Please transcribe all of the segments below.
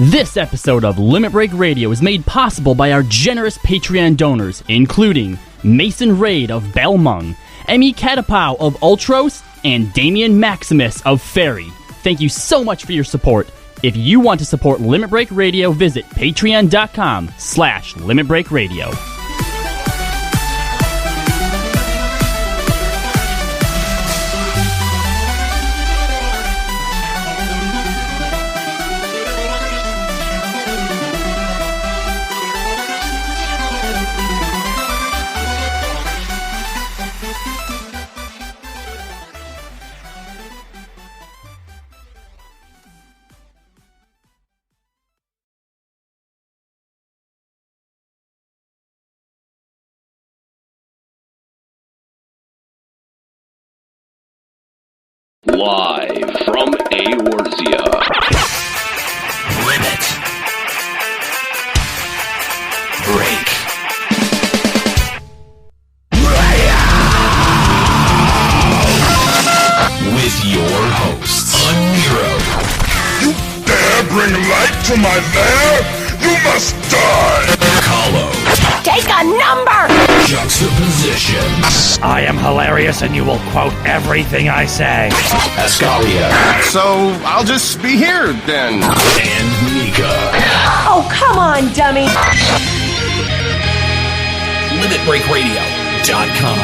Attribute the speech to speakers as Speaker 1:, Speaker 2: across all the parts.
Speaker 1: This episode of Limit Break Radio is made possible by our generous Patreon donors, including Mason Raid of Belmung, Emmy Catapow of Ultros, and Damian Maximus of Fairy. Thank you so much for your support. If you want to support Limit Break Radio, visit patreon.com/Limit Break Radio.
Speaker 2: Live from Eorzea.
Speaker 3: Limit Break with your hosts, Nero.
Speaker 4: You dare bring light to my lair? You must die!
Speaker 3: Kahlo.
Speaker 5: Take a number!
Speaker 3: Juxtaposition.
Speaker 6: I am hilarious and you will quote everything I say.
Speaker 3: Ascalia.
Speaker 4: So, I'll just be here, then.
Speaker 3: And Nika.
Speaker 5: Oh, come on, dummy!
Speaker 3: LimitBreakRadio.com.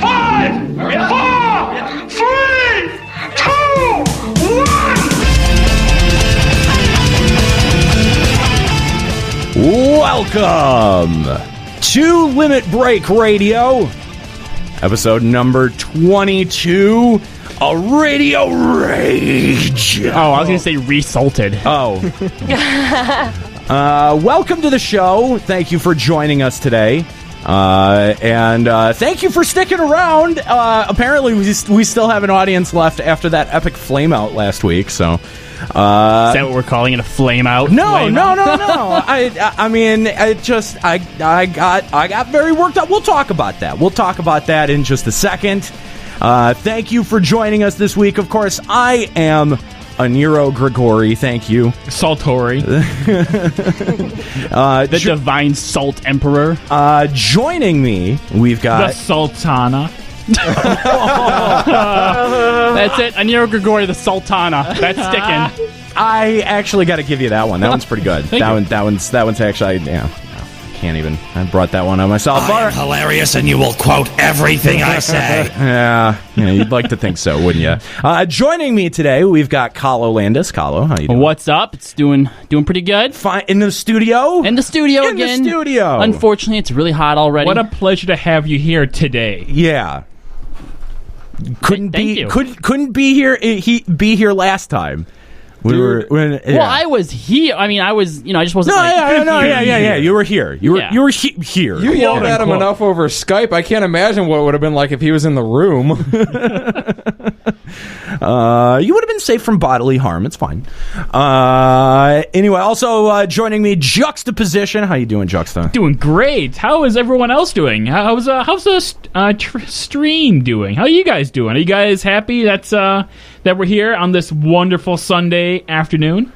Speaker 6: 5, 4, 3, 2, 1!
Speaker 7: Welcome to Limit Break Radio, episode number 22, a radio rage.
Speaker 1: Oh, I was going to say resalted.
Speaker 7: Oh. Welcome to the show. Thank you for joining us today. And thank you for sticking around. Apparently, we still have an audience left after that epic flameout last week, so...
Speaker 1: Is that what we're calling it? A flame out?
Speaker 7: No. I mean, I got very worked up. We'll talk about that in just a second. Thank you for joining us this week. Of course, I am Nero Grigori. Thank you.
Speaker 1: Saltori. The Divine Salt Emperor.
Speaker 7: Joining me, we've got...
Speaker 1: The Sultana. That's it. Nero Grigori, the Sultana. That's sticking.
Speaker 7: I actually got to give you that one. That one's pretty good. That one's actually, yeah. Can't even. I brought that one on myself.
Speaker 6: I am hilarious and you will quote everything I say.
Speaker 7: Yeah, you'd like to think so, wouldn't you? Joining me today, we've got Kahlo Landis. Kahlo, how you doing?
Speaker 1: What's up? It's doing pretty good.
Speaker 7: Fine. In the studio?
Speaker 1: In the studio
Speaker 7: In
Speaker 1: again.
Speaker 7: the studio.
Speaker 1: Unfortunately, it's really hot already.
Speaker 8: What a pleasure to have you here today.
Speaker 7: Yeah. Couldn't be here. Be here last time.
Speaker 1: Well, I was here. I mean, I just wasn't.
Speaker 7: Yeah. You were here. You were here.
Speaker 9: You yelled at him enough over Skype. I can't imagine what it would have been like if he was in the room.
Speaker 7: You would have been safe from bodily harm. It's fine. Anyway, also joining me, Juxtaposition. How you doing, Juxta?
Speaker 8: Doing great. How is everyone else doing? How's the stream doing? How are you guys doing? Are you guys happy that we're here on this wonderful Sunday afternoon?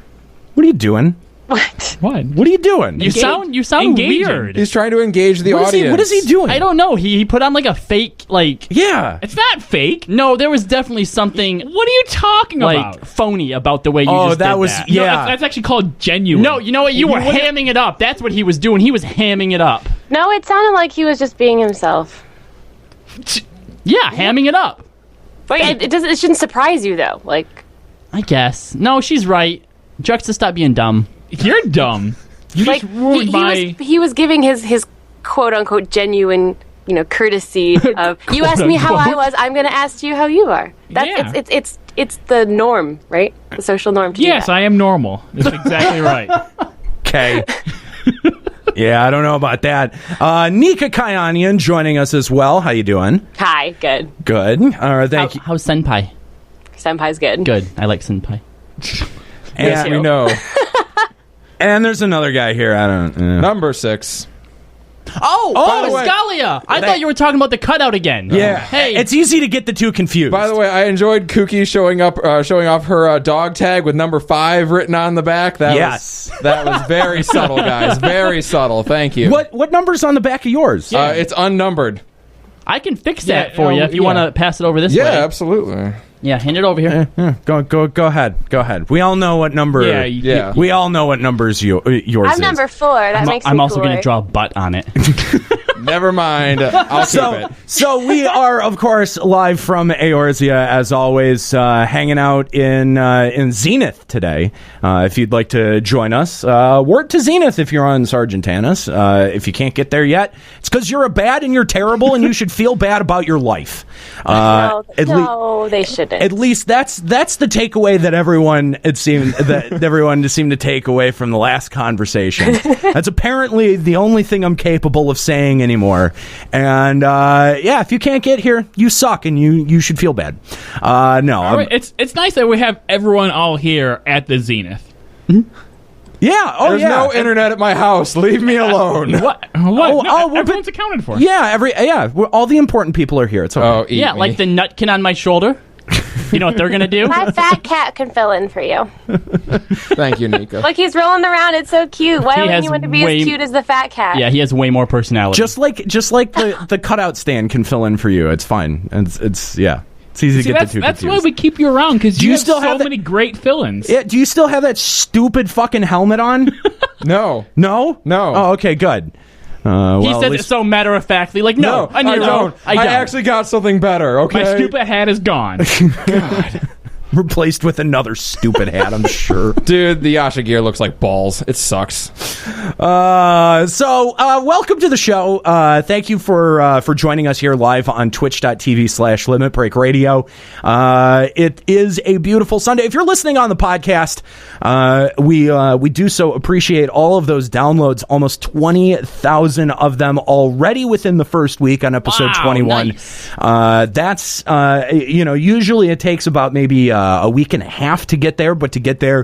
Speaker 7: What are you doing?
Speaker 5: What?
Speaker 7: What are you doing?
Speaker 1: You sound
Speaker 8: engaging.
Speaker 1: weird.
Speaker 9: He's trying to engage the audience.
Speaker 7: What is he doing?
Speaker 1: I don't know. He put on like a fake
Speaker 7: Yeah.
Speaker 8: It's not fake.
Speaker 1: No, there was definitely something
Speaker 8: What are you talking about?
Speaker 1: phony about the way you just did that.
Speaker 8: No, that's actually called genuine.
Speaker 1: No, you know what? You were hamming it up. That's what he was doing. He was hamming it up.
Speaker 5: No, it sounded like he was just being himself.
Speaker 1: Yeah, hamming it up.
Speaker 5: But it shouldn't surprise you, though. Like,
Speaker 1: I guess. No, she's right. Juxta, stop being dumb.
Speaker 8: You're dumb. You
Speaker 5: like
Speaker 8: just ruined
Speaker 5: he was giving his quote unquote genuine, courtesy of you asked me how I was, I'm going to ask you how you are. That's it's the norm, right? The social norm.
Speaker 8: Yes, I am normal. That's exactly right.
Speaker 7: Okay. Yeah, I don't know about that. Nika Kyanian joining us as well. How you doing?
Speaker 5: Hi, good.
Speaker 7: Good. Thank you.
Speaker 1: How's Senpai?
Speaker 5: Senpai's good.
Speaker 1: Good. I like Senpai.
Speaker 9: Yes, we know.
Speaker 7: And there's another guy here. I don't know.
Speaker 9: Number 6.
Speaker 1: Scalia! I thought you were talking about the cutout again.
Speaker 7: Yeah.
Speaker 1: Hey.
Speaker 7: It's easy to get the two confused.
Speaker 9: By the way, I enjoyed Kooky showing off her dog tag with number 5 written on the back. That was very subtle, guys. Very subtle. Thank you.
Speaker 7: What number's on the back of yours?
Speaker 9: It's unnumbered.
Speaker 1: I can fix that for you if you want to pass it over this way.
Speaker 9: Yeah, absolutely.
Speaker 1: Yeah, hand it over here.
Speaker 7: Go ahead. We all know what number.
Speaker 9: Yeah.
Speaker 7: We all know what numbers yours
Speaker 5: I'm
Speaker 7: is.
Speaker 5: number 4. That makes me
Speaker 1: I'm also
Speaker 5: cooler.
Speaker 1: going to draw a butt on it.
Speaker 9: Never mind. I'll keep it.
Speaker 7: So we are, of course, live from Eorzea, as always, hanging out in Zenith today. If you'd like to join us, work to Zenith if you're on Sargentanis. If you can't get there yet, it's because you're a bad and you're terrible, and you should feel bad about your life.
Speaker 5: No, they shouldn't.
Speaker 7: At least that's the takeaway that everyone seemed to take away from the last conversation. That's apparently the only thing I'm capable of saying anymore. And if you can't get here, you suck, and you should feel bad.
Speaker 8: It's nice that we have everyone all here at the Zenith.
Speaker 7: Yeah.
Speaker 9: There's no internet at my house. Leave me alone.
Speaker 8: What? Everyone's accounted for.
Speaker 7: Yeah. All the important people are here. It's okay.
Speaker 1: Yeah, like the nutkin on my shoulder. You know what they're gonna do?
Speaker 5: My fat cat can fill in for you.
Speaker 9: Thank you, Nico.
Speaker 5: Look, he's rolling around. It's so cute. Why don't you want to be as cute as the fat cat?
Speaker 1: Yeah, he has way more personality.
Speaker 7: Just like the cutout stand can fill in for you. It's fine. It's easy to get the two
Speaker 8: That's
Speaker 7: confused.
Speaker 8: why we keep you around, because you
Speaker 7: still
Speaker 8: have
Speaker 7: have
Speaker 8: so many great fill-ins.
Speaker 7: Yeah. Do you still have that stupid fucking helmet on?
Speaker 9: No.
Speaker 7: No.
Speaker 9: No.
Speaker 7: Oh, okay. Good.
Speaker 1: He says it so matter-of-factly, like, no,
Speaker 9: I don't. I actually got something better, okay?
Speaker 8: My stupid hat is gone.
Speaker 7: God. Replaced with another stupid hat, I'm sure.
Speaker 9: Dude, the Yasha gear looks like balls. It sucks.
Speaker 7: So welcome to the show. Thank you for joining us here live on twitch.tv/Limit Break Radio. It is a beautiful Sunday. If you're listening on the podcast, we do so appreciate all of those downloads. Almost 20,000 of them already within the first week on episode 21.
Speaker 1: Nice.
Speaker 7: That's usually it takes about maybe a week and a half to get there, but to get there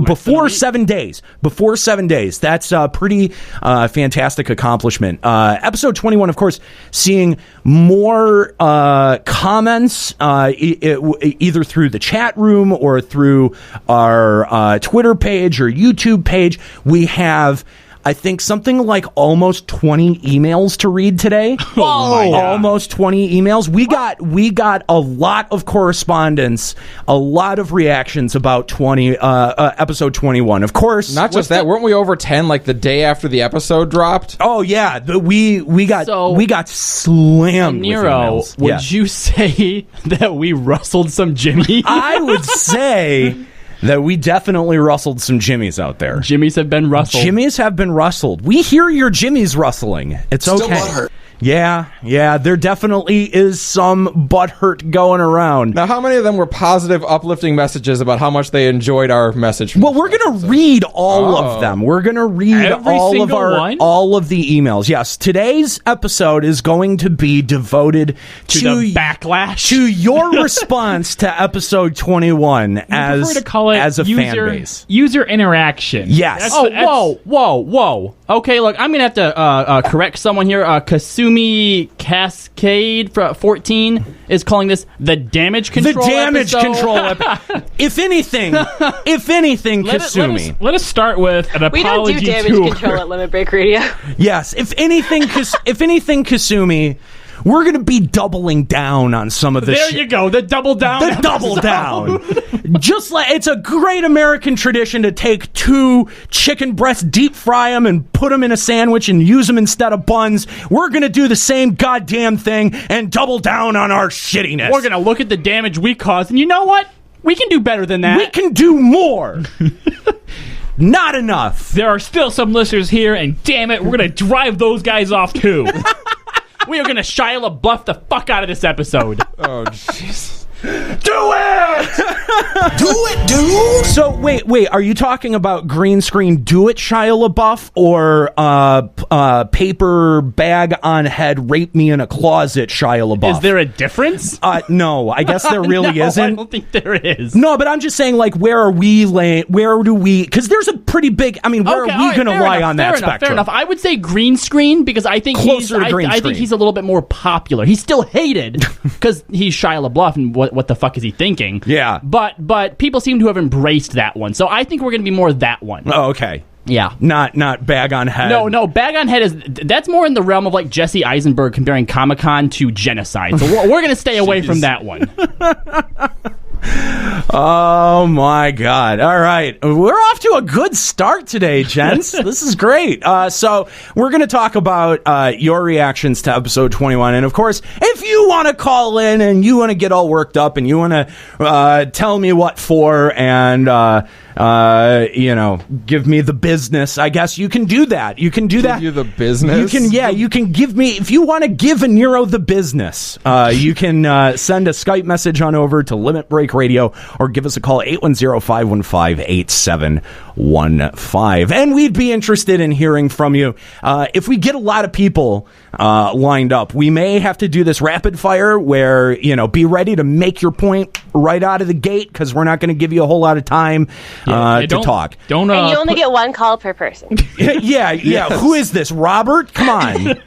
Speaker 7: before 7 days. Before 7 days. That's a pretty fantastic accomplishment. Episode 21, of course, seeing more comments either through the chat room or through our Twitter page or YouTube page. We have, I think, something like almost 20 emails to read today. Almost 20 emails. We got a lot of correspondence, a lot of reactions about episode 21. Of course,
Speaker 9: not just that. Weren't we over 10 like the day after the episode dropped?
Speaker 7: Oh yeah, we got slammed.
Speaker 1: Nero,
Speaker 7: with emails.
Speaker 1: would you say that we rustled some Jimmy?
Speaker 7: I would say that we definitely rustled some jimmies out there.
Speaker 1: Jimmies have been rustled.
Speaker 7: Jimmies have been rustled. We hear your jimmies rustling. It's
Speaker 4: Still
Speaker 7: okay.
Speaker 4: butthurt.
Speaker 7: Yeah, there definitely is some butthurt going around.
Speaker 9: Now, how many of them were positive, uplifting messages about how much they enjoyed our message?
Speaker 7: Well, we're going to read all of them. We're going to read
Speaker 8: Every
Speaker 7: all of
Speaker 8: one?
Speaker 7: all of the emails. Yes, today's episode is going to be devoted
Speaker 8: to the backlash,
Speaker 7: to your response to episode 21 as
Speaker 8: to call it
Speaker 7: as a fan base.
Speaker 8: User interaction.
Speaker 7: Yes.
Speaker 1: Whoa. Okay, look, I'm going to have to correct someone here. Kasumi Cascade 14 is calling this the damage control episode.
Speaker 7: If anything, Kasumi.
Speaker 8: Let us start with an
Speaker 5: We don't
Speaker 8: apology
Speaker 5: do damage
Speaker 8: to
Speaker 5: control at Limit Break Radio.
Speaker 7: Yes, if anything, Kasumi, we're going to be doubling down on some of this
Speaker 8: There you go, the double down.
Speaker 7: The double down. Just like it's a great American tradition to take 2 chicken breasts, deep fry them, and put them in a sandwich and use them instead of buns. We're going to do the same goddamn thing and double down on our shittiness.
Speaker 1: We're going to look at the damage we caused, and you know what? We can do better than that.
Speaker 7: We can do more. Not enough.
Speaker 8: There are still some listeners here, and damn it, we're going to drive those guys off too.
Speaker 1: We are going to Shia LaBeouf the fuck out of this episode.
Speaker 9: Oh, jeez.
Speaker 7: Do it!
Speaker 3: Do it, dude!
Speaker 7: So, wait, are you talking about green screen do it Shia LaBeouf or paper bag on head rape me in a closet Shia LaBeouf?
Speaker 1: Is there a difference?
Speaker 7: No, I guess there really
Speaker 1: No,
Speaker 7: isn't.
Speaker 1: I don't think there is.
Speaker 7: No, but I'm just saying, like, where are we laying? Where do we? Because there's a pretty big. I mean, where are we going to lie on that spectrum?
Speaker 1: Fair enough. I would say green screen because I think I think he's a little bit more popular. He's still hated because he's Shia LaBeouf, and what the fuck is he thinking?
Speaker 7: Yeah.
Speaker 1: But people seem to have embraced that one, so I think we're going to be more that one.
Speaker 7: Oh, okay.
Speaker 1: Yeah.
Speaker 7: Not bag on head.
Speaker 1: No, bag on head that's more in the realm of like Jesse Eisenberg comparing Comic-Con to genocide. So we're going to stay away from that one.
Speaker 7: Oh my God. All right. We're off to a good start today, gents. This is great. So we're going to talk about your reactions to episode 21. And of course, if you want to call in and you want to get all worked up and you want to tell me what for and give me the business, I guess you can do that. You can do that.
Speaker 9: Give you the business?
Speaker 7: You can give me, if you want to give a Nero the business, you can send a Skype message on over to Limit Break Radio or give us a call 810-515-8715. And we'd be interested in hearing from you. If we get a lot of people lined up, we may have to do this rapid fire where, be ready to make your point right out of the gate because we're not going to give you a whole lot of time to talk.
Speaker 5: And you only get one call per person.
Speaker 7: Yeah. Who is this? Robert? Come on.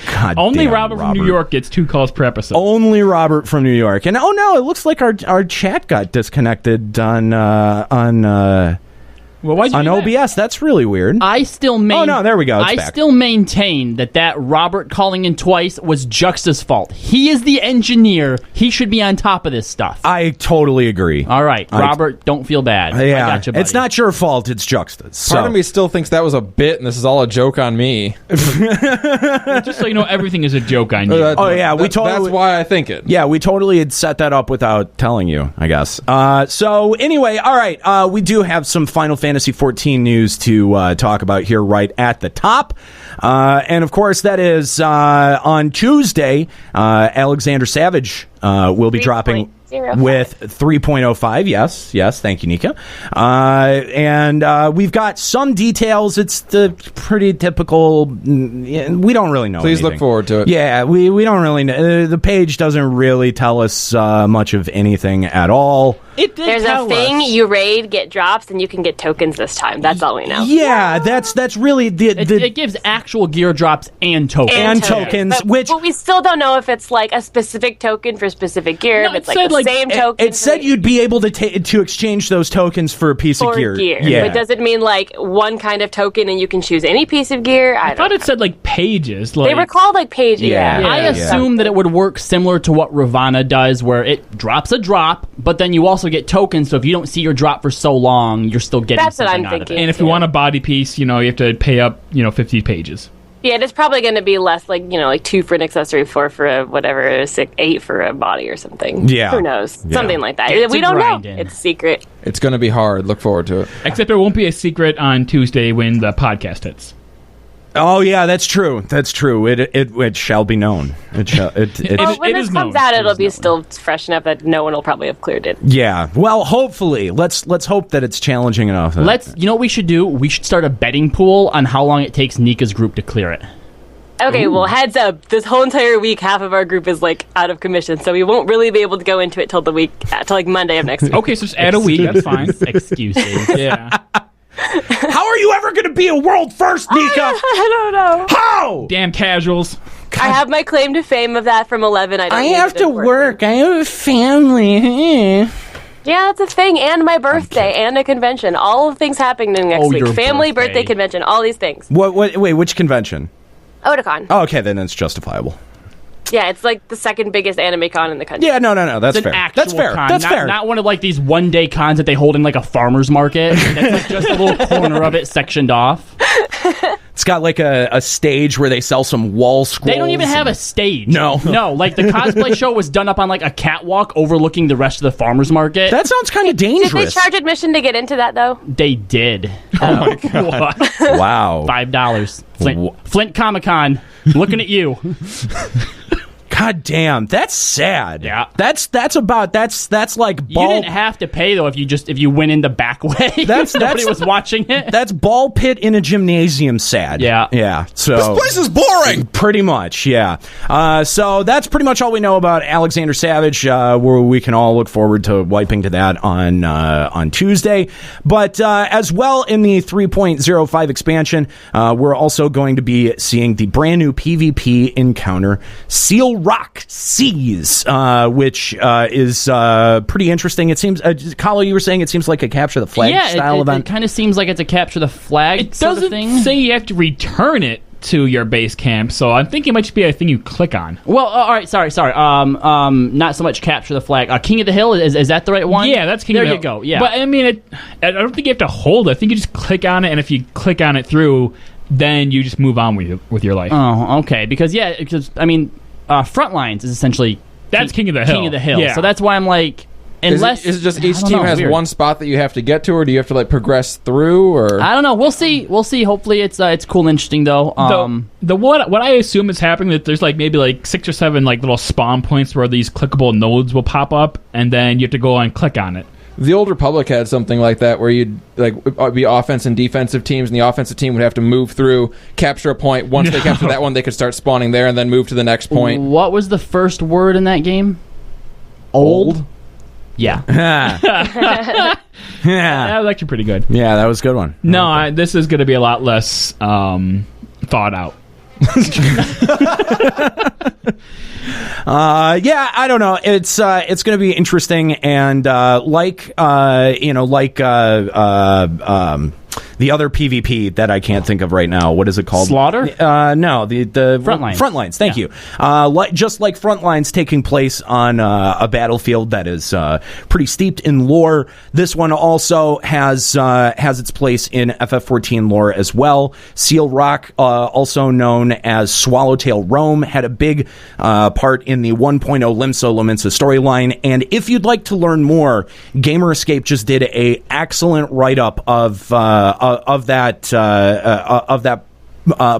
Speaker 7: God
Speaker 8: Only
Speaker 7: damn,
Speaker 8: Robert from New York gets 2 calls per episode.
Speaker 7: Only Robert from New York. And it looks like our chat got disconnected on OBS. That's really weird.
Speaker 1: I still
Speaker 7: there we go. It's
Speaker 1: I
Speaker 7: back.
Speaker 1: still maintain that Robert calling in twice was Juxta's fault. He is the engineer. He should be on top of this stuff.
Speaker 7: I totally agree.
Speaker 1: All right, Robert, don't feel bad.
Speaker 7: Yeah,
Speaker 1: I got you, buddy.
Speaker 7: it's not your fault. It's Juxta's.
Speaker 9: Part of me still thinks that was a bit, and this is all a joke on me.
Speaker 8: Just so you know, everything is a joke on you.
Speaker 9: That's why I think it.
Speaker 7: Yeah, we totally had set that up without telling you, I guess. So anyway, all right, we do have some Final Fantasy 14 news to talk about here right at the top. And of course, that is on Tuesday, Alexander Savage will be dropping with 3.05. Yes. Thank you, Nika. And we've got some details. It's the pretty typical. We don't really know.
Speaker 9: Please
Speaker 7: anything.
Speaker 9: look forward to it.
Speaker 7: Yeah, we don't really know. The page doesn't really tell us much of anything at all.
Speaker 5: There's a thing you raid, get drops, and you can get tokens this time. That's all we know.
Speaker 7: Yeah, that's really
Speaker 1: it gives actual gear drops and tokens.
Speaker 5: But we still don't know if it's like a specific token for specific gear. If it's like the same token.
Speaker 7: It said you'd be able to exchange those tokens for a piece of gear.
Speaker 5: Yeah. But does it mean like one kind of token and you can choose any piece of gear? I
Speaker 8: thought it said like pages.
Speaker 5: They were called like pages.
Speaker 7: Yeah.
Speaker 1: I assume that it would work similar to what Ravana does, where it drops a drop, but then you also get tokens. So if you don't see your drop for so long, you're still getting something out of it.
Speaker 8: And if you want a body piece, you have to pay up 50 pages.
Speaker 5: Yeah, it's probably going to be less, like 2 for an accessory, 4 for a whatever, 8 for a body or something.
Speaker 7: Yeah.
Speaker 5: Who knows?
Speaker 7: Yeah.
Speaker 5: Something like that.
Speaker 1: It's
Speaker 5: we don't know.
Speaker 1: grinding.
Speaker 5: It's a secret.
Speaker 9: It's going to be hard. Look forward to it.
Speaker 8: Except there won't be a secret on Tuesday when the podcast hits.
Speaker 7: Oh yeah, that's true. It shall be known.
Speaker 5: When this comes out, it'll be still fresh enough that no one will probably have cleared it.
Speaker 7: Yeah. Well, hopefully, let's hope that it's challenging enough.
Speaker 1: You know what we should do? We should start a betting pool on how long it takes Nika's group to clear it.
Speaker 5: Okay, well, heads up. This whole entire week, half of our group is out of commission, so we won't really be able to go into it till Monday of next week.
Speaker 8: Okay, so just add a week. That's fine.
Speaker 1: Excuses.
Speaker 8: Yeah.
Speaker 7: How are you ever going to be a world first, Nika?
Speaker 5: I don't know.
Speaker 7: How?
Speaker 8: Damn casuals.
Speaker 5: I have my claim to fame of that from 11.
Speaker 7: I have to work. I have a family.
Speaker 5: Yeah, that's a thing. And my birthday and a convention. All of things happening next week. Family, birthday, convention, all these things.
Speaker 7: Wait, which convention?
Speaker 5: Otakon.
Speaker 7: Oh, okay, then it's justifiable.
Speaker 5: Yeah, it's like the second biggest anime con in the country.
Speaker 7: Yeah, no, that's
Speaker 1: it's
Speaker 7: fair.
Speaker 1: An actual
Speaker 7: That's fair.
Speaker 1: Con,
Speaker 7: That's fair.
Speaker 1: Not one of these one-day cons that they hold in a farmer's market. That's just a little corner of it sectioned off.
Speaker 7: It's got a stage where they sell some wall scrolls.
Speaker 1: They don't even have a stage.
Speaker 7: No.
Speaker 1: The cosplay show was done up on a catwalk overlooking the rest of the farmer's market.
Speaker 7: That sounds kind of dangerous.
Speaker 5: Did they charge admission to get into that, though?
Speaker 1: They did.
Speaker 8: Oh my god.
Speaker 7: Wow.
Speaker 1: $5. Flint Comic-Con. Looking at you.
Speaker 7: God damn, that's sad.
Speaker 8: Yeah.
Speaker 7: That's like ball.
Speaker 1: You didn't have to pay though if you went in the back way. Nobody was watching it.
Speaker 7: That's ball pit in a gymnasium sad. Yeah. So
Speaker 4: This place is boring.
Speaker 7: Pretty much, yeah. So that's pretty much all we know about Alexander Savage. Where we can all look forward to wiping to that on Tuesday. But as well in the 3.05 expansion, we're also going to be seeing the brand new PvP encounter Seal Rock Seas, which is pretty interesting. It seems, Kahlo, you were saying it seems like a capture the flag style event.
Speaker 1: It kind of seems like it's a capture the flag
Speaker 8: It
Speaker 1: sort
Speaker 8: doesn't
Speaker 1: of thing.
Speaker 8: say you have to return it to your base camp, so I'm thinking it might just be a thing you click on.
Speaker 1: Well, all right, sorry. Not so much capture the flag. King of the Hill, is that the right one?
Speaker 8: Yeah, that's King of the Hill.
Speaker 1: There you go, yeah.
Speaker 8: But, I mean, I don't think you have to hold it. I think you just click on it, and if you click on it through, then you just move on with your life.
Speaker 1: Oh, okay. Because Frontlines is essentially...
Speaker 8: That's King of the Hill.
Speaker 1: King of the Hill.
Speaker 8: Yeah.
Speaker 1: So that's why I'm like... Unless
Speaker 9: is it just each team has one spot that you have to get to, or do you have to progress through? Or
Speaker 1: I don't know. We'll see. Hopefully, it's cool and interesting though.
Speaker 8: What I assume is happening that there's maybe 6 or 7 little spawn points where these clickable nodes will pop up, and then you have to go and click on it.
Speaker 9: The Old Republic had something like that, where you'd be offense and defensive teams, and the offensive team would have to move through, capture a point. Once they capture that one, they could start spawning there, and then move to the next point.
Speaker 1: What was the first word in that game? Old. Yeah.
Speaker 8: That was actually pretty good.
Speaker 7: Yeah, that was a good one.
Speaker 8: No, this is going to be a lot less thought out.
Speaker 7: I don't know. It's going to be interesting, and the other PvP that I can't think of right now. What is it called?
Speaker 1: Slaughter?
Speaker 7: No, the
Speaker 1: Frontlines.
Speaker 7: Frontlines. Thank you. Just like Frontlines taking place on a battlefield that is pretty steeped in lore, this one also has its place in FF14 lore as well. Seal Rock, also known as Swallowtail Rome, had a big part in the 1.0 Limso Lominsa storyline. And if you'd like to learn more, Gamer Escape just did a excellent write-up of that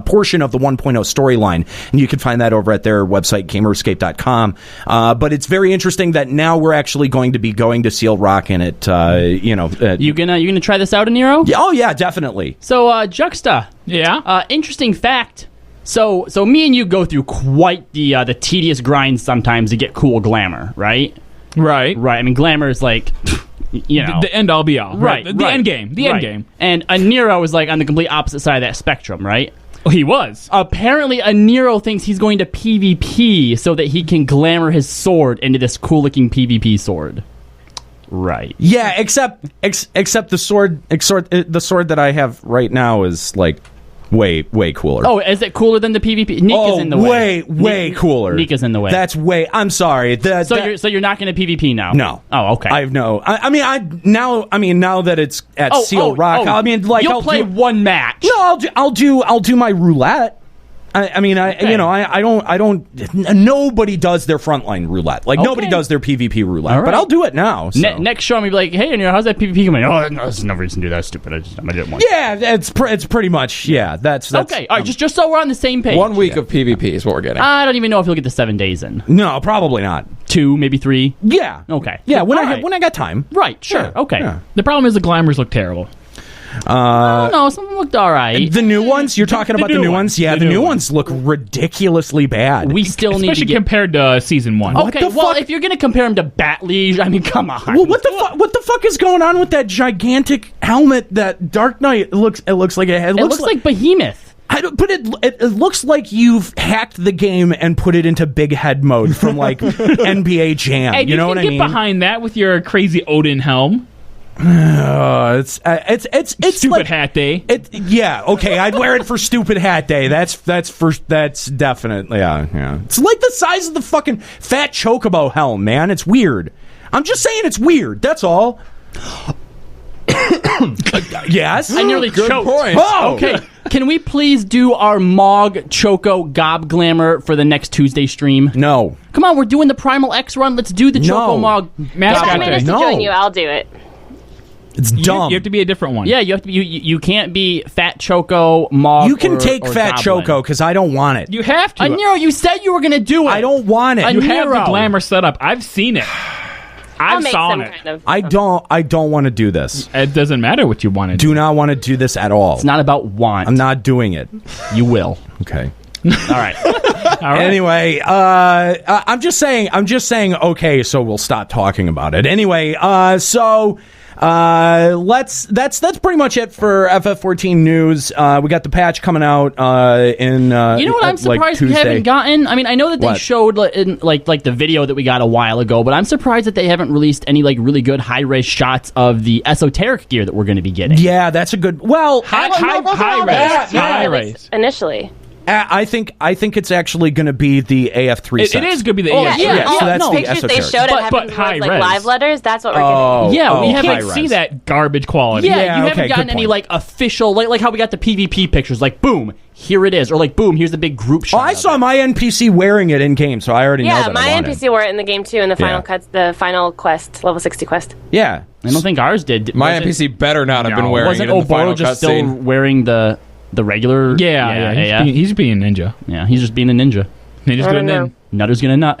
Speaker 7: portion of the 1.0 storyline, and you can find that over at their website gamerescape.com. But it's very interesting that now we're actually going to be going to Seal Rock, and
Speaker 1: you gonna try this out, Nero?
Speaker 7: Oh yeah, definitely.
Speaker 1: So Juxta, interesting fact. So me and you go through quite the tedious grind sometimes to get cool glamour, right?
Speaker 8: Right.
Speaker 1: I mean, glamour is like.
Speaker 8: The end all be all.
Speaker 1: Right.
Speaker 8: The end game. The end game.
Speaker 1: And a Nero was on the complete opposite side of that spectrum, right?
Speaker 8: Oh, he was.
Speaker 1: Apparently, a Nero thinks he's going to PvP so that he can glamour his sword into this cool-looking PvP sword. Right.
Speaker 7: Yeah, except the sword that I have right now is way cooler.
Speaker 1: Oh, is it cooler than the PvP? Nika's in the way.
Speaker 7: Way cooler.
Speaker 1: Nika's in the way.
Speaker 7: That's way. I'm sorry.
Speaker 1: So you're not going to PvP now?
Speaker 7: No.
Speaker 1: Oh, okay.
Speaker 7: I have no. Now that it's at Seal Rock.
Speaker 1: You'll play one match.
Speaker 7: No, I'll do my roulette. Nobody does their frontline roulette. Nobody does their PvP roulette.
Speaker 1: Right.
Speaker 7: But I'll do it now. So.
Speaker 1: Next show, I'm going to be like, hey, how's that PvP going? Oh, no, there's no reason to do that. Stupid. I did it once.
Speaker 7: Yeah, it's pretty much, yeah. That's
Speaker 1: okay. All right, just so we're on the same page.
Speaker 9: 1 week of PvP is what we're getting.
Speaker 1: I don't even know if you'll get the 7 days in.
Speaker 7: No, probably not.
Speaker 1: 2, maybe 3.
Speaker 7: Yeah.
Speaker 1: Okay.
Speaker 7: Yeah, when I got time.
Speaker 1: Right, sure.
Speaker 7: Yeah.
Speaker 1: Okay.
Speaker 7: Yeah.
Speaker 8: The problem is the glamours look terrible.
Speaker 1: I don't know. Some of them looked all right.
Speaker 7: The new ones? You're talking about the new ones? Yeah, the new ones look ridiculously bad.
Speaker 1: We still need to get...
Speaker 8: compared to Season 1.
Speaker 1: Okay, if you're going to compare them to Bat Liege, come on.
Speaker 7: Well, what the fuck is going on with that gigantic helmet that Dark Knight looks like a head?
Speaker 1: It looks like Behemoth.
Speaker 7: But it looks like you've hacked the game and put it into big head mode from NBA Jam.
Speaker 8: Hey,
Speaker 7: you know what I mean?
Speaker 8: You can get behind that with your crazy Odin helm.
Speaker 7: It's
Speaker 8: Stupid Hat Day.
Speaker 7: Okay, I'd wear it for Stupid Hat Day. That's definitely yeah. It's like the size of the fucking fat chocobo helm, man. It's weird. I'm just saying it's weird. That's all. Yes,
Speaker 1: I nearly choked.
Speaker 9: Point.
Speaker 7: Oh,
Speaker 1: okay. Can we please do our Mog Choco Gob Glamour for the next Tuesday stream?
Speaker 7: No.
Speaker 1: Come on, we're doing the Primal X run. Let's do the Choco Mog
Speaker 5: If
Speaker 1: mascot.
Speaker 5: I manage to join you, I'll do it.
Speaker 7: It's dumb.
Speaker 8: You have to be a different one.
Speaker 1: Yeah, you have to. You can't be Fat Choco, Mog.
Speaker 7: You can take
Speaker 1: or
Speaker 7: Fat
Speaker 1: Goblin.
Speaker 7: Choco because I don't want it.
Speaker 8: You have to.
Speaker 1: Nero, you said you were going to do it.
Speaker 7: I don't want it.
Speaker 8: You have the
Speaker 1: Nero.
Speaker 8: glamour set up. I've seen it.
Speaker 5: I'll
Speaker 8: I've
Speaker 5: make
Speaker 8: saw
Speaker 5: some
Speaker 8: it.
Speaker 5: kind of.
Speaker 7: I don't want to do this.
Speaker 8: It doesn't matter what you want to do.
Speaker 7: Do not want to do this at all.
Speaker 1: It's not about want.
Speaker 7: I'm not doing it.
Speaker 1: You will.
Speaker 7: Okay.
Speaker 1: All right.
Speaker 8: All right.
Speaker 7: Anyway, I'm just saying. Okay, so we'll stop talking about it. Anyway, so that's pretty much it for FF14 news. We got the patch coming out in.
Speaker 1: You know what I'm surprised we haven't gotten? I mean, I know that they showed in like the video that we got a while ago, but I'm surprised that they haven't released any like really good high-res shots of the esoteric gear that we're going to be getting.
Speaker 7: Yeah, that's a good. Well,
Speaker 8: high res.
Speaker 5: Initially.
Speaker 7: I think it's actually going to be the AF3
Speaker 8: It
Speaker 7: sets.
Speaker 8: is going to be the
Speaker 5: Yeah,
Speaker 8: AF3.
Speaker 7: yeah, so that's
Speaker 5: the
Speaker 7: the
Speaker 5: pictures they
Speaker 7: esoteric.
Speaker 5: showed at
Speaker 8: But
Speaker 5: Heaven's
Speaker 8: high
Speaker 5: Word, like
Speaker 8: res.
Speaker 5: live letters. That's what we're getting.
Speaker 1: Yeah, we
Speaker 8: You
Speaker 1: haven't
Speaker 8: can't see that garbage quality.
Speaker 1: Yeah,
Speaker 7: Yeah,
Speaker 1: you
Speaker 7: okay,
Speaker 1: haven't gotten
Speaker 7: good
Speaker 1: any
Speaker 7: point.
Speaker 1: like official like how we got the PvP pictures. Like, boom, here it is, or like, boom, here's the big group shot.
Speaker 7: I saw my NPC wearing it in game, so I already know
Speaker 5: Yeah,
Speaker 7: that
Speaker 5: my
Speaker 7: I want it.
Speaker 5: NPC wore it in the game too in the final
Speaker 7: Yeah.
Speaker 5: cuts, the final quest, level 60 quest.
Speaker 7: Yeah.
Speaker 1: I don't think ours did.
Speaker 9: My
Speaker 1: Was
Speaker 9: NPC better not have been wearing
Speaker 1: Wasn't
Speaker 9: it in the final
Speaker 1: Oboro just still
Speaker 9: cutscene.
Speaker 1: wearing the regular?
Speaker 8: Yeah. He's being ninja.
Speaker 1: Yeah, he's just being a ninja.
Speaker 8: Ninja's
Speaker 5: I
Speaker 8: doing
Speaker 5: don't
Speaker 8: in.
Speaker 1: Nutter's gonna nut.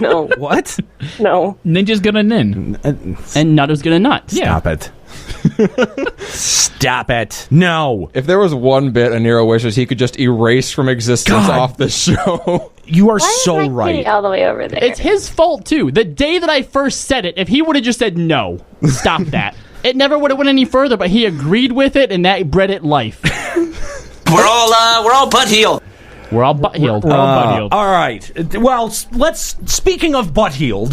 Speaker 5: No,
Speaker 7: What?
Speaker 5: no.
Speaker 8: Ninja's gonna nin.
Speaker 1: And Nutter's gonna nut.
Speaker 7: Stop it. Stop it. No.
Speaker 9: If there was one bit Nero wishes he could just erase from existence
Speaker 7: God.
Speaker 9: off this show.
Speaker 7: You are
Speaker 5: Why
Speaker 7: so
Speaker 5: is my
Speaker 7: right.
Speaker 5: kitty all the way over there?
Speaker 1: It's his fault too. The day that I first said it, if he would have just said no, stop that, it never would have went any further. But he agreed with it, and that bred it life.
Speaker 10: We're all butt healed.
Speaker 1: We're all butt healed.
Speaker 8: We're all butt healed.
Speaker 7: All right. Well, let's. Speaking of butt healed,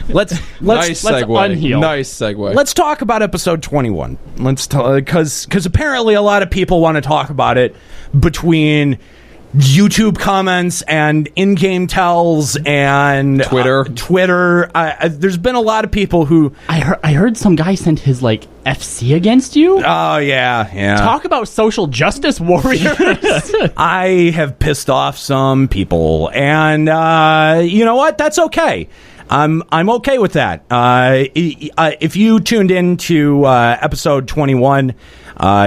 Speaker 7: let's
Speaker 9: Nice segue.
Speaker 1: unheal.
Speaker 9: Nice segue.
Speaker 7: let's talk about episode 21. Let's because apparently a lot of people want to talk about it between YouTube comments and in-game tells and
Speaker 9: Twitter.
Speaker 7: Twitter. There's been a lot of people who.
Speaker 1: I heard some guy sent his like FC against you.
Speaker 7: Oh yeah.
Speaker 1: Talk about social justice warriors.
Speaker 7: I have pissed off some people, and you know what? That's okay. I'm okay with that. If you tuned in to episode 21,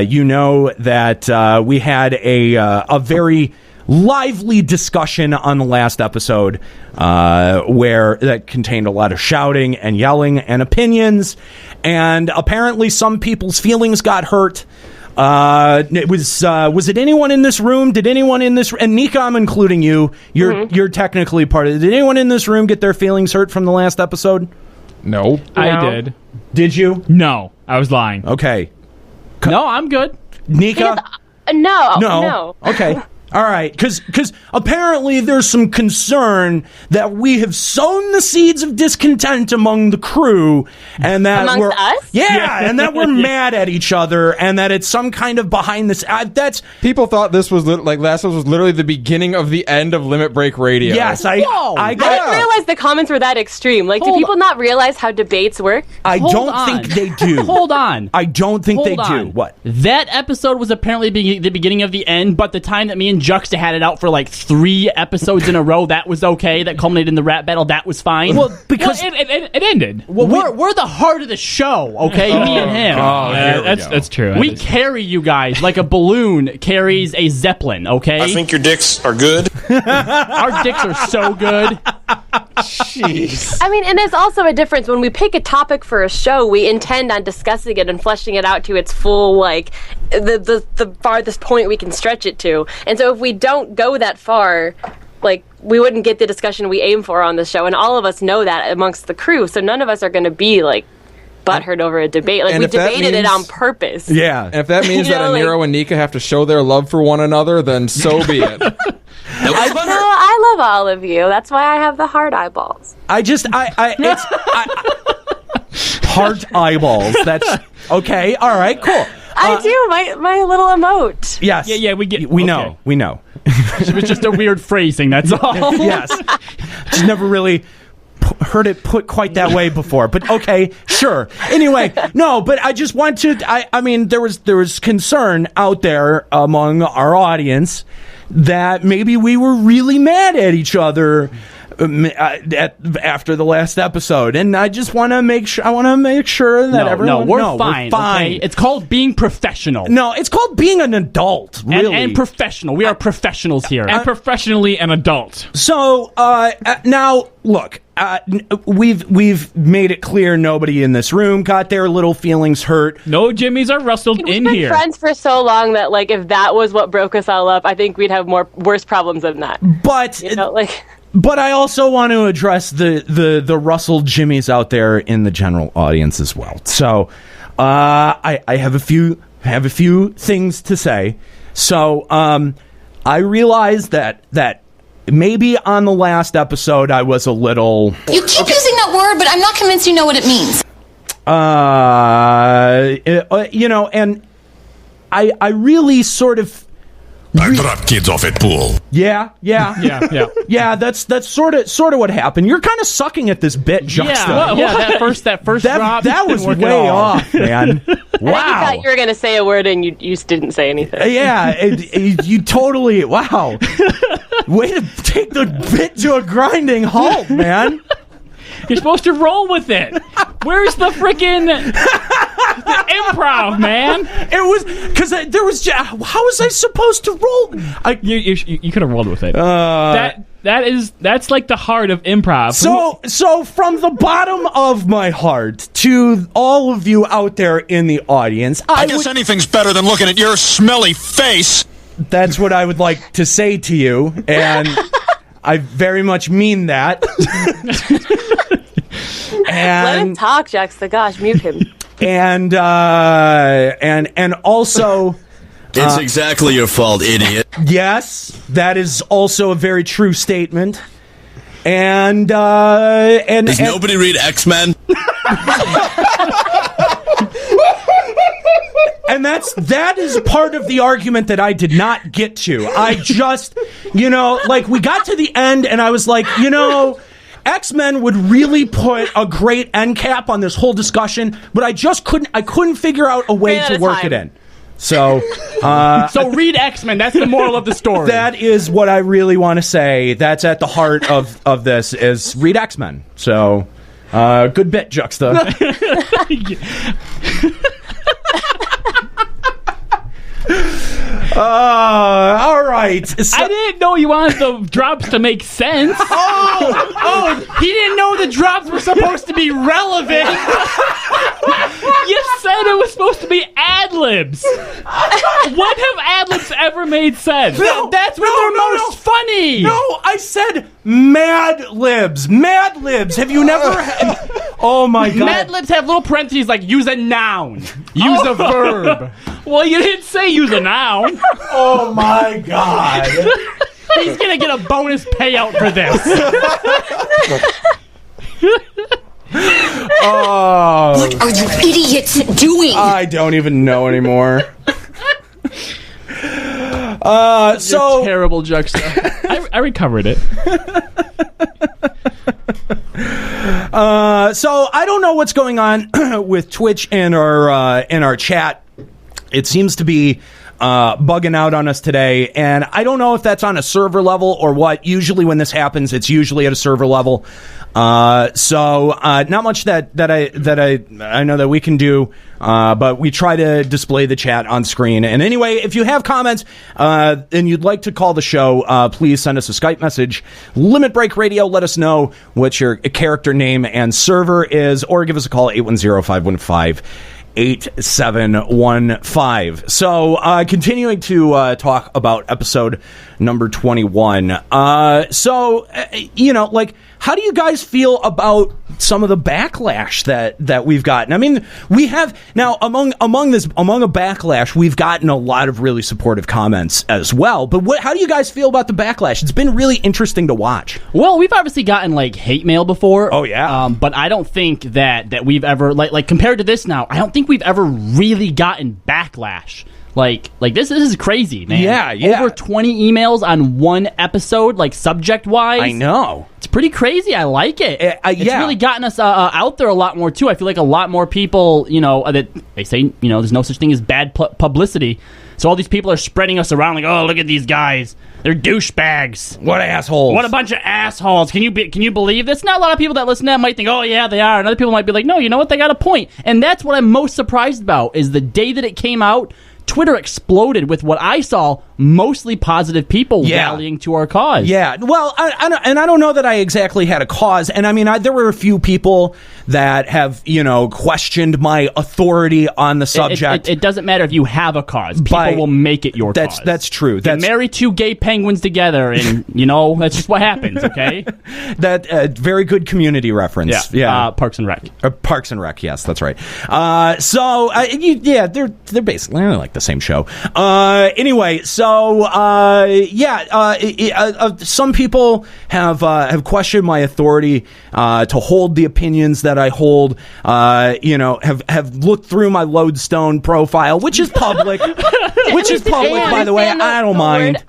Speaker 7: you know that we had a very lively discussion on the last episode where that contained a lot of shouting and yelling and opinions, and apparently some people's feelings got hurt. Was it anyone in this room? Did anyone in this, and Nika, I'm including you, you're technically part of it. Did anyone in this room get their feelings hurt from the last episode?
Speaker 9: No.
Speaker 8: I did.
Speaker 7: Did you?
Speaker 8: No, I was lying.
Speaker 7: Okay.
Speaker 1: No, I'm good.
Speaker 7: Nika?
Speaker 5: No.
Speaker 7: Okay. All right, because apparently there's some concern that we have sown the seeds of discontent among the crew, and that
Speaker 5: Amongst
Speaker 7: we're
Speaker 5: us?
Speaker 7: and that we're mad at each other, and that it's some kind of behind this. That's
Speaker 9: People thought this was last episode was literally the beginning of the end of Limit Break Radio.
Speaker 7: yes. I
Speaker 5: I didn't realize the comments were that extreme. Like, do
Speaker 1: Hold
Speaker 5: people not realize how debates work?
Speaker 7: I
Speaker 1: Hold
Speaker 7: don't
Speaker 1: on.
Speaker 7: think they do.
Speaker 1: Hold on.
Speaker 7: I don't think they
Speaker 1: Hold
Speaker 7: do.
Speaker 1: on.
Speaker 7: What?
Speaker 1: That episode was apparently the beginning of the end, but the time that me and Juxta had it out for like 3 episodes in a row, that was okay. That culminated in the rap battle. That was fine.
Speaker 7: Well, because
Speaker 8: it ended.
Speaker 1: Well, we're the heart of the show, okay? Me and him.
Speaker 8: That's true.
Speaker 1: We carry you guys like a balloon carries a zeppelin, okay?
Speaker 10: I think your dicks are good.
Speaker 1: Our dicks are so good.
Speaker 9: Jeez.
Speaker 5: I mean, and there's also a difference. When we pick a topic for a show, we intend on discussing it and fleshing it out to its full, like, the farthest point we can stretch it to. And so if we don't go that far, like, we wouldn't get the discussion we aim for on the show. And all of us know that amongst the crew. So none of us are going to be, like, butthurt over a debate. Like,
Speaker 9: and
Speaker 5: we
Speaker 9: if that
Speaker 5: debated it
Speaker 9: means-
Speaker 5: on purpose.
Speaker 7: yeah.
Speaker 9: And if that means
Speaker 5: You know,
Speaker 9: that
Speaker 5: like-
Speaker 9: Nero and Nika have to show their love for one another, then so be it.
Speaker 5: No, I love all of you. That's why I have the hard eyeballs.
Speaker 7: Heart eyeballs. That's okay. All right. Cool.
Speaker 5: I do my little emote.
Speaker 7: Yes.
Speaker 8: Yeah, we get-
Speaker 7: We
Speaker 8: okay.
Speaker 7: know. We know.
Speaker 1: It was just a weird phrasing, that's all.
Speaker 7: Yes. Just never really heard it put quite that way before, but okay, sure. Anyway, no, but I just want to. I mean, there was concern out there among our audience that maybe we were really mad at each other after the last episode, and I just want to make sure. I want to make sure that everyone.
Speaker 1: We're fine. Okay? It's called being professional.
Speaker 7: No, it's called being an adult. Really,
Speaker 1: and professional. We are professionals here,
Speaker 8: and professionally an adult.
Speaker 7: So now, look. We've made it clear nobody in this room got their little feelings hurt.
Speaker 8: No Jimmys are rustled in
Speaker 5: We've
Speaker 8: here.
Speaker 5: been friends for so long that, like, if that was what broke us all up, I think we'd have worse problems than that.
Speaker 7: But
Speaker 5: you know, like.
Speaker 7: But I also want to address the rustled Jimmys out there in the general audience as well. So I have a few things to say. So I realized that maybe on the last episode I was a little...
Speaker 11: You keep using that word, but I'm not convinced you know what it means.
Speaker 7: You know, and I really sort of...
Speaker 3: I drop kids off at pool.
Speaker 7: Yeah. That's sort of what happened. You're kind of sucking at this bit, Juxta.
Speaker 1: That first drop.
Speaker 7: That was way off, man. Wow.
Speaker 5: I thought you were going to say a word and you just didn't say anything.
Speaker 7: Yeah, you totally. Wow. Way to take the bit to a grinding halt, man.
Speaker 8: You're supposed to roll with it. Where's the freaking improv, man?
Speaker 7: It was because there was. How was I supposed to roll?
Speaker 8: You could have rolled with it. That's like the heart of improv.
Speaker 7: So from the bottom of my heart to all of you out there in the audience,
Speaker 10: I guess anything's better than looking at your smelly face.
Speaker 7: That's what I would like to say to you, and I very much mean that.
Speaker 5: Let him talk, Jackson. Gosh, mute him.
Speaker 7: And also,
Speaker 12: it's exactly your fault, idiot.
Speaker 7: Yes, that is also a very true statement. And
Speaker 12: does nobody read X-Men?
Speaker 7: And that is part of the argument that I did not get to. I just, we got to the end and I was like, X-Men would really put a great end cap on this whole discussion, but I couldn't figure out a way to work it in. So
Speaker 1: read X-Men. That's the moral of the story.
Speaker 7: That is what I really want to say. That's at the heart of this is read X-Men. So, good bit, Juxta. All right. So,
Speaker 8: I didn't know you wanted the drops to make sense.
Speaker 1: He didn't know the drops were supposed to be relevant.
Speaker 8: You said it was supposed to be ad-libs. When have ad-libs ever made sense?
Speaker 1: That's when they're most funny.
Speaker 7: No, I said Mad Libs. Mad Libs. Have you never had... Oh, my God.
Speaker 1: Mad Libs have little parentheses like use a noun. Use a verb.
Speaker 8: Well, you didn't say use a noun.
Speaker 7: Oh, my God.
Speaker 1: He's going to get a bonus payout for this.
Speaker 11: What are you idiots doing?
Speaker 7: I don't even know anymore.
Speaker 8: You're terrible, Juxta. I recovered it.
Speaker 7: So I don't know what's going on with Twitch and our chat. It seems to be bugging out on us today, and I don't know if that's on a server level or what. Usually when this happens, it's usually at a server level. So not much that I know that we can do, but we try to display the chat on screen. And anyway, if you have comments and you'd like to call the show, please send us a Skype message. Limit Break Radio. Let us know what your character name and server is, or give us a call 810-515-8715. So, continuing to talk about episode number 21. How do you guys feel about some of the backlash that we've gotten? I mean, we have now among a backlash, we've gotten a lot of really supportive comments as well. But how do you guys feel about the backlash? It's been really interesting to watch.
Speaker 1: Well, we've obviously gotten like hate mail before.
Speaker 7: Oh yeah.
Speaker 1: But I don't think that we've ever like compared to this now. I don't think we've ever really gotten backlash Like this is crazy, man.
Speaker 7: Yeah.
Speaker 1: Over 20 emails on one episode, like subject-wise.
Speaker 7: I know.
Speaker 1: It's pretty crazy. I like it. It's
Speaker 7: yeah.
Speaker 1: really gotten us out there a lot more, too. I feel like a lot more people, that they say, there's no such thing as bad publicity. So all these people are spreading us around like, oh, look at these guys. They're douchebags.
Speaker 7: What assholes.
Speaker 1: What a bunch of assholes. Can you believe this? Not a lot of people that listen to that might think, oh, yeah, they are. And other people might be like, no, you know what? They got a point. And that's what I'm most surprised about is the day that it came out, Twitter exploded with what I saw mostly positive people rallying to our cause.
Speaker 7: Yeah, well, I don't know that I exactly had a cause. And I mean, there were a few people that have, questioned my authority on the subject.
Speaker 1: It doesn't matter if you have a cause. People will make it your cause.
Speaker 7: That's true.
Speaker 1: You marry two gay penguins together and, that's just what happens, okay?
Speaker 7: That very good community reference.
Speaker 1: Yeah. Parks and Rec.
Speaker 7: Parks and Rec, yes, that's right. They're basically like the same show. Anyway, some people have questioned my authority to hold the opinions that I hold. Have looked through my Lodestone profile, which is public. By the way. I don't mind.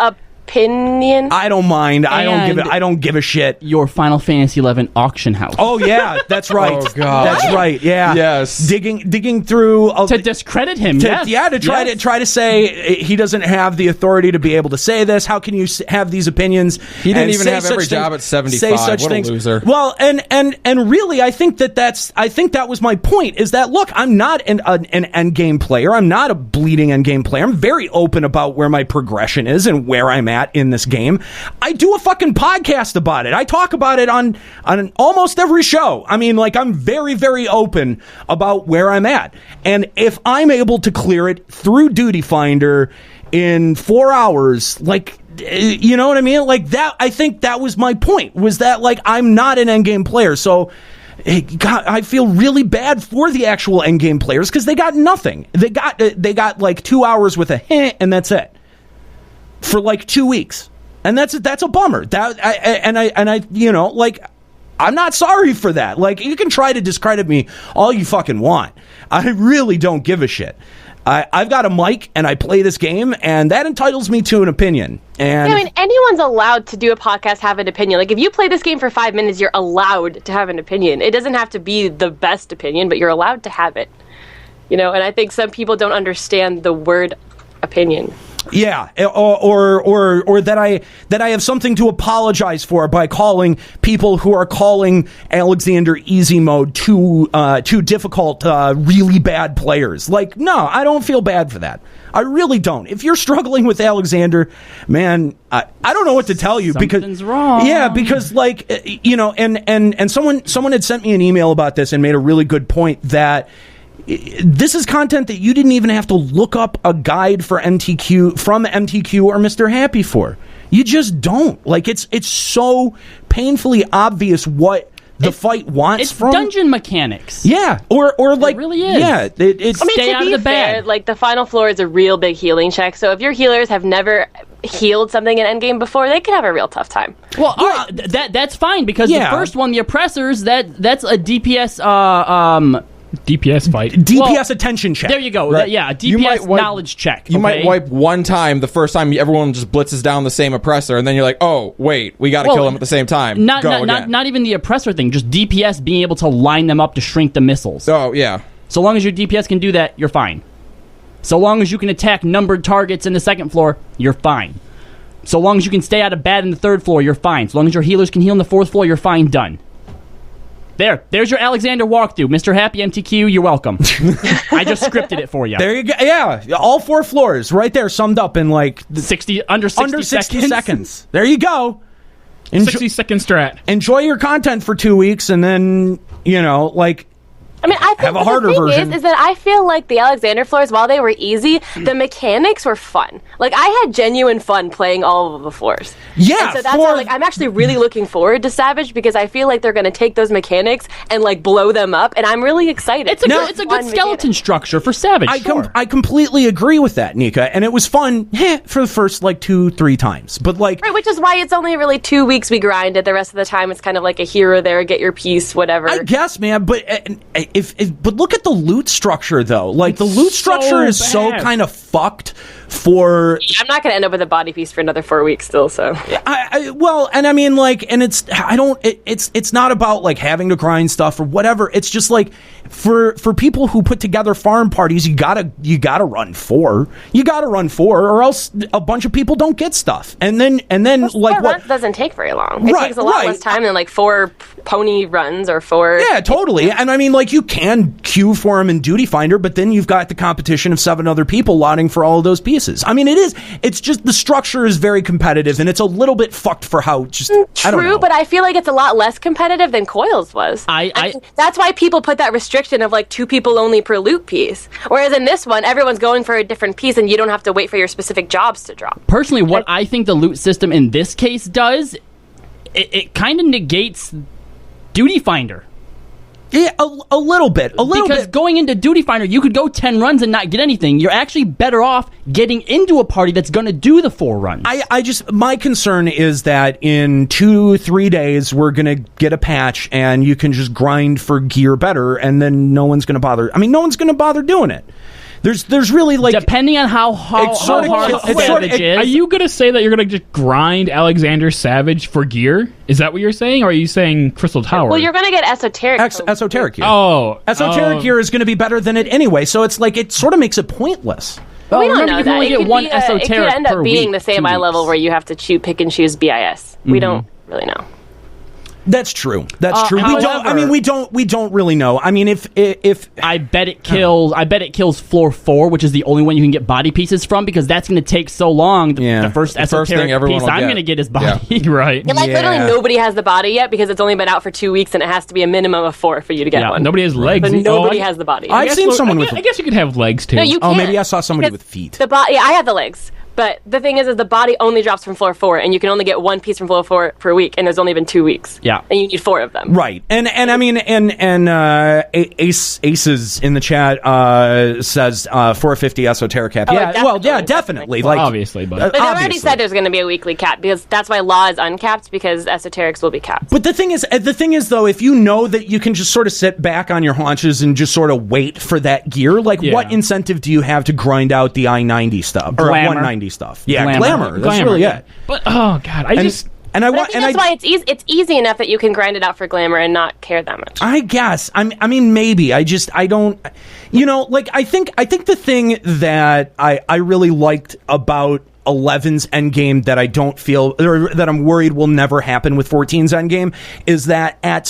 Speaker 5: Opinion.
Speaker 7: I don't mind. I don't give a shit.
Speaker 1: Your Final Fantasy XI auction house.
Speaker 7: Oh yeah, that's right.
Speaker 9: Oh god,
Speaker 7: that's right. Yeah.
Speaker 9: Yes.
Speaker 7: Digging through
Speaker 1: to discredit him.
Speaker 7: To try to say he doesn't have the authority to be able to say this. How can you have these opinions?
Speaker 9: He didn't even have every job at 75.
Speaker 7: Say such
Speaker 9: what
Speaker 7: things.
Speaker 9: A loser.
Speaker 7: Well, and really, I think that was my point. Is that look, I'm not an endgame player. I'm not a bleeding endgame player. I'm very open about where my progression is and where I'm at in this game. I do a fucking podcast about it. I talk about it on almost every show. I mean, like, I'm very, very open about where I'm at. And if I'm able to clear it through Duty Finder in 4 hours, like, you know what I mean? Like that, I think that was my point, was that, like, I'm not an endgame player. So I feel really bad for the actual endgame players because they got nothing. They got like 2 hours with a hint, and that's it. For like 2 weeks, and that's a bummer. I'm not sorry for that. Like, you can try to discredit me all you fucking want. I really don't give a shit. I've got a mic and I play this game, and that entitles me to an opinion. And
Speaker 5: I mean, anyone's allowed to do a podcast, have an opinion. Like, if you play this game for 5 minutes, you're allowed to have an opinion. It doesn't have to be the best opinion, but you're allowed to have it. And I think some people don't understand the word opinion.
Speaker 7: Yeah, or that I have something to apologize for by calling people who are calling Alexander Easy Mode too difficult, really bad players. Like, no, I don't feel bad for that. I really don't. If you're struggling with Alexander, man, I don't know what to tell you.
Speaker 1: Something's wrong.
Speaker 7: Yeah, because like, and someone had sent me an email about this and made a really good point that this is content that you didn't even have to look up a guide for MTQ from MTQ or Mr. Happy for. You just don't. Like, it's so painfully obvious what the fight wants from
Speaker 1: dungeon mechanics.
Speaker 7: Yeah, or like,
Speaker 1: it really is.
Speaker 7: Yeah, it's
Speaker 1: stay out of the
Speaker 5: fair,
Speaker 1: bag.
Speaker 5: like, the final floor is a real big healing check. So if your healers have never healed something in endgame before, they could have a real tough time.
Speaker 1: Well, that's fine, because the first one, the oppressors, that's a DPS
Speaker 8: DPS fight.
Speaker 7: DPS attention check.
Speaker 1: There you go.
Speaker 9: Right.
Speaker 1: Yeah, DPS knowledge check.
Speaker 9: You might wipe one time the first time everyone just blitzes down the same oppressor, and then you're like, oh, wait, we got to kill him at the same time.
Speaker 1: Not even the oppressor thing, just DPS being able to line them up to shrink the missiles.
Speaker 9: Oh, yeah.
Speaker 1: So long as your DPS can do that, you're fine. So long as you can attack numbered targets in the second floor, you're fine. So long as you can stay out of bad in the third floor, you're fine. So long as your healers can heal in the fourth floor, you're fine. Done. There's your Alexander walkthrough. Mr. Happy MTQ, you're welcome. I just scripted it for you.
Speaker 7: There you go. Yeah, all 4 floors right there summed up in like
Speaker 1: under 60
Speaker 7: seconds. There you go.
Speaker 8: 60-second strat.
Speaker 7: Enjoy your content for 2 weeks, and then,
Speaker 5: I mean, I think
Speaker 7: have a harder
Speaker 5: the thing
Speaker 7: version.
Speaker 5: is that I feel like the Alexander floors, while they were easy, the mechanics were fun. Like, I had genuine fun playing all of the floors.
Speaker 7: Yeah,
Speaker 5: and so that's why, like, I'm actually really looking forward to Savage, because I feel like they're going to take those mechanics and, like, blow them up, and I'm really excited.
Speaker 1: It's a good skeleton structure for Savage.
Speaker 7: I completely agree with that, Nika, and it was fun for the first, 2-3 times. But,
Speaker 5: right, which is why it's only really 2 weeks we grinded. The rest of the time, it's kind of like a hero there, get your piece, whatever.
Speaker 7: I guess, man, but but look at the loot structure though. Like the loot structure is so kind of fucked for.
Speaker 5: I'm not going to end up with a body piece for another 4 weeks still. So
Speaker 7: it's not about like having to grind stuff or whatever. It's just like for people who put together farm parties, you gotta run 4. You gotta run 4, or else a bunch of people don't get stuff. And then like what
Speaker 5: doesn't take very long. It takes a lot less time than like 4 pony runs or 4.
Speaker 7: Yeah, totally. And I mean, like you can queue for them in Duty Finder, but then you've got the competition of 7 other people lotting for all of those pieces. I mean, it's just the structure is very competitive, and it's a little bit fucked for how just I don't know.
Speaker 5: But I feel like it's a lot less competitive than Coils was. That's why people put that restriction of like 2 people only per loot piece. Whereas in this one, everyone's going for a different piece, and you don't have to wait for your specific jobs to drop.
Speaker 1: Personally, what I think the loot system in this case does, it kind of negates Duty Finder.
Speaker 7: Yeah, a little bit.
Speaker 1: Because going into Duty Finder, you could go 10 runs and not get anything. You're actually better off getting into a party that's going to do the 4 runs.
Speaker 7: My concern is that in 2-3 days, we're going to get a patch and you can just grind for gear better, and then no one's going to bother. I mean, no one's going to bother doing it. There's really like,
Speaker 1: depending on how hard Savage is.
Speaker 8: Are you going to say that you're going to just grind Alexander Savage for gear? Is that what you're saying, or are you saying Crystal Tower?
Speaker 5: Well, you're going to get esoteric.
Speaker 7: Esoteric gear.
Speaker 8: Esoteric
Speaker 7: gear is going to be better than it anyway. So it's like it sort of makes it pointless.
Speaker 5: Well, we don't know
Speaker 1: you can only get one esoteric
Speaker 5: It could end up being the same eye level where you have to pick and choose BIS. Mm-hmm. We don't really know.
Speaker 7: That's true. That's true. We don't really know. I mean, if
Speaker 1: I bet it kills floor 4, which is the only one you can get body pieces from, because that's going to take so long. The first esoteric piece I'm going to get is body.
Speaker 8: Yeah. Right.
Speaker 5: Literally nobody has the body yet because it's only been out for 2 weeks, and it has to be a minimum of 4 for you to get one.
Speaker 8: Nobody has legs.
Speaker 5: But nobody has the body.
Speaker 7: I've seen someone with.
Speaker 8: I guess you could have legs too.
Speaker 5: No, you can't.
Speaker 7: Maybe I saw somebody with feet.
Speaker 5: The body. Yeah, I have the legs. But the thing is the body only drops from floor 4, and you can only get 1 piece from floor 4 per week, and there's only been 2 weeks.
Speaker 1: Yeah,
Speaker 5: and you need 4 of them.
Speaker 7: Right, and I mean, Aces in the chat says 450 esoteric cap. Definitely. Like
Speaker 8: obviously, but
Speaker 5: they already said there's going to be a weekly cap, because that's why law is uncapped, because esoterics will be capped.
Speaker 7: But the thing is though, if you know that you can just sort of sit back on your haunches and just sort of wait for that gear, like what incentive do you have to grind out the I-90 stuff or 190 stuff? Yeah, glamour. That's really it.
Speaker 8: But oh god, I think
Speaker 5: that's why it's easy enough that you can grind it out for glamour and not care that much.
Speaker 7: I guess. I mean, maybe. I don't. Like I think the thing that I really liked about 11's endgame that I don't feel, or that I'm worried will never happen with 14's endgame, is that at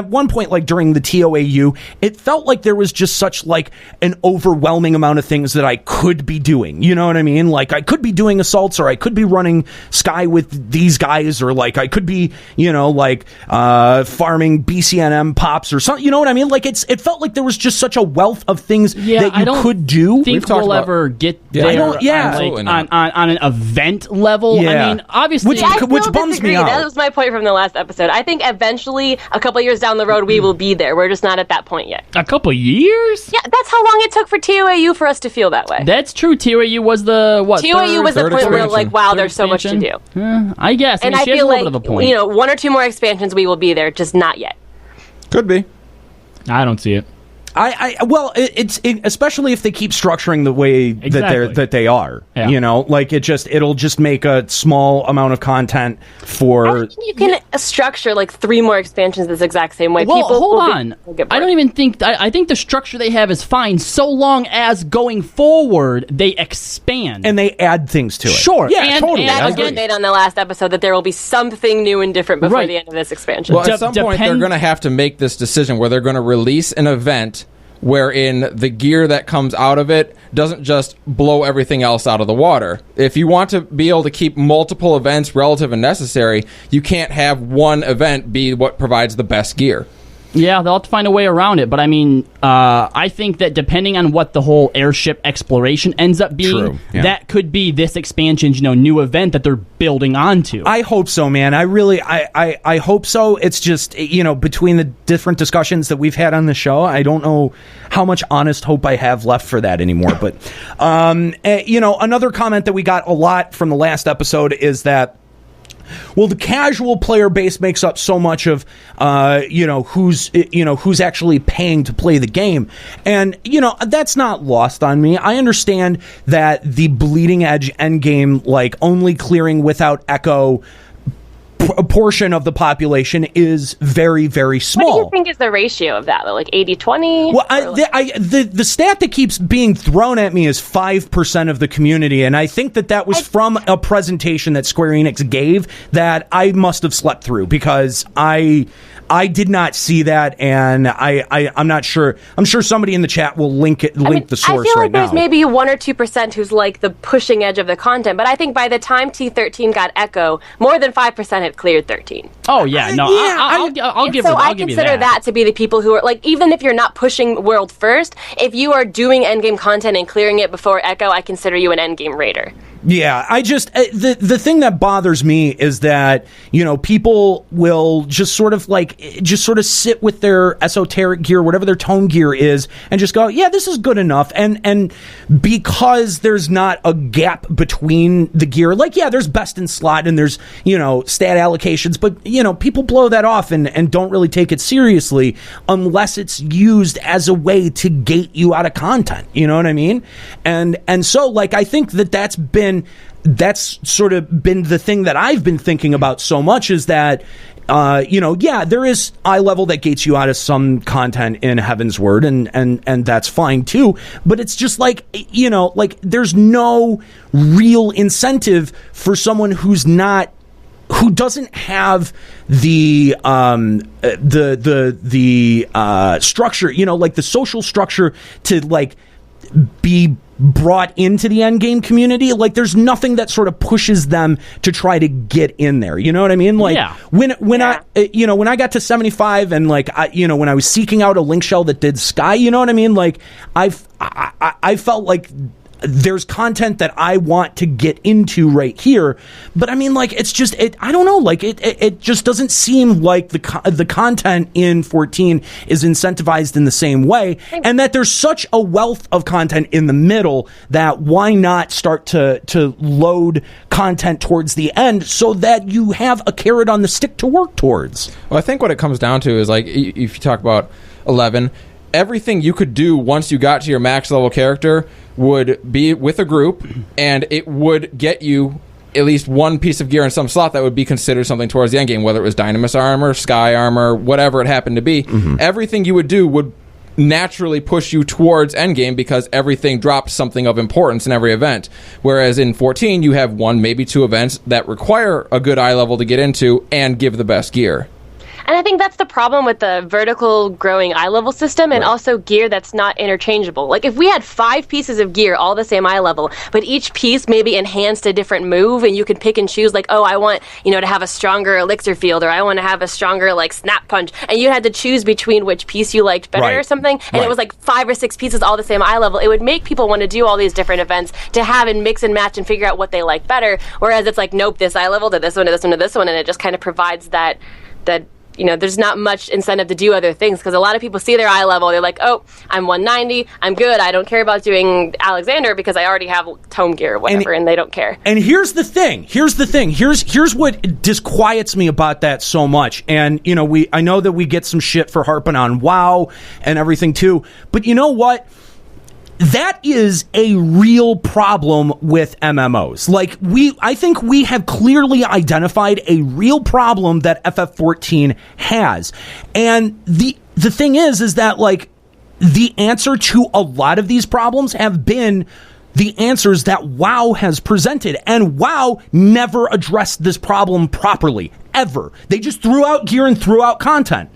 Speaker 7: one point, like during the TOAU, it felt like there was just such like an overwhelming amount of things that I could be doing. You know what I mean? Like I could be doing assaults, or I could be running Sky with these guys, or like I could be, farming BCNM pops or something. You know what I mean? Like it felt like there was just such a wealth of things that you could do.
Speaker 1: Think we'll ever get there on an event level.
Speaker 7: Yeah.
Speaker 1: I mean, obviously,
Speaker 7: which bums me out.
Speaker 5: That was my point from the last episode. I think eventually, a couple years down the road, we will be there. We're just not at that point yet.
Speaker 8: A couple years?
Speaker 5: Yeah, that's how long it took for TOAU for us to feel that way.
Speaker 1: That's true. TOAU was the
Speaker 5: TOAU was the point where we're like, wow, there's so much to do.
Speaker 1: I guess.
Speaker 5: And I feel like, 1 or 2 more expansions, we will be there, just not yet.
Speaker 9: Could be.
Speaker 8: I don't see it.
Speaker 7: It's especially if they keep structuring the way that they are. Yeah. Like it'll just make a small amount of content for.
Speaker 5: I think you can structure like 3 more expansions this exact same way.
Speaker 1: Well, hold on. I don't even think. I think the structure they have is fine, so long as going forward they expand
Speaker 7: and they add things to it.
Speaker 1: Sure.
Speaker 7: Yeah, totally.
Speaker 5: That was made on the last episode that there will be something new and different before the end of this expansion.
Speaker 9: Well, at some point they're going to have to make this decision where they're going to release an event wherein the gear that comes out of it doesn't just blow everything else out of the water. If you want to be able to keep multiple events relative and necessary, you can't have one event be what provides the best gear.
Speaker 1: Yeah, they'll have to find a way around it. But I mean, I think that depending on what the whole airship exploration ends up being, that could be this expansion's new event that they're building onto.
Speaker 7: I hope so, man. I hope so. It's just, between the different discussions that we've had on the show, I don't know how much honest hope I have left for that anymore. But, another comment that we got a lot from the last episode is that well, the casual player base makes up so much of, who's actually paying to play the game. And, that's not lost on me. I understand that the bleeding edge endgame, like only clearing without echo a portion of the population is very, very small.
Speaker 5: What do you think is the ratio of that, though? Like 80-20?
Speaker 7: Well, the stat that keeps being thrown at me is 5% of the community, and I think that was from a presentation that Square Enix gave that I must have slept through, because I did not see that, and I'm not sure. I'm sure somebody in the chat will link the source right now.
Speaker 5: I feel like there's maybe 1 or 2% who's like the pushing edge of the content, but I think by the time T13 got Echo, more than 5% had cleared 13.
Speaker 1: Oh yeah, no, I'll give you that.
Speaker 5: So I consider that to be the people who are like, even if you're not pushing world first, if you are doing endgame content and clearing it before Echo, I consider you an endgame raider.
Speaker 7: Yeah, I just the thing that bothers me is that people will just sort of sit with their esoteric gear, whatever their tone gear is, and just go, yeah, this is good enough. And because there's not a gap between the gear, like, yeah, there's best in slot and there's stat allocations, but people blow that off and don't really take it seriously unless it's used as a way to gate you out of content. You know what I mean? And so, like, I think that's sort of been the thing that I've been thinking about so much, is that there is eye level that gates you out of some content in Heaven's Word, and that's fine too, but it's just like there's no real incentive for someone who doesn't have the structure, like the social structure to like be brought into the endgame community. Like, there's nothing that sort of pushes them to try to get in there. You know what I mean? Like, when I got to 75 and when I was seeking out a link shell that did Sky, you know what I mean? Like, I felt like there's content that I want to get into right here, but I mean, like, it's just, I don't know, like, it just doesn't seem like the content in 14 is incentivized in the same way, and that there's such a wealth of content in the middle that why not start to load content towards the end so that you have a carrot on the stick to work towards.
Speaker 9: Well, I think what it comes down to is, like, if you talk about 11, everything you could do once you got to your max level character would be with a group, and it would get you at least one piece of gear in some slot that would be considered something towards the end game, whether it was Dynamis armor, Sky armor, whatever it happened to be. Mm-hmm. Everything you would do would naturally push you towards endgame because everything drops something of importance in every event. Whereas in 14, you have 1, maybe 2 events that require a good eye level to get into and give the best gear.
Speaker 5: And I think that's the problem with the vertical growing eye level system, and also gear that's not interchangeable. Like, if we had 5 pieces of gear, all the same eye level, but each piece maybe enhanced a different move, and you could pick and choose, like, oh, I want, to have a stronger elixir field, or I want to have a stronger, like, snap punch, and you had to choose between which piece you liked better or something, and it was like 5 or 6 pieces all the same eye level. It would make people want to do all these different events to have and mix and match and figure out what they like better, whereas it's like, nope, this eye level to this one to this one to this one, and it just kind of provides that there's not much incentive to do other things, because a lot of people see their eye level, they're like, oh, I'm 190, I'm good, I don't care about doing Alexander because I already have tome gear or whatever, and they don't care.
Speaker 7: And here's the thing, here's what disquiets me about that so much, and I know that we get some shit for harping on WoW and everything too, but you know what? That is a real problem with MMOs. Like, I think we have clearly identified a real problem that FF14 has. And the thing is that, like, the answer to a lot of these problems have been the answers that WoW has presented. And WoW never addressed this problem properly, ever. They just threw out gear and threw out content.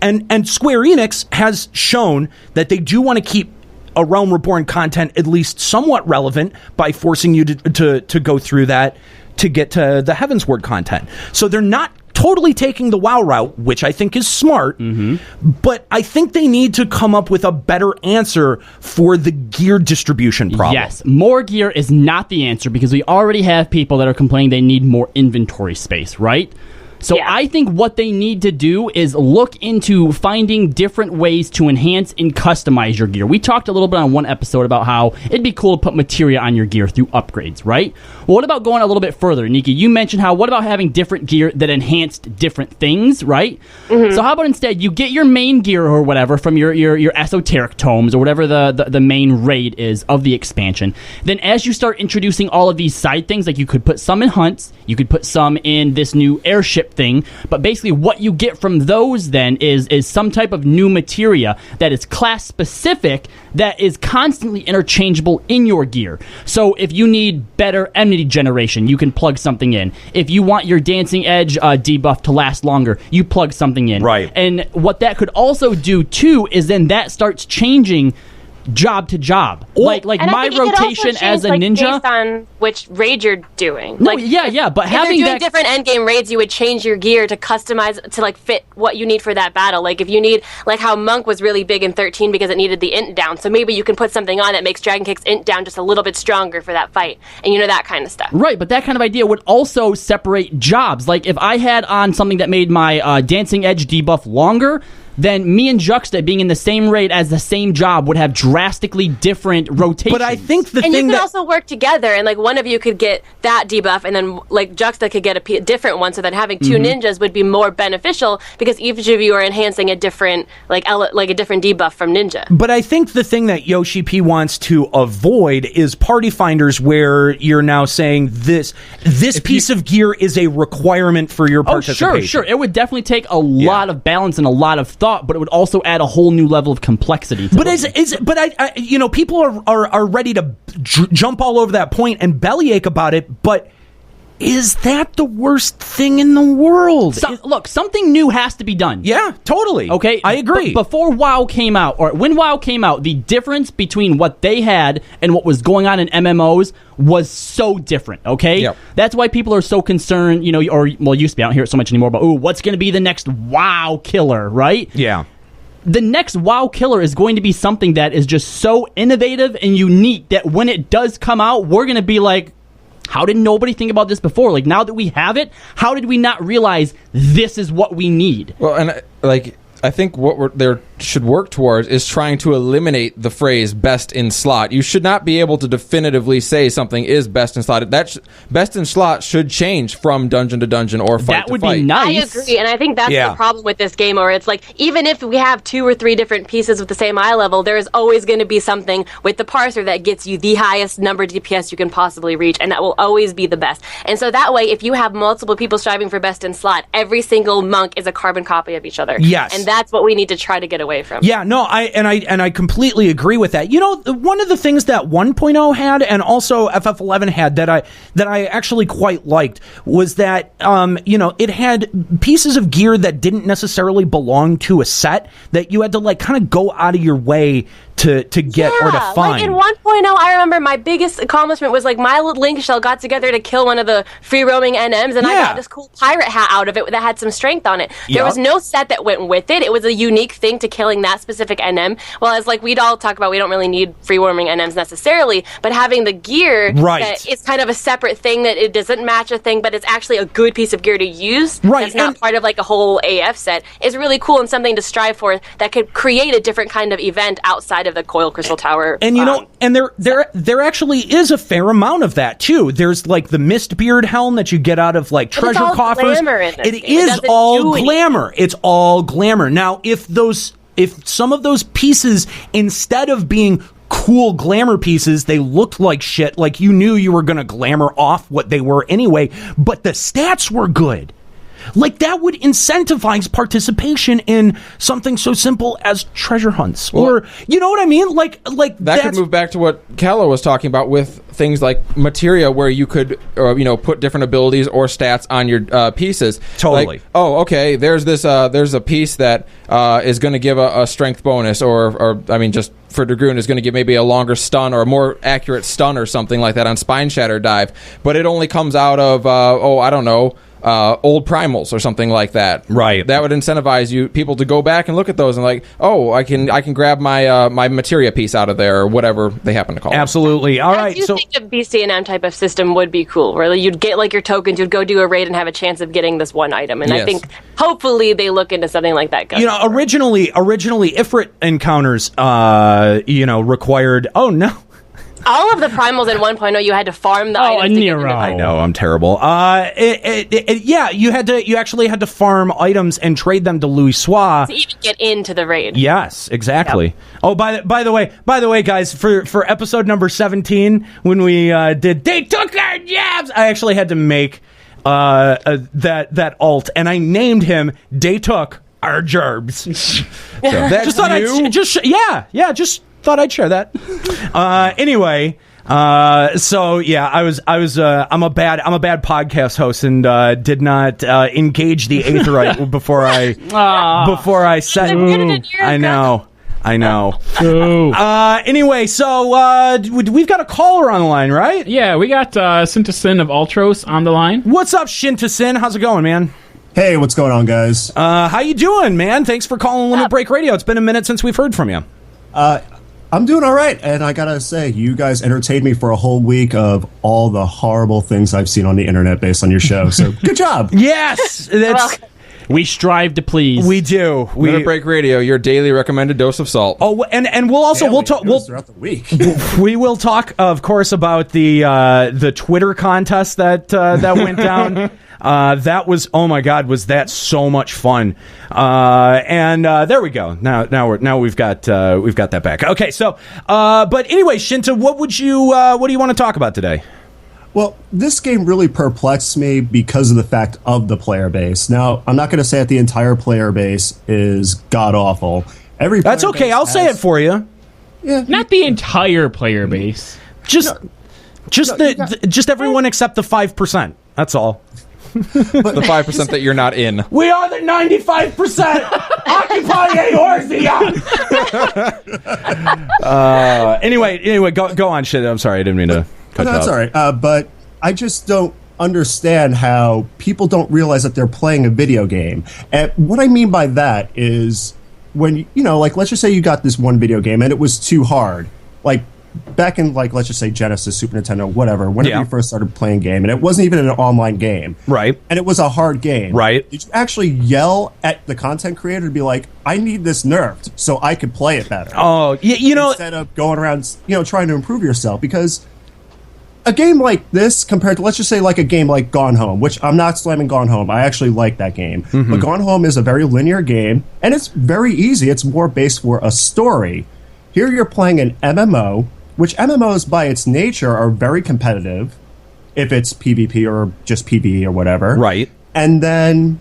Speaker 7: And Square Enix has shown that they do want to keep a Realm Reborn content at least somewhat relevant by forcing you to go through that to get to the Heaven's Word content. So they're not totally taking the WoW route, which I think is smart, but I think they need to come up with a better answer for the gear distribution problem.
Speaker 1: Yes, more gear is not the answer, because we already have people that are complaining they need more inventory space, right? So I think what they need to do is look into finding different ways to enhance and customize your gear. We talked a little bit on one episode about how it'd be cool to put materia on your gear through upgrades, right? Well, what about going a little bit further? Nikki, you mentioned what about having different gear that enhanced different things, right? Mm-hmm. So how about instead you get your main gear or whatever from your esoteric tomes or whatever the main raid is of the expansion. Then as you start introducing all of these side things, like you could put some in hunts, you could put some in this new airship thing, but basically what you get from those then is some type of new materia that is class specific that is constantly interchangeable in your gear. So if you need better enmity generation, you can plug something in. If you want your dancing edge debuff to last longer, you plug something in.
Speaker 7: Right.
Speaker 1: And what that could also do too is then that starts changing job to job. Like my rotation as a ninja,
Speaker 5: based on which raid you're doing.
Speaker 1: No, but having
Speaker 5: you're doing different endgame raids, you would change your gear to customize to fit what you need for that battle. Like if you need, like how Monk was really big in 13 because it needed the int down, so maybe you can put something on that makes Dragon Kick's int down just a little bit stronger for that fight, and that kind of stuff.
Speaker 1: Right, but that kind of idea would also separate jobs. Like if I had on something that made my dancing edge debuff longer, then me and Juxta being in the same raid as the same job would have drastically different rotations.
Speaker 7: But I think
Speaker 5: you could also work together, and one of you could get that debuff, and then Juxta could get a different one. So then having two ninjas would be more beneficial because each of you are enhancing a different a different debuff from ninja.
Speaker 7: But I think the thing that Yoshi P wants to avoid is party finders, where you're now saying this piece of gear is a requirement for your participation.
Speaker 1: Oh, sure. It would definitely take a lot of balance and a lot of thought, but it would also add a whole new level of complexity.
Speaker 7: But people are ready to jump all over that point and bellyache about it, but is that the worst thing in the world?
Speaker 1: Look, something new has to be done.
Speaker 7: Yeah, totally.
Speaker 1: Okay,
Speaker 7: I agree.
Speaker 1: Before WoW came out, or when WoW came out, the difference between what they had and what was going on in MMOs was so different, okay?
Speaker 9: Yep.
Speaker 1: That's why people are so concerned, used to be, I don't hear it so much anymore, but, what's going to be the next WoW killer, right?
Speaker 7: Yeah.
Speaker 1: The next WoW killer is going to be something that is just so innovative and unique that when it does come out, we're going to be like, how did nobody think about this before? Like, now that we have it, how did we not realize this is what we need?
Speaker 9: Well, and I think what they should work towards is trying to eliminate the phrase best in slot. You should not be able to definitively say something is best in slot. Best in slot should change from dungeon to dungeon or fight to fight.
Speaker 1: That would be nice.
Speaker 5: I agree, and I think that's the problem with this game, where it's even if we have 2 or 3 different pieces with the same eye level, there is always going to be something with the parser that gets you the highest number DPS you can possibly reach, and that will always be the best. And so that way, if you have multiple people striving for best in slot, every single monk is a carbon copy of each other.
Speaker 7: Yes.
Speaker 5: And that's what we need to try to get away from.
Speaker 7: Yeah, no, I completely agree with that. One of the things that 1.0 had, and also FF11 had, that I actually quite liked, was that it had pieces of gear that didn't necessarily belong to a set, that you had to kind of go out of your way to get or to find.
Speaker 5: In 1.0, I remember my biggest accomplishment was my Link Shell got together to kill one of the free roaming NMs, and I got this cool pirate hat out of it that had some strength on it. There was no set that went with it. It was a unique thing to killing that specific NM. Well, as we'd all talk about, we don't really need free roaming NMs necessarily, but having the gear that is kind of a separate thing, that it doesn't match a thing, but it's actually a good piece of gear to use. That's not part of a whole AF set, is really cool and something to strive for that could create a different kind of event outside of the Coil Crystal Tower.
Speaker 7: And and there actually is a fair amount of that too. There's the Mistbeard helm that you get out of treasure coffers. It is all glamour. It's all glamour. Now, if some of those pieces, instead of being cool glamour pieces, they looked like shit, you knew you were going to glamour off what they were anyway, but the stats were good. That would incentivize participation in something so simple as treasure hunts. Or, you know what I mean?
Speaker 9: That could move back to what Calla was talking about with things like materia, where you could, put different abilities or stats on your pieces.
Speaker 7: Totally.
Speaker 9: Okay, there's a piece that is going to give a strength bonus, or just for Dragoon is going to give maybe a longer stun or a more accurate stun or something like that on Spine Shatter Dive. But it only comes out of, old primals or something like that.
Speaker 7: Right.
Speaker 9: That would incentivize people to go back and look at those and like, oh, I can grab my my materia piece out of there or whatever they happen to call it.
Speaker 7: Absolutely. All right.
Speaker 5: I do think a BC&M type of system would be cool, where you'd get like your tokens, you'd go do a raid and have a chance of getting this one item. And I think hopefully they look into something like that.
Speaker 7: Originally Ifrit encounters, required. Oh no.
Speaker 5: All of the primals in 1.0, you had to farm the items.
Speaker 8: Nero.
Speaker 7: I know, I'm terrible. You actually had to farm items and trade them to Louis Soir
Speaker 5: to even get into the raid.
Speaker 7: Yes, exactly. Yep. Oh, by the way, guys, for episode number 17, when we did They Took Our Jabs, I actually had to make that alt, and I named him They Took Our Gerbs. So
Speaker 9: that's
Speaker 7: just thought
Speaker 9: you?
Speaker 7: Just thought I'd share that. Anyway, so yeah, I'm a bad podcast host and did not engage the Aetherite before I said. I know. Anyway, so we've got a caller on the line, right?
Speaker 8: Yeah, we got Shinta of Ultros on the line.
Speaker 7: What's up, Shinta? How's it going, man?
Speaker 13: Hey, what's going on, guys?
Speaker 7: How you doing, man? Thanks for calling Limit Break Radio. It's been a minute since we've heard from you.
Speaker 13: I'm doing all right, and I gotta say, you guys entertained me for a whole week of all the horrible things I've seen on the internet based on your show, so good job!
Speaker 7: Yes!
Speaker 1: We strive to please.
Speaker 7: We do.
Speaker 9: Limit Break Radio, your daily recommended dose of salt.
Speaker 7: Oh, and we'll talk
Speaker 13: throughout the week.
Speaker 7: We will talk, of course, about the Twitter contest that went down. That was, oh my God, was that so much fun? And there we go. Now we've got that back. Okay, so but anyway, Shinta, what do you want to talk about today?
Speaker 13: Well, this game really perplexed me because of the fact of the player base. Now, I'm not going to say that the entire player base is god awful.
Speaker 7: That's okay. I'll say it for you.
Speaker 13: Yeah,
Speaker 8: not the entire player base.
Speaker 7: Just everyone except the 5%. That's all.
Speaker 9: The 5% that you're not in.
Speaker 7: We are the 95% Occupy Eorzea. Anyway, go on, shit. I'm sorry, I didn't mean to cut you off.
Speaker 13: That's all right. But I just don't understand how people don't realize that they're playing a video game. And what I mean by that is when let's just say you got this one video game and it was too hard. Like back in let's just say Genesis, Super Nintendo, whatever, whenever you first started playing a game, and it wasn't even an online game.
Speaker 7: Right.
Speaker 13: And it was a hard game.
Speaker 7: Right.
Speaker 13: Did you actually yell at the content creator to be like, I need this nerfed so I could play it better?
Speaker 7: Oh, yeah,
Speaker 13: instead of going around, trying to improve yourself, because a game like this compared to, let's just say, like a game like Gone Home, which I'm not slamming Gone Home. I actually like that game. Mm-hmm. But Gone Home is a very linear game, and it's very easy. It's more based for a story. Here you're playing an MMO, which MMOs by its nature are very competitive, if it's PvP or just PvE or whatever.
Speaker 7: Right.
Speaker 13: And then,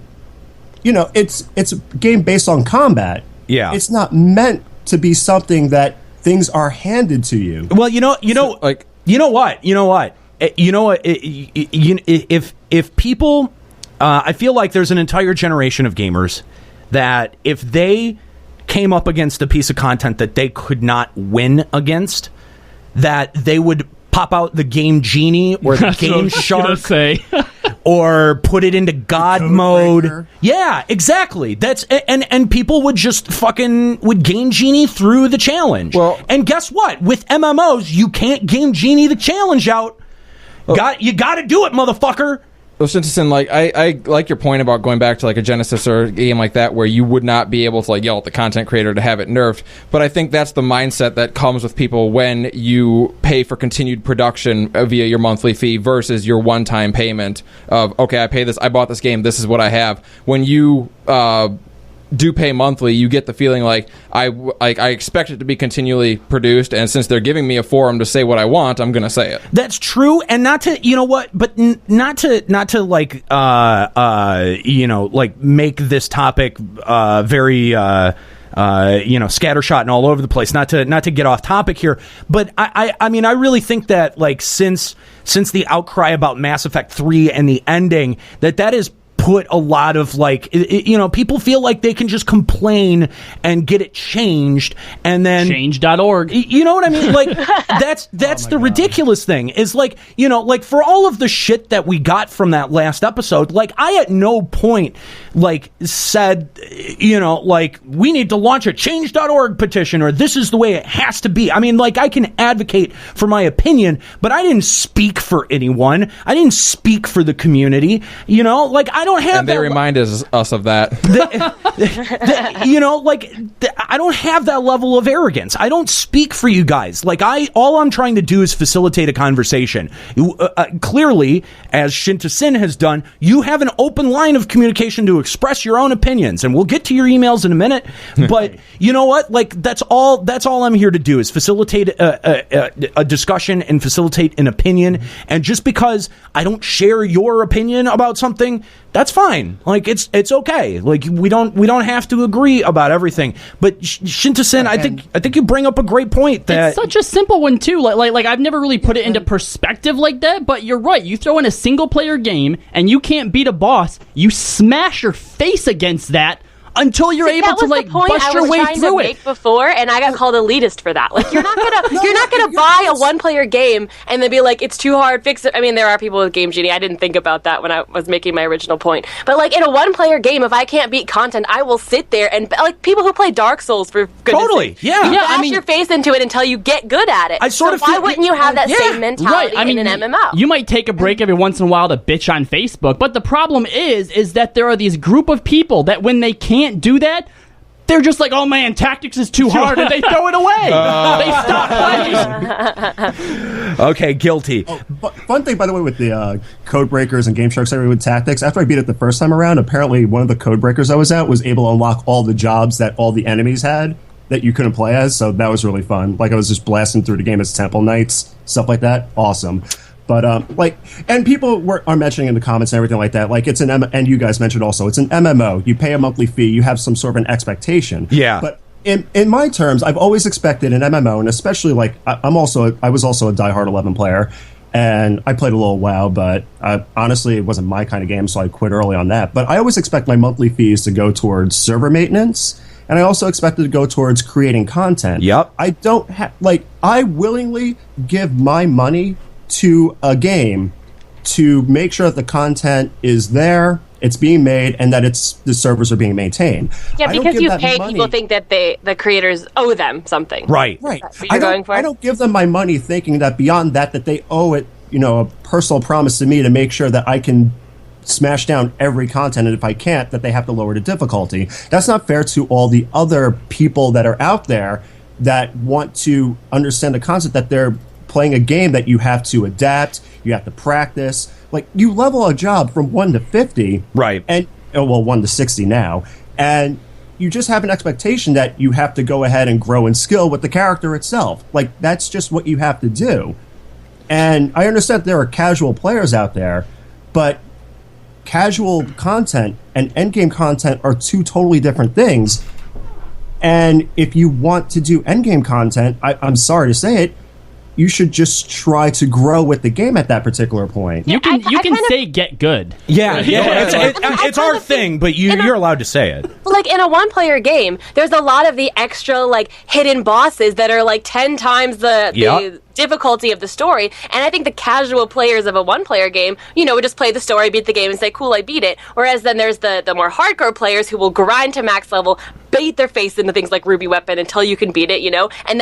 Speaker 13: it's a game based on combat.
Speaker 7: Yeah.
Speaker 13: It's not meant to be something that things are handed to you.
Speaker 7: Well, you know what? If people, I feel like there's an entire generation of gamers that if they came up against a piece of content that they could not win against, that they would pop out the Game Genie or the Game Shark or put it into God mode. Breaker. Yeah, exactly. That's and people would just would Game Genie through the challenge.
Speaker 9: Well,
Speaker 7: and guess what? With MMOs, you can't Game Genie the challenge out. You got to do it, motherfucker.
Speaker 9: Well, Shinta, I like your point about going back to a Genesis or a game like that where you would not be able to yell at the content creator to have it nerfed. But I think that's the mindset that comes with people when you pay for continued production via your monthly fee versus your one-time payment of, okay, I pay this, I bought this game, this is what I have. When you do pay monthly, you get the feeling like I expect it to be continually produced, and since they're giving me a forum to say what I want, I'm going to say it.
Speaker 7: That's true, and not to not to make this topic very scattershot and all over the place. Not to get off topic here, but I mean I really think that since the outcry about Mass Effect 3 and the ending, that is put a lot of people feel like they can just complain and get it changed, and then
Speaker 1: change.org.
Speaker 7: You know what I mean? Like that's the ridiculous thing is for all of the shit that we got from that last episode, I at no point said we need to launch a change.org petition or this is the way it has to be. I mean, I can advocate for my opinion, but I didn't speak for anyone. I didn't speak for the community. I don't have.
Speaker 9: And they reminded us of that.
Speaker 7: I don't have that level of arrogance. I don't speak for you guys. All I'm trying to do is facilitate a conversation. Clearly, as Shinta Sin has done, you have an open line of communication to express your own opinions, and we'll get to your emails in a minute. But you know what? That's all I'm here to do is facilitate a discussion and facilitate an opinion. And just because I don't share your opinion about something, that's fine. It's okay. We don't have to agree about everything. But Shinta Sin, I think you bring up a great point. That
Speaker 1: it's such a simple one too. I've never really put it into perspective like that. But you're right. You throw in a single player game and you can't beat a boss. You smash your face against that until you're able to bust your way through it.
Speaker 5: Before, and I got called elitist for that. You're not gonna buy a one-player game and then be like, it's too hard, fix it. I mean, there are people with Game Genie. I didn't think about that when I was making my original point. But in a one-player game, if I can't beat content, I will sit there and people who play Dark Souls for goodness
Speaker 7: totally,
Speaker 5: sake,
Speaker 7: yeah.
Speaker 5: you bash your face into it until you get good at it. Why wouldn't you have that same mentality in an MMO?
Speaker 1: You might take a break every once in a while to bitch on Facebook, but the problem is that there are these group of people that when they can't do that, they're just like, oh man, tactics is too hard, and they throw it away. They stop playing.
Speaker 7: Okay, guilty.
Speaker 13: But fun thing, by the way, with the code breakers and Game Shark's area with tactics, after I beat it the first time around, apparently one of the code breakers I was at was able to unlock all the jobs that all the enemies had that you couldn't play as, so that was really fun. I was just blasting through the game as Temple Knights, stuff like that. Awesome. But and people are mentioning in the comments and everything like that, it's and you guys mentioned also, it's an MMO. You pay a monthly fee. You have some sort of an expectation.
Speaker 7: Yeah.
Speaker 13: But in my terms, I've always expected an MMO, and especially I was also a diehard 11 player, and I played a little WoW, but honestly, it wasn't my kind of game, so I quit early on that. But I always expect my monthly fees to go towards server maintenance. And I also expected to go towards creating content.
Speaker 7: Yep.
Speaker 13: I don't have I willingly give my money to a game to make sure that the content is there, it's being made, and that the servers are being maintained.
Speaker 5: Yeah, because you pay, people think that the creators owe them something.
Speaker 7: Right.
Speaker 5: That's what you're going for?
Speaker 13: I don't give them my money thinking that beyond that they owe it, a personal promise to me to make sure that I can smash down every content, and if I can't, that they have to lower the difficulty. That's not fair to all the other people that are out there that want to understand the concept that they're playing a game that you have to adapt, you have to practice. You level a job from 1 to 50,
Speaker 7: right?
Speaker 13: And 1 to 60 now, and you just have an expectation that you have to go ahead and grow in skill with the character itself. That's just what you have to do. And I understand there are casual players out there, but casual content and endgame content are two totally different things. And if you want to do endgame content, I'm sorry to say it, you should just try to grow with the game at that particular point.
Speaker 1: You can say get good.
Speaker 7: Yeah. It's our thing, but you're allowed to say it.
Speaker 5: In a one-player game, there's a lot of the extra hidden bosses that are 10 times the difficulty of the story, and I think the casual players of a one-player game, would just play the story, beat the game, and say, cool, I beat it. Whereas then there's the more hardcore players who will grind to max level, bait their face into things like Ruby Weapon until you can beat it, and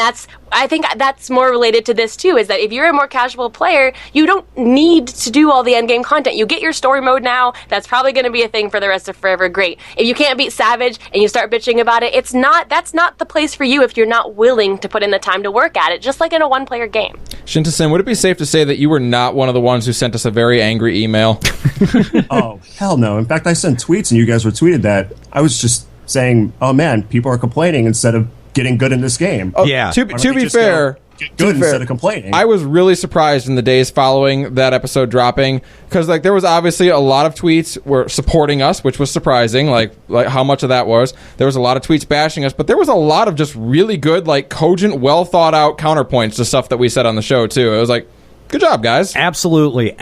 Speaker 5: I think that's more related to this too, is that if you're a more casual player, you don't need to do all the endgame content. You get your story mode now, that's probably going to be a thing for the rest of forever, great. If you can't beat Savage and you start bitching about it, that's not the place for you if you're not willing to put in the time to work at it, just like in a one-player game.
Speaker 9: Shinta-san, would it be safe to say that you were not one of the ones who sent us a very angry email?
Speaker 13: Oh, hell no. In fact, I sent tweets and you guys retweeted that. I was just saying, oh man, people are complaining instead of getting good in this game.
Speaker 9: Oh, yeah. To be fair,
Speaker 13: get good instead of complaining.
Speaker 9: I was really surprised in the days following that episode dropping, because there was obviously a lot of tweets were supporting us, which was surprising, like how much of that was. There was a lot of tweets bashing us, but there was a lot of just really good, cogent, well thought out counterpoints to stuff that we said on the show too. It was Good job, guys.
Speaker 7: Absolutely.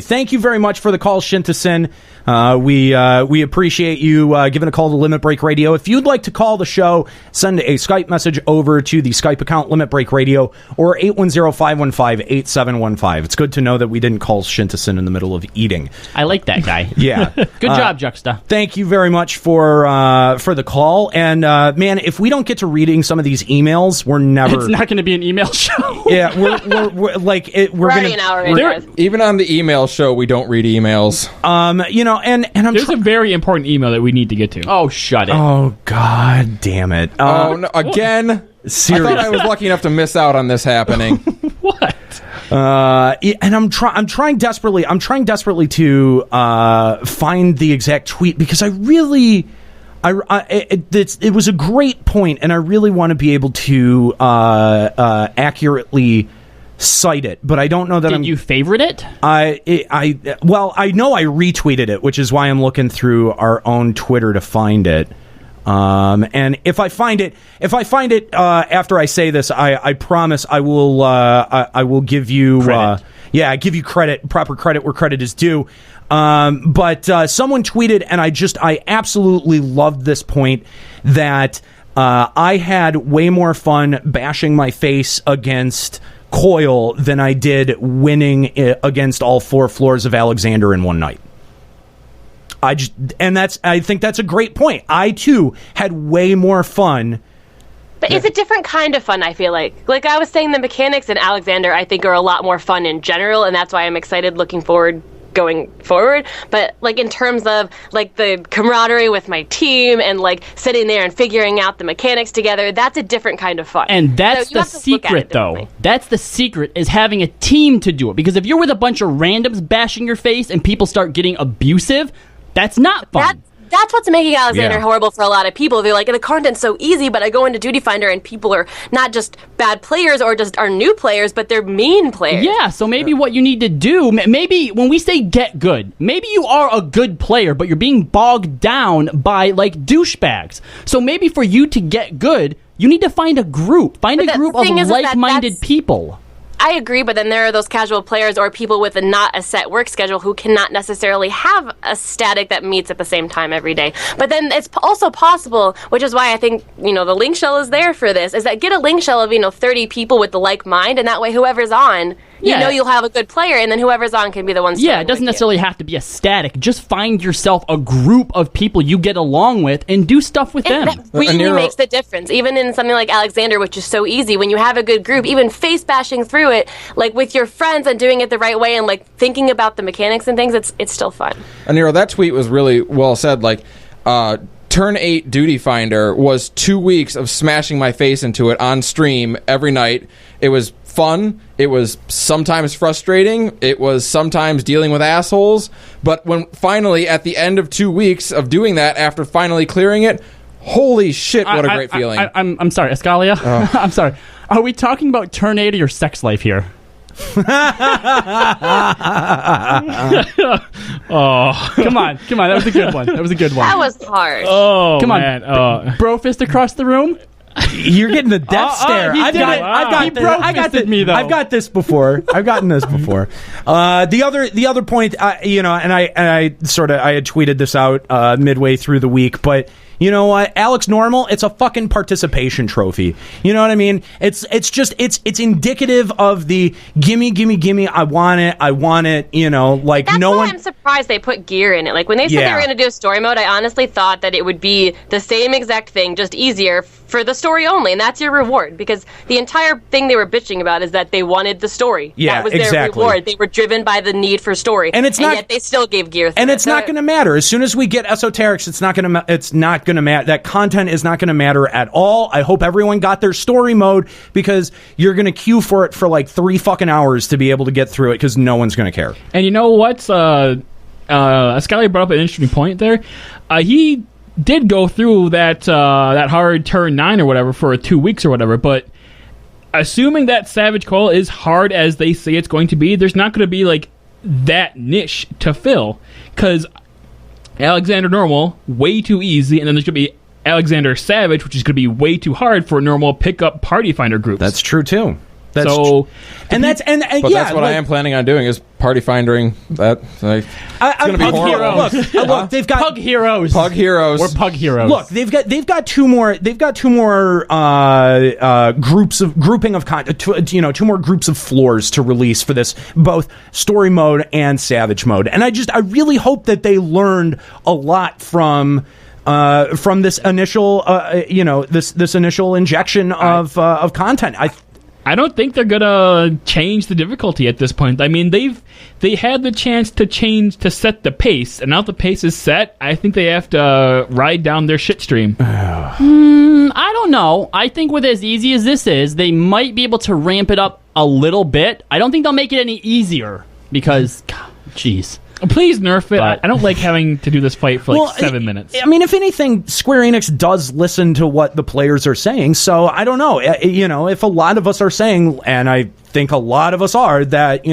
Speaker 7: Thank you very much for the call, Shinta-Sin. We appreciate you giving a call to Limit Break Radio. If you'd like to call the show, send a Skype message over to the Skype account, Limit Break Radio, or 810-515-8715. It's good to know that we didn't call Shinta-Sin in the middle of eating.
Speaker 1: I like that guy.
Speaker 7: Yeah.
Speaker 1: Good job, Juxta.
Speaker 7: Thank you very much for the call. And, man, if we don't get to reading some of these emails, we're never...
Speaker 1: It's not going to be an email show.
Speaker 7: Yeah, we're like... We're
Speaker 5: already an hour in, guys.
Speaker 9: Even on the email show, we don't read emails.
Speaker 7: And I'm
Speaker 8: There's a very important email that we need to get to.
Speaker 1: Oh, shut it.
Speaker 7: Oh, God damn it.
Speaker 9: No, again?
Speaker 7: Seriously.
Speaker 9: I thought I was lucky enough to miss out on this happening.
Speaker 8: What?
Speaker 7: And I'm trying desperately to find the exact tweet, because I really... it was a great point, and I really want to be able to accurately cite it, but I don't know that.
Speaker 1: Did you favorite it?
Speaker 7: I know I retweeted it, which is why I'm looking through our own Twitter to find it. And if I find it after I say this, I promise I will give you give you proper credit where credit is due. But someone tweeted, and I absolutely loved this point, that I had way more fun bashing my face against Coil than I did winning against all 4 floors of Alexander in one night. I think that's a great point. I too had way more fun.
Speaker 5: But it's a different kind of fun, I feel like. Like I was saying, the mechanics in Alexander, I think, are a lot more fun in general, and that's why I'm excited looking forward going forward. But like in terms of like the camaraderie with my team and like sitting there and figuring out the mechanics together, that's a different kind of fun.
Speaker 1: And that's the secret, though. That's the secret, is having a team to do it. Because if you're with a bunch of randoms bashing your face and people start getting abusive, that's not fun.
Speaker 5: That's what's making Alexander horrible for a lot of people. They're like, the content's so easy, but I go into Duty Finder and people are not just bad players or just are new players, but they're mean players.
Speaker 1: Yeah, so maybe what you need to do, maybe when we say get good, maybe you are a good player, but you're being bogged down by, like, douchebags. So maybe for you to get good, you need to find a group. Find a group of like-minded people.
Speaker 5: I agree, but then there are those casual players or people with not a set work schedule who cannot necessarily have a static that meets at the same time every day. But then it's also possible, which is why I think, the link shell is there for this, is that get a link shell of, 30 people with the like mind, and that way whoever's on, you'll have a good player, and then whoever's on can be the ones.
Speaker 1: Yeah, it doesn't necessarily have to be a static. Just find yourself a group of people you get along with and do stuff with them.
Speaker 5: That really makes the difference. Even in something like Alexander, which is so easy, when you have a good group, even face bashing through it, like with your friends and doing it the right way and like thinking about the mechanics and things, it's still fun.
Speaker 9: And Nero, that tweet was really well said. Like, Turn 8 Duty Finder was 2 weeks of smashing my face into it on stream every night. It was fun. It was sometimes frustrating. It was sometimes dealing with assholes. But when finally, at the end of 2 weeks of doing that, after finally clearing it, holy shit, what a great feeling.
Speaker 1: I'm sorry, Escalia. Oh. I'm sorry. Are we talking about Turn 8 or your sex life here? Oh, come on. That was a good one.
Speaker 5: That was hard.
Speaker 1: Oh, come on. Bro fist across the room.
Speaker 7: You're getting the death stare. I've got this before. I've gotten this before. The other point, I had tweeted this out midway through the week, but you know what, Alex Normal, it's a fucking participation trophy. You know what I mean? It's indicative of the gimme. I want it. That's
Speaker 5: no one. I'm surprised they put gear in it. Like when they said they were going to do a story mode, I honestly thought that it would be the same exact thing, just easier for the story only, and that's your reward, because the entire thing they were bitching about is that they wanted the story.
Speaker 7: Yeah,
Speaker 5: that was their reward. They were driven by the need for story, and yet they still gave gear.
Speaker 7: And it's not going to matter. As soon as we get esoterics, it's not going to matter. That content is not going to matter at all. I hope everyone got their story mode, because you're going to queue for it for like 3 fucking hours to be able to get through it, because no one's going to care.
Speaker 8: And you know what's Scully brought up an interesting point there. He did go through that hard turn 9 or whatever for 2 weeks or whatever, but assuming that Savage Coil is hard as they say it's going to be, there's not going to be like that niche to fill, because Alexander Normal, way too easy, and then there's going to be Alexander Savage, which is going to be way too hard for a normal pickup party finder groups.
Speaker 7: That's true too. That's
Speaker 8: so,
Speaker 7: and that's and
Speaker 9: but
Speaker 7: yeah,
Speaker 9: that's what I am planning on doing is party finding that. Like, it's going to be horrible.
Speaker 7: Look, they've got
Speaker 8: Pug Heroes.
Speaker 9: Pug Heroes.
Speaker 8: Or Pug Heroes.
Speaker 7: Look, they've got two more grouping of content. Two more groups of floors to release for this, both story mode and savage mode. And I really hope that they learned a lot from this initial this initial injection of content.
Speaker 8: I don't think they're gonna change the difficulty at this point. I mean, they had the chance to set the pace, and now the pace is set. I think they have to ride down their shit stream.
Speaker 1: I don't know. I think with as easy as this is, they might be able to ramp it up a little bit. I don't think they'll make it any easier because, jeez.
Speaker 8: Please nerf it. I don't like having to do this fight for 7 minutes.
Speaker 7: I mean, if anything, Square Enix does listen to what the players are saying. So I don't know. If a lot of us are saying, and I think a lot of us are, that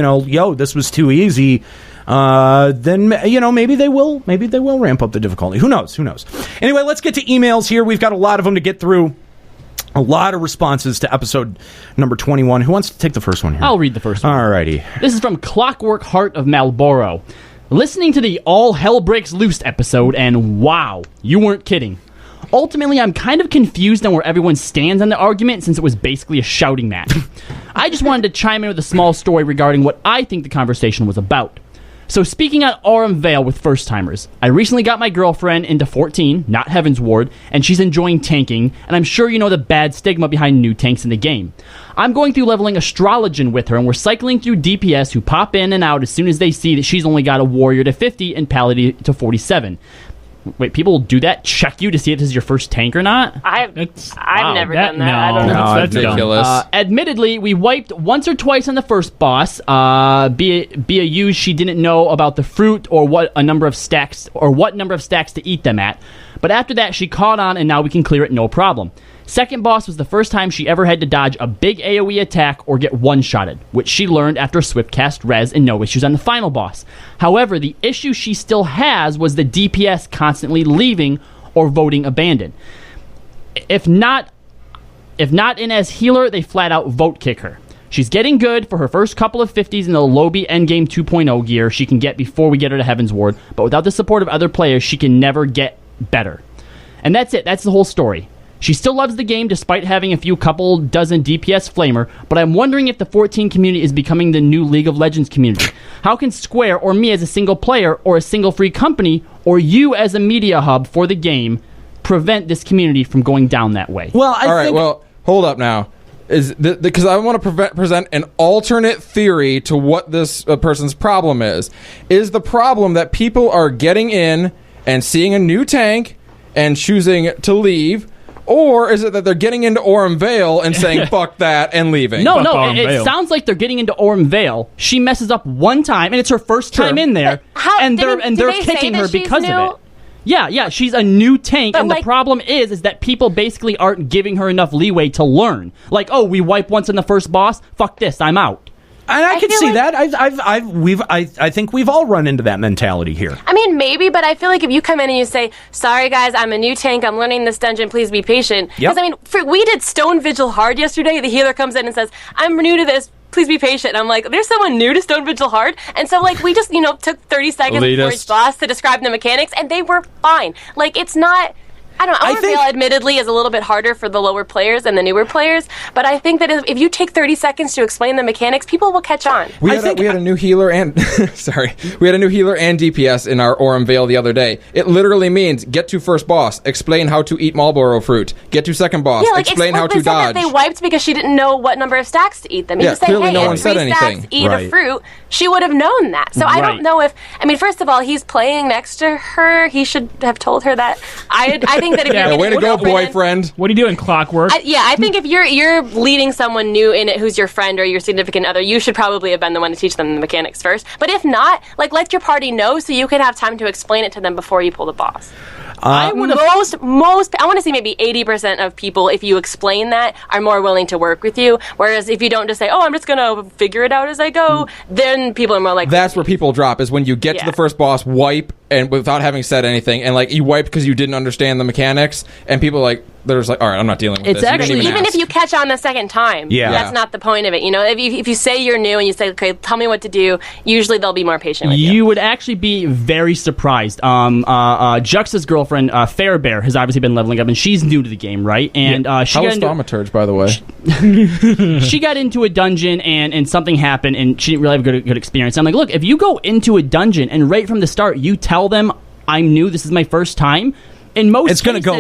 Speaker 7: this was too easy, then maybe they will ramp up the difficulty. Who knows? Anyway, let's get to emails here. We've got a lot of them to get through. A lot of responses to episode number 21. Who wants to take the first one here?
Speaker 1: I'll read the first one.
Speaker 7: Alrighty.
Speaker 1: This is from Clockwork Heart of Malboro. Listening to the All Hell Breaks Loose episode, and wow, you weren't kidding. Ultimately, I'm kind of confused on where everyone stands on the argument since it was basically a shouting match. I just wanted to chime in with a small story regarding what I think the conversation was about. So speaking on Aurum Vale with first-timers, I recently got my girlfriend into 14, not Heaven's Ward, and she's enjoying tanking, and I'm sure you know the bad stigma behind new tanks in the game. I'm going through leveling Astrologian with her, and we're cycling through DPS who pop in and out as soon as they see that she's only got a Warrior to 50 and Paladin to 47. Wait, people do that? Check you to see if this is your first tank or not?
Speaker 5: I've never done that.
Speaker 8: No,
Speaker 5: I don't know.
Speaker 9: That's ridiculous.
Speaker 1: Admittedly, we wiped once or twice on the first boss. Be a use she didn't know about the fruit or what number of stacks to eat them at. But after that, she caught on, and now we can clear it no problem. Second boss was the first time she ever had to dodge a big AoE attack or get one-shotted, which she learned after a swift cast res and no issues on the final boss. However, the issue she still has was the DPS constantly leaving or voting abandoned. If not in as healer, they flat out vote kick her. She's getting good for her first couple of 50s in the Lobby Endgame 2.0 gear she can get before we get her to Heaven's Ward, but without the support of other players, she can never get better. And that's it. That's the whole story. She still loves the game despite having a few couple dozen DPS flamer, but I'm wondering if the 14 community is becoming the new League of Legends community. How can Square, or me as a single player, or a single free company, or you as a media hub for the game, prevent this community from going down that way?
Speaker 7: Well,
Speaker 9: hold up now. Because I want to present an alternate theory to what this person's problem is. Is the problem that people are getting in and seeing a new tank and choosing to leave? Or is it that they're getting into Aurum Vale and saying, fuck that, and leaving?
Speaker 1: No, it sounds like they're getting into Aurum Vale. She messes up one time, and it's her first time in there, and they're kicking her because of it. Yeah, she's a new tank, and the problem is that people basically aren't giving her enough leeway to learn. Like, oh, we wipe once in the first boss, fuck this, I'm out.
Speaker 7: And I can see that. I think we've all run into that mentality here.
Speaker 5: I mean, maybe, but I feel like if you come in and you say, "Sorry, guys, I'm a new tank. I'm learning this dungeon. Please be patient." Because I mean, we did Stone Vigil hard yesterday. The healer comes in and says, "I'm new to this. Please be patient." And I'm like, "There's someone new to Stone Vigil hard," and so we just took 30 seconds before each boss to describe the mechanics, and they were fine. Like, it's not. I don't know. Aurum Vale, admittedly, is a little bit harder for the lower players and the newer players, but I think that if you take 30 seconds to explain the mechanics, people will catch on.
Speaker 9: We had a new healer and we had a new healer and DPS in our Aurum Vale the other day. It literally means get to first boss, explain how to eat Marlboro fruit. Get to second boss, explain how to dodge.
Speaker 5: They wiped because she didn't know what number of stacks to eat them. You just say,
Speaker 9: clearly
Speaker 5: hey,
Speaker 9: no one said anything.
Speaker 5: Stacks, eat a fruit. She would have known that. So I don't know if. I mean, first of all, he's playing next to her. He should have told her that. I think that if you're
Speaker 9: way to go, boyfriend.
Speaker 8: What are you doing, Clockwork?
Speaker 5: I think if you're leading someone new in it who's your friend or your significant other, you should probably have been the one to teach them the mechanics first. But if not, let your party know so you can have time to explain it to them before you pull the boss. I want to say maybe 80% of people, if you explain that, are more willing to work with you. Whereas if you don't just say, "Oh, I'm just going to figure it out as I go," then people are more like.
Speaker 9: That's where people drop, is when you get to the first boss, wipe, and without having said anything, and you wipe because you didn't understand the mechanics, and people are like, there's like, all right, I'm not dealing with
Speaker 1: It's
Speaker 9: this.
Speaker 1: actually-
Speaker 5: Even if you catch on the second time, that's not the point of it. You know, if you say you're new and you say, okay, tell me what to do, usually they'll be more patient with you.
Speaker 1: You would actually be very surprised. Juxta's girlfriend, Fairbear, has obviously been leveling up, and she's new to the game, right? And she
Speaker 9: How
Speaker 1: got
Speaker 9: was
Speaker 1: into,
Speaker 9: Thaumaturge, by the way?
Speaker 1: she got into a dungeon, and something happened, and she didn't really have a good experience. I'm like, look, if you go into a dungeon and right from the start you tell them, I'm new, this is my first time, in most
Speaker 7: it's going to go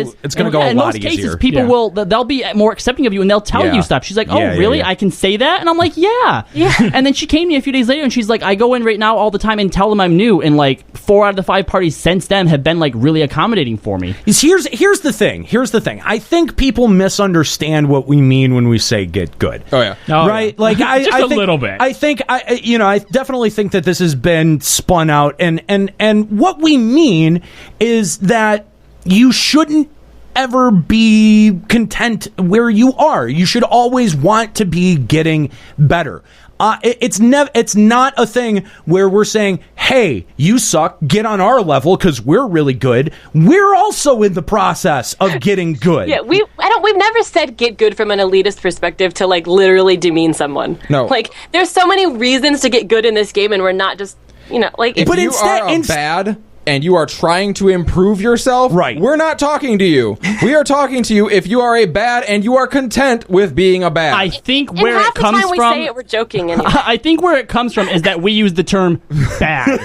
Speaker 7: a
Speaker 1: in
Speaker 7: lot
Speaker 1: most cases,
Speaker 7: easier.
Speaker 1: people they'll be more accepting of you, and they'll tell you stuff. She's like, oh, really? I can say that? And I'm like, yeah. And then she came to me a few days later, and she's like, I go in right now all the time and tell them I'm new, and like 4 out of the 5 parties since then have been like really accommodating for me.
Speaker 7: Here's the thing. I think people misunderstand what we mean when we say get good.
Speaker 9: Oh yeah,
Speaker 7: right. Like
Speaker 8: just
Speaker 7: I
Speaker 8: a
Speaker 7: think,
Speaker 8: little bit.
Speaker 7: I think I definitely think that this has been spun out, and what we mean is that you shouldn't ever be content where you are. You should always want to be getting better. It's not a thing where we're saying, hey, you suck, get on our level because we're really good. We're also in the process of getting good.
Speaker 5: Yeah, we've never said get good from an elitist perspective to like literally demean someone.
Speaker 9: No.
Speaker 5: Like there's so many reasons to get good in this game, and we're not just, like
Speaker 9: If you are bad and you are trying to improve yourself, right, we're not talking to you. We are talking to you if you are a bad and you are content with being a bad.
Speaker 1: I think
Speaker 5: and
Speaker 1: where
Speaker 5: half
Speaker 1: it comes
Speaker 5: the time
Speaker 1: from,
Speaker 5: we say it, we're joking. Anyway.
Speaker 1: I think where it comes from is that we use the term bad.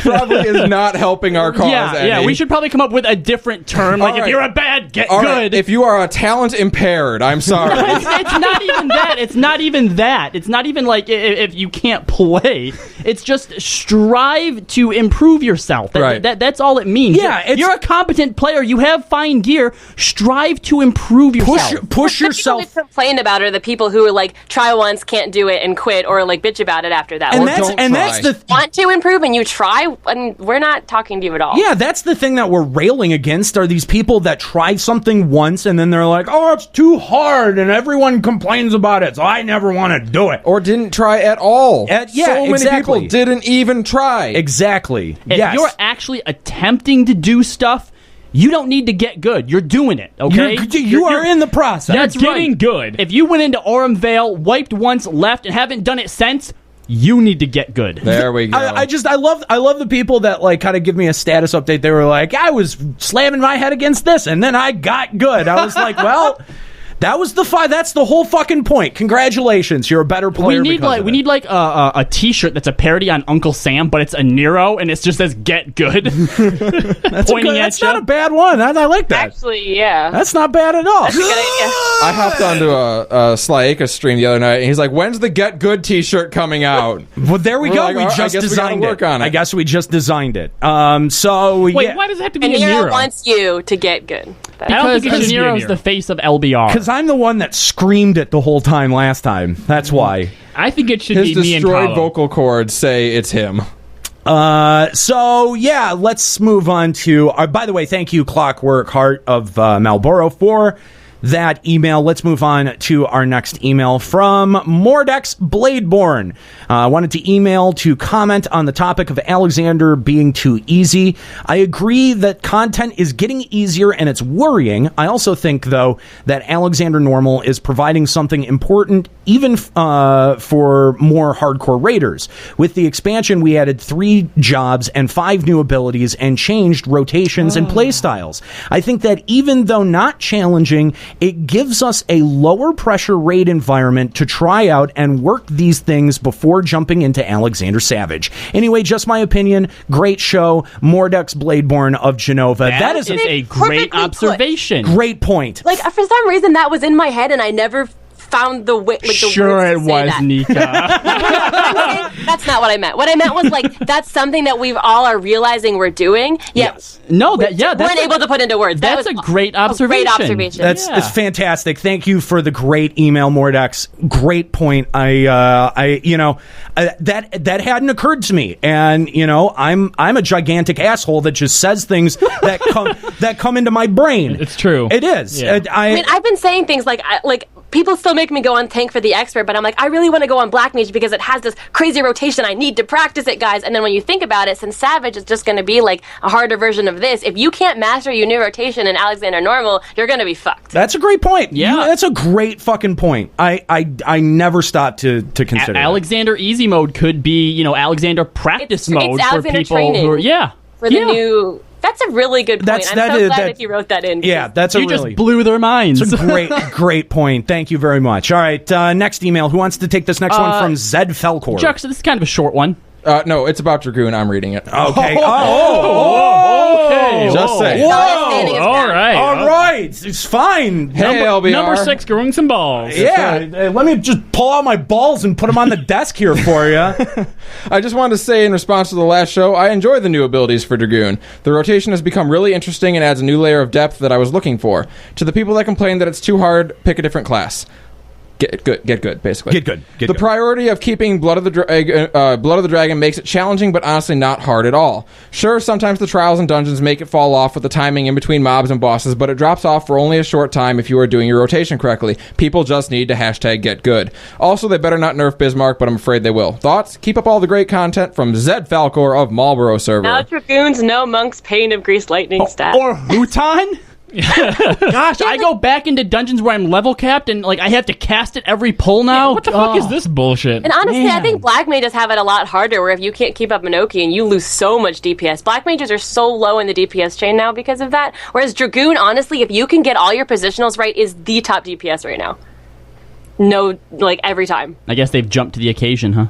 Speaker 9: Probably is not helping our cause.
Speaker 1: Yeah, we should probably come up with a different term. Like, if you're a bad, get good.
Speaker 9: Right. If you are a talent impaired, I'm sorry.
Speaker 1: It's not even that. It's not even that. It's not even like if you can't play. It's just strive to improve yourself. That's all it means.
Speaker 7: Yeah,
Speaker 1: you're a competent player. You have fine gear. Strive to improve yourself.
Speaker 7: Push yourself.
Speaker 5: The people we complain about are the people who are like try once, can't do it, and quit, or like bitch about it after that.
Speaker 7: And that's the
Speaker 5: want to improve and you try, and we're not talking to you at all.
Speaker 7: Yeah, that's the thing that we're railing against are these people that try something once and then they're like, oh, it's too hard, and everyone complains about it, so I never want to do it.
Speaker 9: Or didn't try at all.
Speaker 7: So many people
Speaker 9: didn't even try.
Speaker 7: Exactly.
Speaker 1: If you're actually attempting to do stuff, you don't need to get good. You're doing it, okay?
Speaker 7: You are in the process.
Speaker 1: That's
Speaker 8: getting good.
Speaker 1: If you went into Aurum Vale, wiped once, left, and haven't done it since, you need to get good.
Speaker 9: There we go.
Speaker 7: I love the people that like kind of give me a status update. They were like, I was slamming my head against this, and then I got good. I was like, well, that was that's the whole fucking point. Congratulations, you're a better player.
Speaker 1: We need like a T-shirt that's a parody on Uncle Sam, but it's a Nero and it just says "Get Good."
Speaker 7: That's not a bad one. I like that.
Speaker 5: Actually, yeah,
Speaker 7: that's not bad at all.
Speaker 5: That's a good idea.
Speaker 9: I hopped onto a Sly Aka stream the other night, and he's like, "When's the Get Good T-shirt coming out?"
Speaker 7: Well, there we go.
Speaker 9: Like,
Speaker 7: we just designed it. I guess we just designed it. So
Speaker 8: wait,
Speaker 7: yeah.
Speaker 8: why does it have to be
Speaker 5: and
Speaker 8: a
Speaker 5: Nero
Speaker 8: Nero?
Speaker 5: wants you to get good.
Speaker 1: I don't think Nero is the face of LBR.
Speaker 7: Because I'm the one that screamed it the whole time last time. That's why.
Speaker 8: I think it should
Speaker 9: His
Speaker 8: be me and
Speaker 9: destroyed
Speaker 8: Paolo.
Speaker 9: vocal cords say it's him.
Speaker 7: So yeah, let's move on to by the way, thank you Clockwork Heart of Marlboro for that email. Let's move on to our next email from Mordex Bladeborn. Wanted to email to comment on the topic of Alexander being too easy. I agree that content is getting easier and it's worrying. I also think, though, that Alexander Normal is providing something important even for more hardcore raiders. With the expansion, we added 3 jobs and 5 new abilities and changed rotations and playstyles. I think that even though not challenging, it gives us a lower pressure raid environment to try out and work these things before jumping into Alexander Savage. Anyway, just my opinion. Great show. Mordex Bladeborn of Genova.
Speaker 1: That is a great observation.
Speaker 7: Great point.
Speaker 5: Like, for some reason, that was in my head, and I never found the way. Like,
Speaker 1: sure, it was, Nika.
Speaker 5: That's not what I meant. What I meant was like that's something that we all are realizing we're doing. Yes.
Speaker 1: No,
Speaker 5: weren't able to put into words.
Speaker 1: That's a great observation.
Speaker 5: Great observation.
Speaker 7: That's fantastic. Thank you for the great email, Mordex. Great point. That hadn't occurred to me, and I'm a gigantic asshole that just says things that come into my brain.
Speaker 8: It's true.
Speaker 7: It is.
Speaker 8: Yeah.
Speaker 5: I mean, I've been saying things like people still make me go on tank for the expert, but I'm like, I really want to go on black mage because it has this crazy rotation. I need to practice it, guys. And then when you think about it, since savage is just going to be like a harder version of this, if you can't master your new rotation in Alexander normal, you're going to be fucked.
Speaker 7: That's a great point.
Speaker 1: Yeah.
Speaker 7: That's a great fucking point. I never stopped to consider
Speaker 1: Alexander easy mode could be, Alexander practice mode
Speaker 5: it's
Speaker 1: for
Speaker 5: Alexander
Speaker 1: people
Speaker 5: training
Speaker 1: who are,
Speaker 5: for the new. That's a really good point. I'm so glad that you wrote that in.
Speaker 7: Yeah, that's
Speaker 1: you just blew their minds.
Speaker 7: It's a great point. Thank you very much. All right, next email. Who wants to take this next one from Zed Felcor?
Speaker 1: Chuck, so this is kind of a short one.
Speaker 9: No, it's about Dragoon. I'm reading it.
Speaker 7: Okay.
Speaker 1: Okay.
Speaker 9: Just saying.
Speaker 1: All right.
Speaker 7: It's fine.
Speaker 9: Hey, LBR.
Speaker 8: Number 6, growing some balls.
Speaker 7: Yeah. Let me just pull out my balls and put them on the desk here for you.
Speaker 9: I just wanted to say in response to the last show, I enjoy the new abilities for Dragoon. The rotation has become really interesting and adds a new layer of depth that I was looking for. To the people that complain that it's too hard, pick a different class. Get good, basically.
Speaker 7: Get good.
Speaker 9: The priority of keeping Blood of the Dragon makes it challenging, but honestly not hard at all. Sure, sometimes the trials and dungeons make it fall off with the timing in between mobs and bosses, but it drops off for only a short time if you are doing your rotation correctly. People just need to #get good. Also, they better not nerf Bismarck, but I'm afraid they will. Thoughts? Keep up all the great content from Zed Falcor of Marlboro server.
Speaker 5: Now Dragoons, no Monk's Pain of Greased Lightning stat.
Speaker 1: Or Huton? Gosh, I go back into dungeons where I'm level capped and I have to cast it every pull now.
Speaker 8: Yeah, what the fuck is this bullshit?
Speaker 5: And honestly, I think black mages have it a lot harder. Where if you can't keep up Minoki and you lose so much DPS, black mages are so low in the DPS chain now because of that. Whereas Dragoon, honestly, if you can get all your positionals right, is the top DPS right now. No, every time.
Speaker 1: I guess they've jumped to the occasion, huh?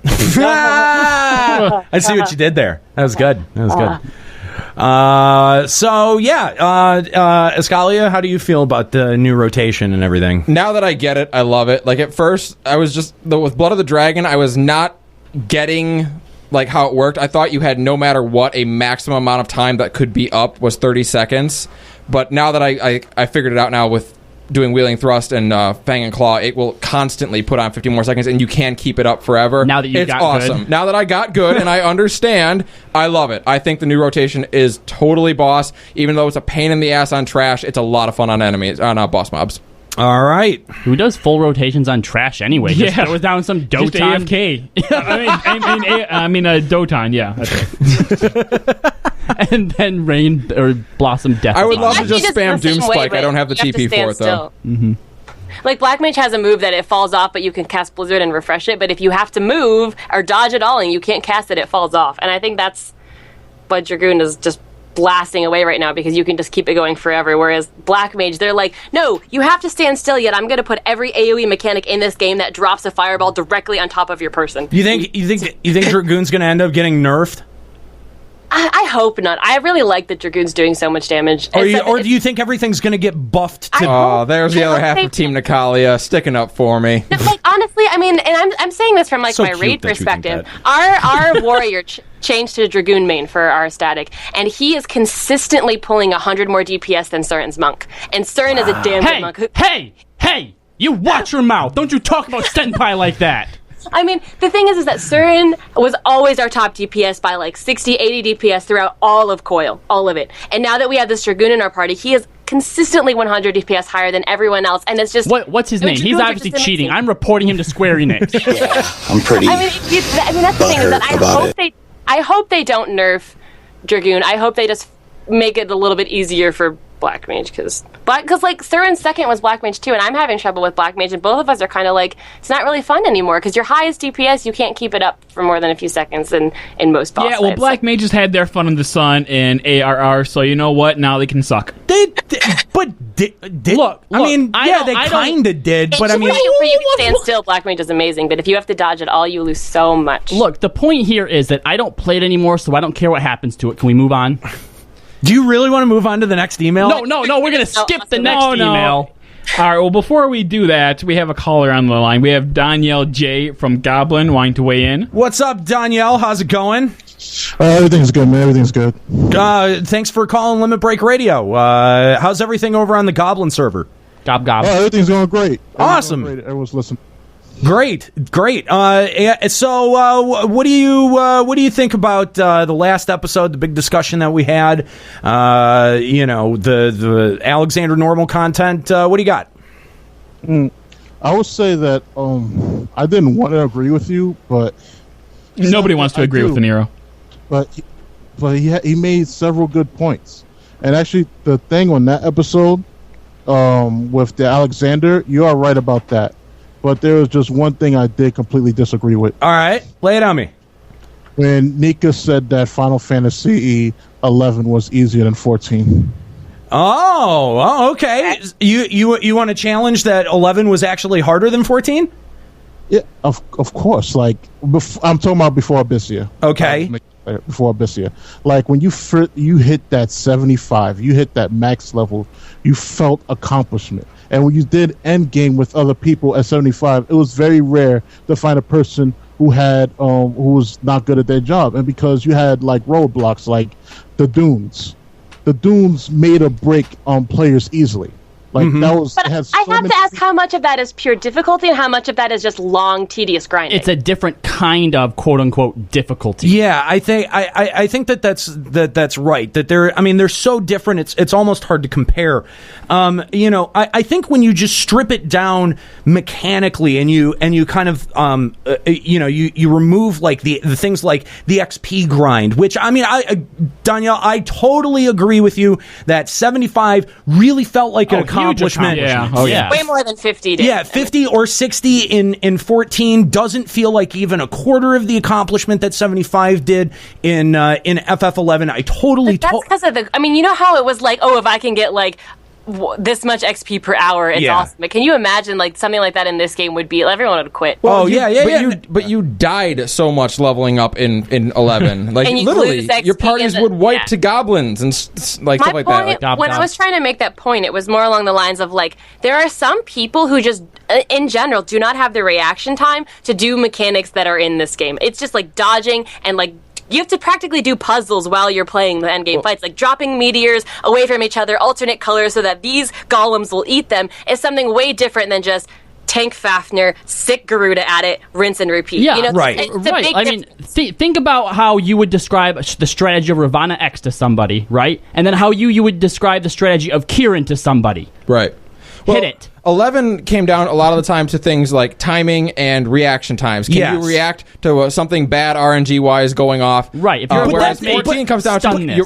Speaker 7: I see what you did there. That was good. Escalia, how do you feel about the new rotation and everything?
Speaker 9: Now that I get it, I love it. At first, I was just with Blood of the Dragon, I was not getting how it worked. I thought you had no matter what a maximum amount of time that could be up was 30 seconds. But now that I figured it out now with doing Wheeling Thrust and Fang and Claw, it will constantly put on 50 more seconds, and you can keep it up forever.
Speaker 1: Now that you got
Speaker 9: awesome.
Speaker 1: good.
Speaker 9: Now that I got good and I understand, I love it. I think the new rotation is totally boss. Even though it's a pain in the ass on trash, it's a lot of fun on enemies, on boss mobs.
Speaker 7: All right.
Speaker 1: Who does full rotations on trash anyway? Just throw it down some Doton.
Speaker 8: Just AFK. I mean, Doton, yeah. That's right.
Speaker 1: And then Rain or Blossom Death.
Speaker 9: I would love to just spam Doomspike. I don't have the TP for it, though.
Speaker 1: Mm-hmm.
Speaker 5: Black Mage has a move that it falls off, but you can cast Blizzard and refresh it. But if you have to move or dodge at all and you can't cast it, it falls off. And I think that's what Dragoon is just blasting away right now, because you can just keep it going forever. Whereas Black Mage, they're like, no, you have to stand still, yet I'm going to put every AoE mechanic in this game that drops a fireball directly on top of your person.
Speaker 7: You think Dragoon's going to end up getting nerfed?
Speaker 5: I hope not. I really like that Dragoon's doing so much damage.
Speaker 7: Or do you think everything's going to get buffed?
Speaker 9: There's the other half of Team Natalia sticking up for me.
Speaker 5: No, honestly, I mean, and I'm saying this from my raid perspective. Our warrior changed to Dragoon main for our static, and he is consistently pulling 100 more DPS than Surin's monk. And Surin is a damn good monk.
Speaker 1: Hey! You watch your mouth! Don't you talk about Senpai like that!
Speaker 5: I mean, the thing is that Surin was always our top DPS by 60, 80 DPS throughout all of Coil. All of it. And now that we have this Dragoon in our party, he is consistently 100 DPS higher than everyone else, and it's just...
Speaker 1: What's his name? He's obviously cheating. I'm reporting him to Square Enix.
Speaker 12: I'm pretty
Speaker 5: that's the thing, is that I hope they don't nerf Dragoon. I hope they just make it a little bit easier for Black Mage, because Surin's second was Black Mage too, and I'm having trouble with Black Mage, and both of us are kind of it's not really fun anymore, because your highest DPS, you can't keep it up for more than a few seconds in most boss fights.
Speaker 8: Black Mages had their fun in the sun in ARR, so you know what? Now they can suck.
Speaker 7: Look, I mean, they kind of did, but I mean...
Speaker 5: Where you can stand still, Black Mage is amazing, but if you have to dodge at all, you lose so much.
Speaker 1: Look, the point here is that I don't play it anymore, so I don't care what happens to it. Can we move on?
Speaker 7: Do you really want to move on to the next email?
Speaker 1: No, we're going to skip the next email.
Speaker 8: All right, well, before we do that, we have a caller on the line. We have Danielle J. from Goblin wanting to weigh in.
Speaker 7: What's up, Danielle? How's it going?
Speaker 14: Everything's good, man. Everything's good.
Speaker 7: Thanks for calling Limit Break Radio. How's everything over on the Goblin server?
Speaker 1: Gob.
Speaker 14: Everything's going great.
Speaker 7: Awesome.
Speaker 14: Everyone's listening.
Speaker 7: Great. So, what do you think about the last episode, the big discussion that we had? The Alexander normal content. What do you got?
Speaker 14: I would say that I didn't want to agree with you, but
Speaker 8: nobody wants to agree with De Niro.
Speaker 14: But he made several good points, and actually, the thing on that episode with the Alexander, you are right about that. But there was just one thing I did completely disagree with.
Speaker 7: All right, lay it on me.
Speaker 14: When Nika said that Final Fantasy 11 was easier than 14.
Speaker 7: Oh, okay. You want to challenge that 11 was actually harder than 14?
Speaker 14: Yeah, of course. Like I'm talking about before Abyssia.
Speaker 7: Okay.
Speaker 14: Before Abyssia, like when you hit that 75, you hit that max level, you felt accomplishment. And when you did endgame with other people at 75, it was very rare to find a person who was not good at their job, and because you had like roadblocks like the dunes. The dunes made or break players easily. Like that was.
Speaker 5: But I have to ask how much of that is pure difficulty and how much of that is just long, tedious grinding.
Speaker 1: It's a different kind of quote unquote difficulty.
Speaker 7: Yeah, I think that's right. That they're so different. It's almost hard to compare. I think when you just strip it down mechanically and you kind of you remove like the things like the XP grind, which Danielle, I totally agree with you that 75 really felt like an accomplishment.
Speaker 8: Yeah. Oh, yeah.
Speaker 5: Way more than 50 did.
Speaker 7: Yeah, 50 or 60 in 14 doesn't feel like even a quarter of the accomplishment that 75 did in FF11. I totally...
Speaker 5: But that's because of the... I mean, you know how it was like, oh, if I can get like this much XP per hour, it's awesome. But can you imagine like something like that in this game would be... Everyone would quit.
Speaker 9: Well, But you died so much leveling up in 11. Like, literally, your parties would wipe to goblins and stuff like that. Like,
Speaker 5: when I was trying to make that point, it was more along the lines of like, there are some people who just, in general, do not have the reaction time to do mechanics that are in this game. It's just like dodging and like you have to practically do puzzles while you're playing the endgame fights, like dropping meteors away from each other, alternate colors so that these golems will eat them, is something way different than just tank Fafnir, sick Garuda at it, rinse and repeat.
Speaker 1: Yeah,
Speaker 7: right.
Speaker 5: It's a big
Speaker 1: I mean, think about how you would describe the strategy of Ravana X to somebody, right? And then how you would describe the strategy of Kieran to somebody.
Speaker 9: Right. Well,
Speaker 1: hit it.
Speaker 9: 11 came down a lot of the time to things like timing and reaction times. Can you react to something bad RNG-wise going off?
Speaker 1: Right. If you're
Speaker 9: whereas 14 comes down to your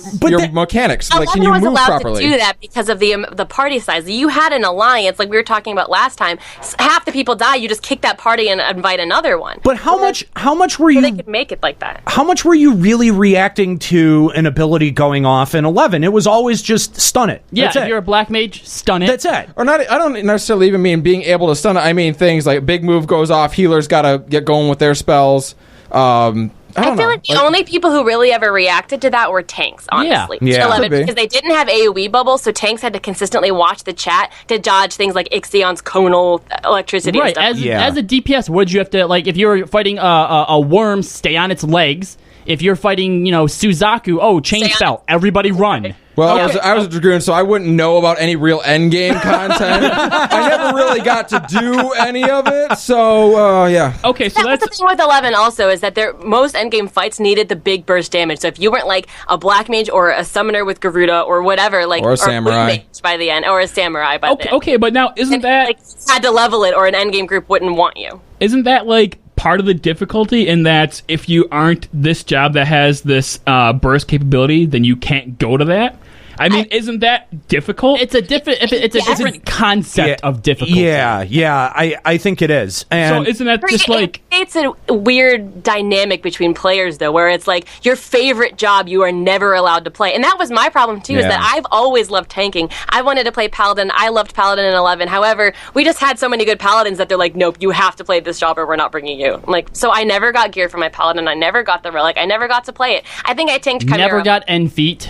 Speaker 9: mechanics. Like, can you move properly?
Speaker 5: To do that because of the party size. You had an alliance, like we were talking about last time. Half the people die. You just kick that party and invite another one.
Speaker 7: But how much were you?
Speaker 5: They could make it like that.
Speaker 7: How much were you really reacting to an ability going off in 11? It was always just stun it.
Speaker 1: Yeah.
Speaker 7: That's
Speaker 1: if
Speaker 7: it.
Speaker 1: you're a black mage, stun it.
Speaker 7: That's it.
Speaker 9: Or not. I don't necessarily even mean being able to stun it. I mean things like big move goes off, healers gotta get going with their spells. I
Speaker 5: feel like the only people who really ever reacted to that were tanks, honestly.
Speaker 7: Yeah.
Speaker 5: 11, because they didn't have AoE bubbles, so tanks had to consistently watch the chat to dodge things like Ixion's conal electricity and
Speaker 1: right.
Speaker 5: stuff.
Speaker 1: As a DPS, would you have to, like, if you're fighting a worm, stay on its legs. If you're fighting, Suzaku, chain spell, everybody run.
Speaker 9: Well, I was a Dragoon, so I wouldn't know about any real endgame content. I never really got to do any of it, so, yeah.
Speaker 1: Okay, so
Speaker 5: that's the thing with 11 also, is that most endgame fights needed the big burst damage. So if you weren't, like, a black mage or a summoner with Garuda or whatever, like...
Speaker 9: Or a samurai.
Speaker 5: Mage by the end, or a samurai by the end.
Speaker 8: Okay, but now, isn't that...
Speaker 5: Like, you had to level it, or an endgame group wouldn't want you.
Speaker 8: Isn't that, like... part of the difficulty in that if you aren't this job that has this burst capability, then you can't go to that? I mean, isn't that difficult?
Speaker 1: It's a different concept of difficulty.
Speaker 7: Yeah, I think it is. And
Speaker 8: so isn't that just like...
Speaker 5: It creates a weird dynamic between players, though, where it's like your favorite job you are never allowed to play. And that was my problem, too, is that I've always loved tanking. I wanted to play Paladin. I loved Paladin in 11. However, we just had so many good Paladins that they're like, nope, you have to play this job or we're not bringing you. So I never got gear for my Paladin. I never got the Relic. I never got to play it. I think I tanked Chimera.
Speaker 1: Never got end feet.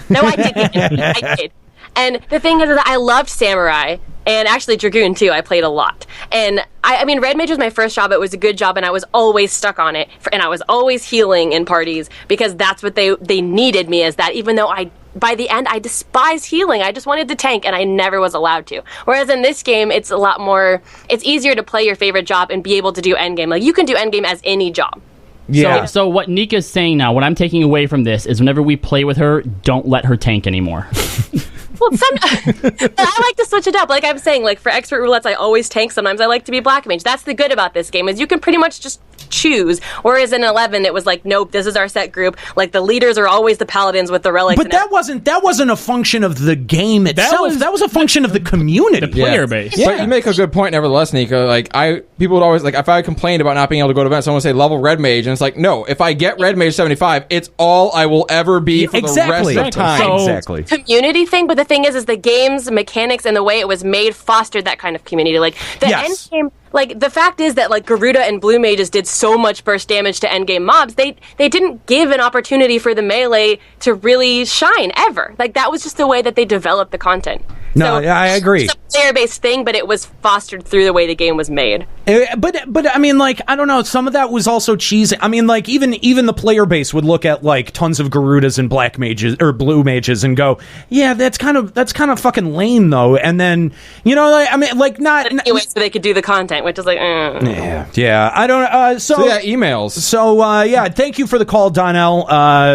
Speaker 5: No, I didn't. I did. And the thing is that I loved Samurai, and actually Dragoon, too. I played a lot. And, I mean, Red Mage was my first job. It was a good job, and I was always stuck on it. And I was always healing in parties, because that's what they needed me as that, even though by the end, I despised healing. I just wanted to tank, and I never was allowed to. Whereas in this game, it's a lot more... It's easier to play your favorite job and be able to do endgame. Like, you can do endgame as any job.
Speaker 7: Yeah.
Speaker 1: So what Nika's saying now, what I'm taking away from this is whenever we play with her, don't let her tank anymore.
Speaker 5: Well, but I like to switch it up. Like I'm saying, like for expert roulettes, I always tank. Sometimes I like to be black mage. That's the good about this game is you can pretty much just choose. Whereas in 11, it was like, nope, this is our set group. Like the leaders are always the paladins with the relics.
Speaker 7: But that wasn't a function of the game itself. That was a function of the community,
Speaker 8: the player base.
Speaker 9: Yeah. But you make a good point, nevertheless, Nico. Like people would always like if I complained about not being able to go to events, someone would say level red mage, and it's like, no, if I get red mage 75, it's all I will ever be for the rest of time.
Speaker 7: So, exactly.
Speaker 5: Community thing, but the thing is the game's mechanics and the way it was made fostered that kind of community. Like the end game. Like, the fact is that, like, Garuda and Blue Mages did so much burst damage to endgame mobs, they didn't give an opportunity for the melee to really shine, ever. Like, that was just the way that they developed the content.
Speaker 7: No,
Speaker 5: so,
Speaker 7: I agree.
Speaker 5: It's a player-based thing, but it was fostered through the way the game was made.
Speaker 7: But I mean, like, I don't know, some of that was also cheesy. I mean, like, even the player base would look at, like, tons of Garudas and black mages, or blue mages, and go, yeah, that's kind of fucking lame, though. And then, you know, like, I mean, like, not...
Speaker 5: Anyway, so they could do the content, which is like,
Speaker 7: Yeah, I don't...
Speaker 9: So yeah, emails.
Speaker 7: So, yeah, thank you for the call, Donnell.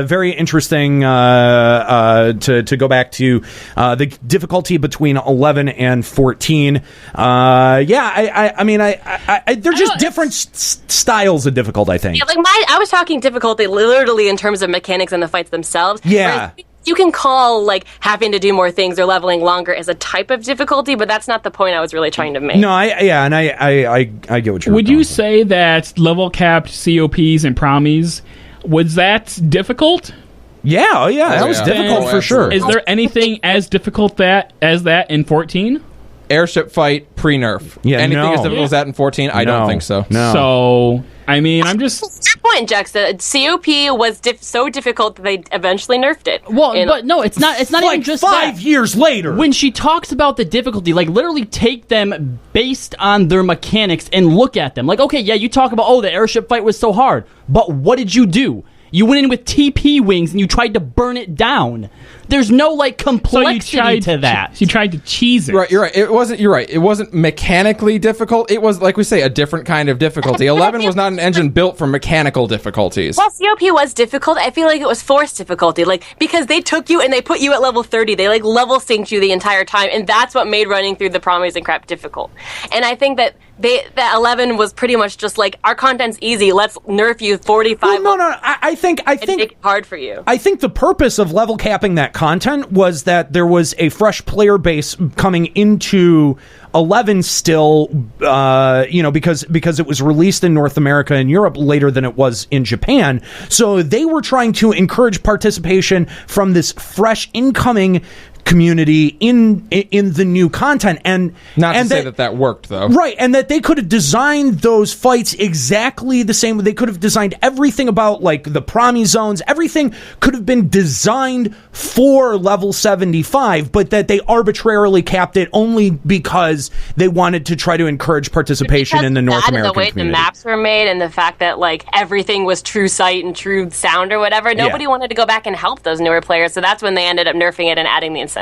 Speaker 7: Very interesting to go back to the difficulty between 11 and 14. I mean, they're just different styles of difficult, I think.
Speaker 5: Yeah, like I was talking difficulty literally in terms of mechanics and the fights themselves.
Speaker 7: Yeah.
Speaker 5: You can call, like, having to do more things or leveling longer as a type of difficulty, but that's not the point I was really trying to make.
Speaker 7: No, I get what you're
Speaker 8: Would you say that level-capped COPs and promies, was that difficult?
Speaker 7: Yeah, that was difficult for sure.
Speaker 8: Is there anything as difficult as that in 14?
Speaker 9: Airship fight pre-nerf.
Speaker 7: Yeah,
Speaker 9: anything as difficult as that in 14? I don't think so.
Speaker 7: No.
Speaker 8: So, I mean, I'm just...
Speaker 5: Your point, Juxta. COP was so difficult that they eventually nerfed it.
Speaker 1: Well, but no, it's not
Speaker 7: like
Speaker 1: even just
Speaker 7: 5 years later.
Speaker 1: When she talks about the difficulty, like, literally take them based on their mechanics and look at them. Like, okay, yeah, you talk about, the airship fight was so hard, but what did you do? You went in with TP wings and you tried to burn it down. There's no, like, complexity to that.
Speaker 8: You tried to cheese it.
Speaker 9: Right, you're right. You're right. It wasn't mechanically difficult. It was, like we say, a different kind of difficulty. 11 was not an engine built for mechanical difficulties.
Speaker 5: Well, COP was difficult. I feel like it was forced difficulty. Like, because they took you and they put you at level 30. They, like, level synced you the entire time. And that's what made running through the promies and crap difficult. And I think that that 11 was pretty much just like, our content's easy. Let's nerf you 45.
Speaker 7: Well, no. I think
Speaker 5: make it hard for you.
Speaker 7: I think the purpose of level capping that content was that there was a fresh player base coming into 11 still, because it was released in North America and Europe later than it was in Japan. So they were trying to encourage participation from this fresh incoming community in the new content, and
Speaker 9: not to say that worked, though,
Speaker 7: right? And that they could have designed those fights exactly the same. They could have designed everything about, like, the promi zones. Everything could have been designed for level 75, but that they arbitrarily capped it only because they wanted to try to encourage participation in the North American
Speaker 5: community. The way the maps were made and the fact that, like, everything was true sight and true sound or whatever, nobody wanted to go back and help those newer players. So that's when they ended up nerfing it and adding the incentives.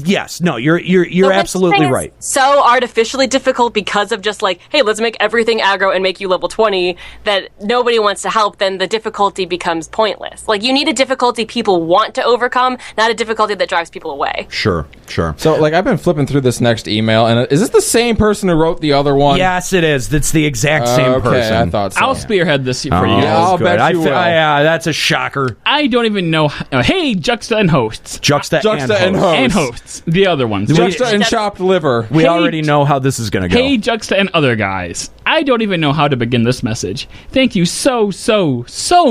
Speaker 7: Yes. No, you're absolutely right.
Speaker 5: So artificially difficult because of just like, hey, let's make everything aggro and make you level 20 that nobody wants to help, then the difficulty becomes pointless. Like, you need a difficulty people want to overcome, not a difficulty that drives people away.
Speaker 7: Sure.
Speaker 9: So, like, I've been flipping through this next email, and is this the same person who wrote the other one?
Speaker 7: Yes, it is. It's the exact same person.
Speaker 9: I thought so.
Speaker 8: I'll spearhead this for you.
Speaker 9: Yeah, I'll bet you will.
Speaker 7: Yeah, that's a shocker.
Speaker 8: I don't even know. Hey, Juxta and hosts.
Speaker 7: Juxta and hosts.
Speaker 8: And hosts. The other ones.
Speaker 9: Juxta and chopped liver.
Speaker 7: We already know how this is going to go.
Speaker 8: Hey, Juxta and other guys. I don't even know how to begin this message. Thank you so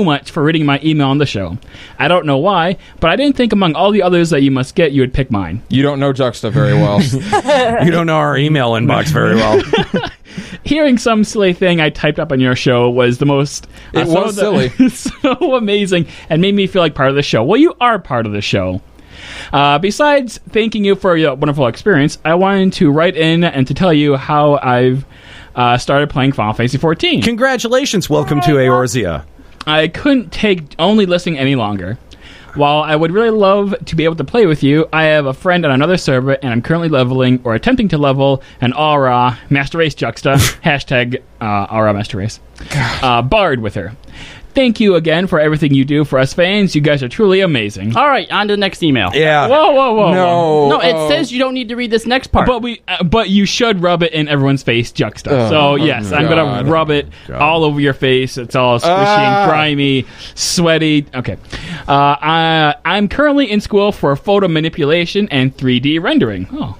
Speaker 8: much for reading my email on the show. I don't know why, but I didn't think among all the others that you must get, you would pick mine.
Speaker 9: You don't know Juxta very well.
Speaker 7: You don't know our email inbox very well.
Speaker 8: Hearing some silly thing I typed up on your show was the most...
Speaker 9: It was silly.
Speaker 8: So amazing, and made me feel like part of the show. Well, you are part of the show. Besides thanking you for your wonderful experience, I wanted to write in and to tell you how I've started playing Final Fantasy XIV.
Speaker 7: Congratulations. Welcome to Eorzea.
Speaker 8: I couldn't take only listening any longer. While I would really love to be able to play with you, I have a friend on another server, and I'm currently leveling, or attempting to level, an Aura Master Race Juxta, hashtag Aura Master Race, Bard with her. thank you again for everything you do for us fans. You guys are truly amazing.
Speaker 1: All right, on to the next email.
Speaker 7: Yeah.
Speaker 8: Whoa.
Speaker 1: No, it says you don't need to read this next part.
Speaker 8: But you should rub it in everyone's face, Juxta. So yes, I'm gonna rub it all over your face. It's all squishy and grimy, sweaty. Okay. I'm currently in school for photo manipulation and 3D rendering. Oh.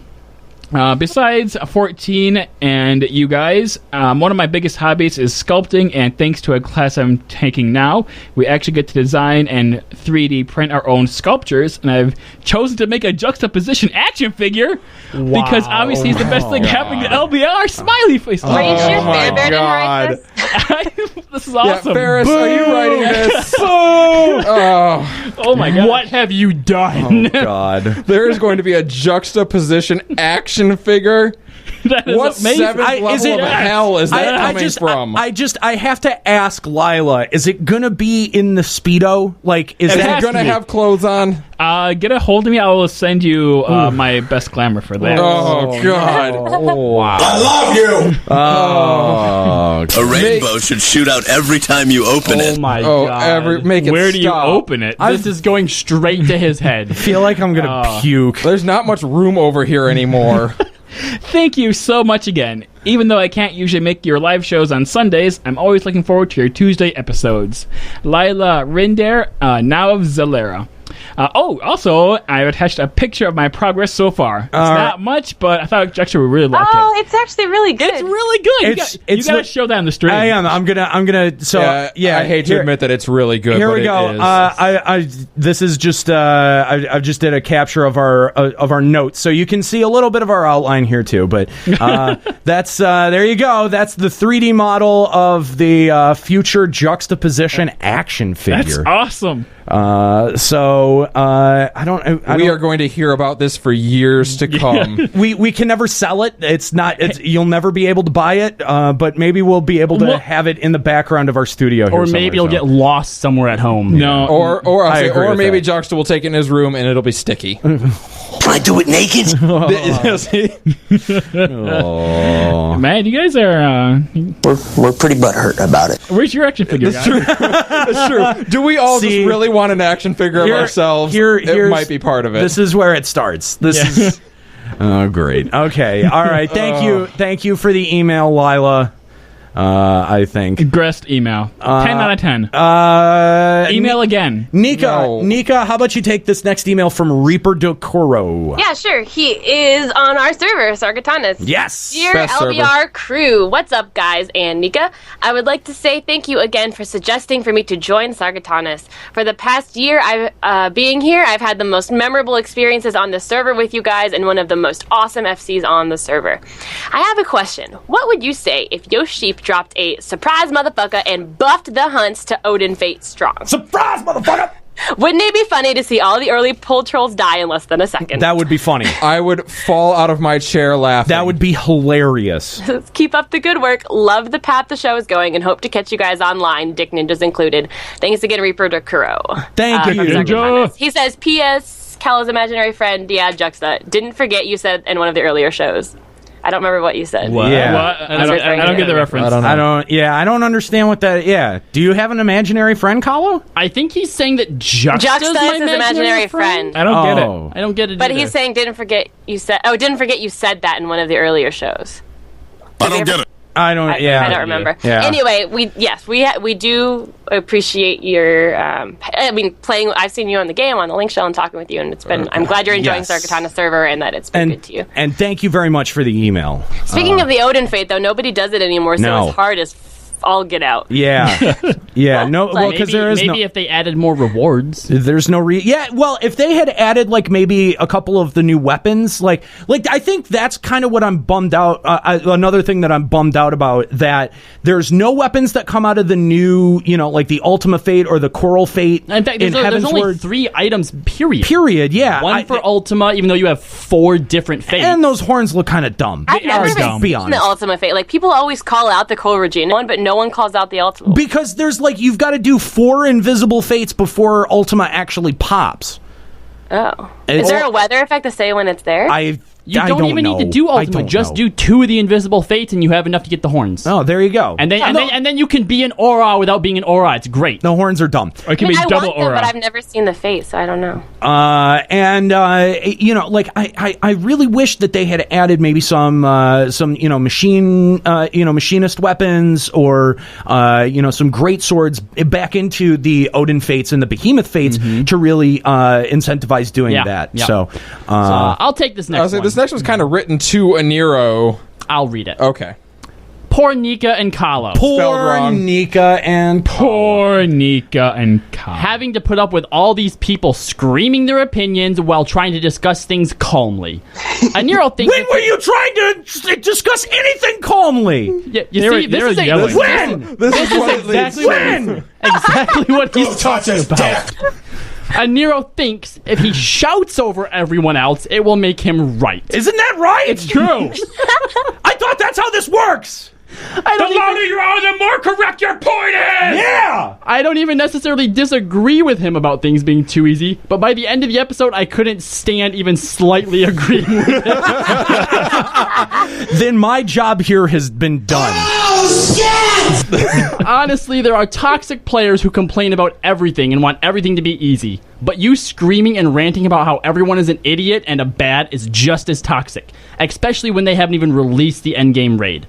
Speaker 8: Besides 14 and you guys, one of my biggest hobbies is sculpting, and thanks to a class I'm taking now, we actually get to design and 3D print our own sculptures, and I've chosen to make a juxtaposition action figure because obviously it's the best thing happening to LBR. Smiley face.
Speaker 5: Are you sure Bear didn't write this?
Speaker 8: This is awesome.
Speaker 9: Yeah, Ferris, are you writing this?
Speaker 8: Oh my god.
Speaker 1: What have you done?
Speaker 7: Oh, God.
Speaker 9: There's going to be a juxtaposition action figure.
Speaker 8: That is
Speaker 9: what
Speaker 8: amazing.
Speaker 9: seventh level of hell is that coming from?
Speaker 7: I have to ask Lila, is it gonna be in the Speedo? Like, is that
Speaker 9: gonna have clothes on?
Speaker 8: Get a hold of me. I will send you my best glamour for that.
Speaker 9: Oh God!
Speaker 7: Wow!
Speaker 4: I love you.
Speaker 7: Oh,
Speaker 12: A rainbow should shoot out every time you open it.
Speaker 1: Oh my god!
Speaker 9: Make it
Speaker 8: Where do you
Speaker 9: stop.
Speaker 8: open it?
Speaker 1: This is going straight to his head.
Speaker 7: I feel like I'm gonna puke.
Speaker 9: There's not much room over here anymore.
Speaker 8: Thank you so much again. Even though I can't usually make your live shows on Sundays, I'm always looking forward to your Tuesday episodes. Lila Rinder, now of Zalera. Also, I attached a picture of my progress so far. It's not much, but I thought Juxta would really like it.
Speaker 5: Oh, it's actually really good.
Speaker 8: It's really good. You got to show that on the stream.
Speaker 7: I am. I'm gonna. So yeah,
Speaker 9: I hate to admit that it's really good.
Speaker 7: Here
Speaker 9: but
Speaker 7: we go.
Speaker 9: It is.
Speaker 7: This is just. I just did a capture of our notes, so you can see a little bit of our outline here too. But that's there you go. That's the 3D model of the future juxtaposition action figure.
Speaker 8: That's awesome.
Speaker 9: We are going to hear about this for years to come.
Speaker 7: We can never sell it. You'll never be able to buy it. But maybe we'll be able to have it in the background of our studio here
Speaker 1: or maybe it'll get lost somewhere at home.
Speaker 8: No,
Speaker 9: or maybe Juxta will take it in his room and it'll be sticky.
Speaker 12: Can I do it naked?
Speaker 8: Man, you guys are
Speaker 12: We're pretty butthurt about it.
Speaker 8: Where's your action figure?
Speaker 9: That's true. Do we all just really want an action figure of ourselves? It might be part of it.
Speaker 7: This is where it starts. This is. Oh, great. Okay. All right. Thank you for the email, Lila. I think.
Speaker 8: Grest email. 10 out of 10. Email again.
Speaker 7: Nika, how about you take this next email from Reaper Dokoro?
Speaker 5: Yeah, sure. He is on our server, Sargatanas.
Speaker 7: Yes!
Speaker 5: Dear
Speaker 9: Best
Speaker 5: LBR
Speaker 9: server.
Speaker 5: crew, what's up, guys and Nika? I would like to say thank you again for suggesting for me to join Sargatanas. For the past year being here, I've had the most memorable experiences on the server with you guys and one of the most awesome FCs on the server. I have a question. What would you say if Yoshi dropped a surprise motherfucker and buffed the hunts to Odin Fate Strong?
Speaker 7: Surprise motherfucker!
Speaker 5: Wouldn't it be funny to see all the early pull trolls die in less than a second?
Speaker 7: That would be funny.
Speaker 9: I would fall out of my chair laughing.
Speaker 7: That would be hilarious.
Speaker 5: Keep up the good work. Love the path the show is going and hope to catch you guys online, Dick Ninjas included. Thanks again, Reaper Dokuro.
Speaker 7: Thank you,
Speaker 8: Ninja.
Speaker 5: He says, P.S. Kel's imaginary friend, Juxta. Didn't forget you said in one of the earlier shows. I don't remember what you said.
Speaker 7: Yeah.
Speaker 8: What? I don't get the reference.
Speaker 7: I don't understand what that. Yeah. Do you have an imaginary friend, Kahlo?
Speaker 1: I think he's saying that Juxta's
Speaker 5: Juxta
Speaker 1: my
Speaker 5: is his imaginary friend.
Speaker 8: I don't get it.
Speaker 1: I don't get it
Speaker 5: But
Speaker 1: either.
Speaker 5: he's saying didn't forget you said that in one of the earlier shows.
Speaker 4: I don't get it.
Speaker 7: I don't.
Speaker 5: I don't remember.
Speaker 7: Yeah.
Speaker 5: Anyway, we do appreciate your. Playing. I've seen you on the game on the Link Shell and talking with you, and it's been. I'm glad you're enjoying Sarkatana server and that it's been good to you.
Speaker 7: And thank you very much for the email.
Speaker 5: Speaking of the Odin Fate, though, nobody does it anymore, so it's hard as all get out.
Speaker 7: Yeah. Yeah. No. Well, because there is
Speaker 1: maybe if they added more rewards.
Speaker 7: There's no Yeah. Well, if they had added like maybe a couple of the new weapons, like I think that's kind of what I'm bummed out. Another thing that I'm bummed out about, that there's no weapons that come out of the new, like the Ultima Fate or the Coral Fate.
Speaker 1: In fact, there's only 3 items. Period. Yeah.
Speaker 5: One
Speaker 1: for Ultima, even though you have 4 different fates.
Speaker 7: And those horns look kind of dumb.
Speaker 5: I've never even seen
Speaker 7: be honest.
Speaker 5: the Ultima Fate. Like, people always call out the Cole Regina one, but no one calls out the Ultima.
Speaker 7: Because there's you've got to do 4 invisible fates before Ultima actually pops.
Speaker 5: Oh. Is there a weather effect to say when it's there?
Speaker 7: I
Speaker 1: You
Speaker 7: I
Speaker 1: don't even
Speaker 7: know.
Speaker 1: need to do
Speaker 7: I
Speaker 1: ultimate.
Speaker 7: don't
Speaker 1: Just
Speaker 7: know.
Speaker 1: do 2 of the invisible fates, and you have enough to get the horns.
Speaker 7: Oh, there you go.
Speaker 1: And then you can be an aura without being an aura. It's great.
Speaker 7: The horns are dumb.
Speaker 8: Or it can be
Speaker 5: I
Speaker 8: double
Speaker 5: want them,
Speaker 8: aura.
Speaker 5: but I've never seen the face, so I don't know.
Speaker 7: I really wish that they had added maybe some machinist weapons or some great swords back into the Odin fates and the Behemoth fates to really incentivize doing that.
Speaker 1: Yeah.
Speaker 7: So
Speaker 1: I'll take this next
Speaker 9: I was saying,
Speaker 1: one.
Speaker 9: this next one's kind of written to a Nero.
Speaker 1: I'll read it.
Speaker 9: Okay.
Speaker 1: Poor Nika and Kahlo.
Speaker 7: poor Nika and
Speaker 8: Poor Nika and Kahlo.
Speaker 1: Having to put up with all these people screaming their opinions while trying to discuss things calmly. Nero thinks...
Speaker 7: When were you trying to discuss anything calmly?
Speaker 1: Yeah, you see, this is exactly what he's talking about. And Nero thinks if he shouts over everyone else, it will make him right.
Speaker 7: Isn't that right?
Speaker 1: It's true.
Speaker 7: I thought that's how this works.
Speaker 8: The louder you are, the more correct your point is!
Speaker 7: Yeah!
Speaker 1: I don't even necessarily disagree with him about things being too easy, but by the end of the episode, I couldn't stand even slightly agreeing with him.
Speaker 7: Then my job here has been done.
Speaker 11: Oh, shit!
Speaker 1: Honestly, there are toxic players who complain about everything and want everything to be easy. But you screaming and ranting about how everyone is an idiot and a bad is just as toxic, especially when they haven't even released the endgame raid.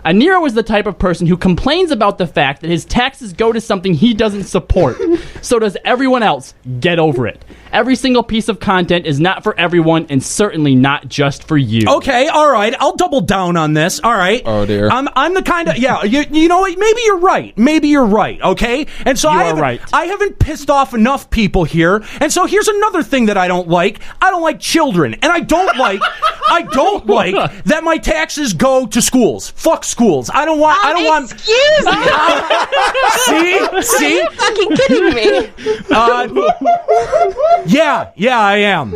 Speaker 1: Nero is the type of person who complains about the fact that his taxes go to something he doesn't support. So does everyone else. Get over it. Every single piece of content is not for everyone and certainly not just for you.
Speaker 7: Okay, all right. I'll double down on this. All right.
Speaker 9: Oh, dear.
Speaker 7: I'm the kind of... Yeah, you know what? Maybe you're right. Maybe you're right, okay? And so I haven't pissed off enough people here. And so here's another thing that I don't like. I don't like children. And I don't like that my taxes go to schools. Fuck schools. I don't want...
Speaker 5: Excuse me.
Speaker 7: See?
Speaker 5: Are you fucking kidding me?
Speaker 7: Yeah, I am.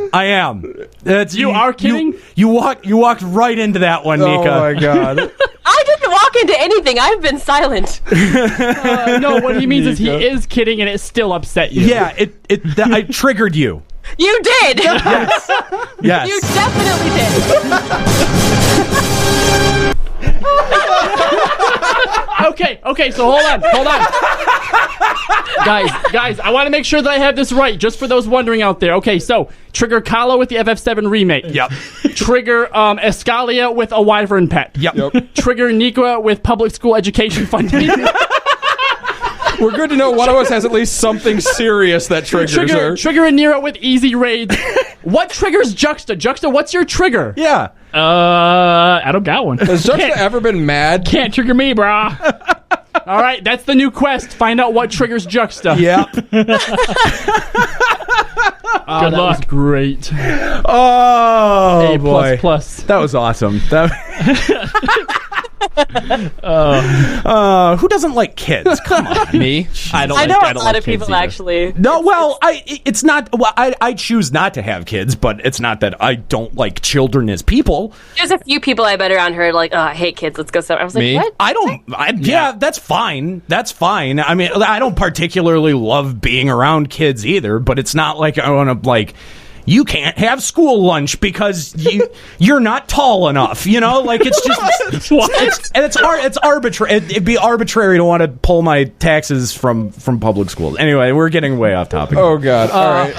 Speaker 1: You are kidding?
Speaker 7: You walked right into that one, Nika.
Speaker 9: Oh, my God.
Speaker 5: I didn't walk into anything. I've been silent.
Speaker 1: No, what he means is he is kidding and it still upset you.
Speaker 7: Yeah, I triggered you.
Speaker 5: You did.
Speaker 7: Yes. Yes.
Speaker 5: You definitely did.
Speaker 1: Okay, so hold on. Guys, I want to make sure that I have this right, just for those wondering out there. Okay, so trigger Kahlo with the FF7 remake.
Speaker 7: Yep.
Speaker 1: Trigger Escalia with a wyvern pet.
Speaker 7: Yep.
Speaker 1: Trigger Nika with public school education funding.
Speaker 9: We're good to know one of us has at least something serious that triggers her.
Speaker 1: Trigger a Nero with easy raids. What triggers Juxta? Juxta, what's your trigger?
Speaker 7: Yeah.
Speaker 8: I don't got one.
Speaker 9: Has Juxta ever been mad?
Speaker 8: Can't trigger me, brah.
Speaker 1: All right, that's the new quest. Find out what triggers Juxta.
Speaker 7: Yep.
Speaker 1: Good luck. Was great.
Speaker 7: Oh,
Speaker 1: A++.
Speaker 7: boy. That was awesome. Who doesn't like kids? Come on.
Speaker 9: Me?
Speaker 5: I know a lot of people actually.
Speaker 7: No, well, it's not. Well, I choose not to have kids, but it's not that I don't like children as people.
Speaker 5: There's a few people I bet around her like, oh, I hate kids. Let's go somewhere. I was like, what?
Speaker 7: I don't. Yeah, that's fine. That's fine. I mean, I don't particularly love being around kids either, but it's not like I want to like. You can't have school lunch because you're not tall enough. You know, like it's just it's arbitrary. It'd be arbitrary to want to pull my taxes from public schools. Anyway, we're getting way off topic.
Speaker 9: Oh God! All right.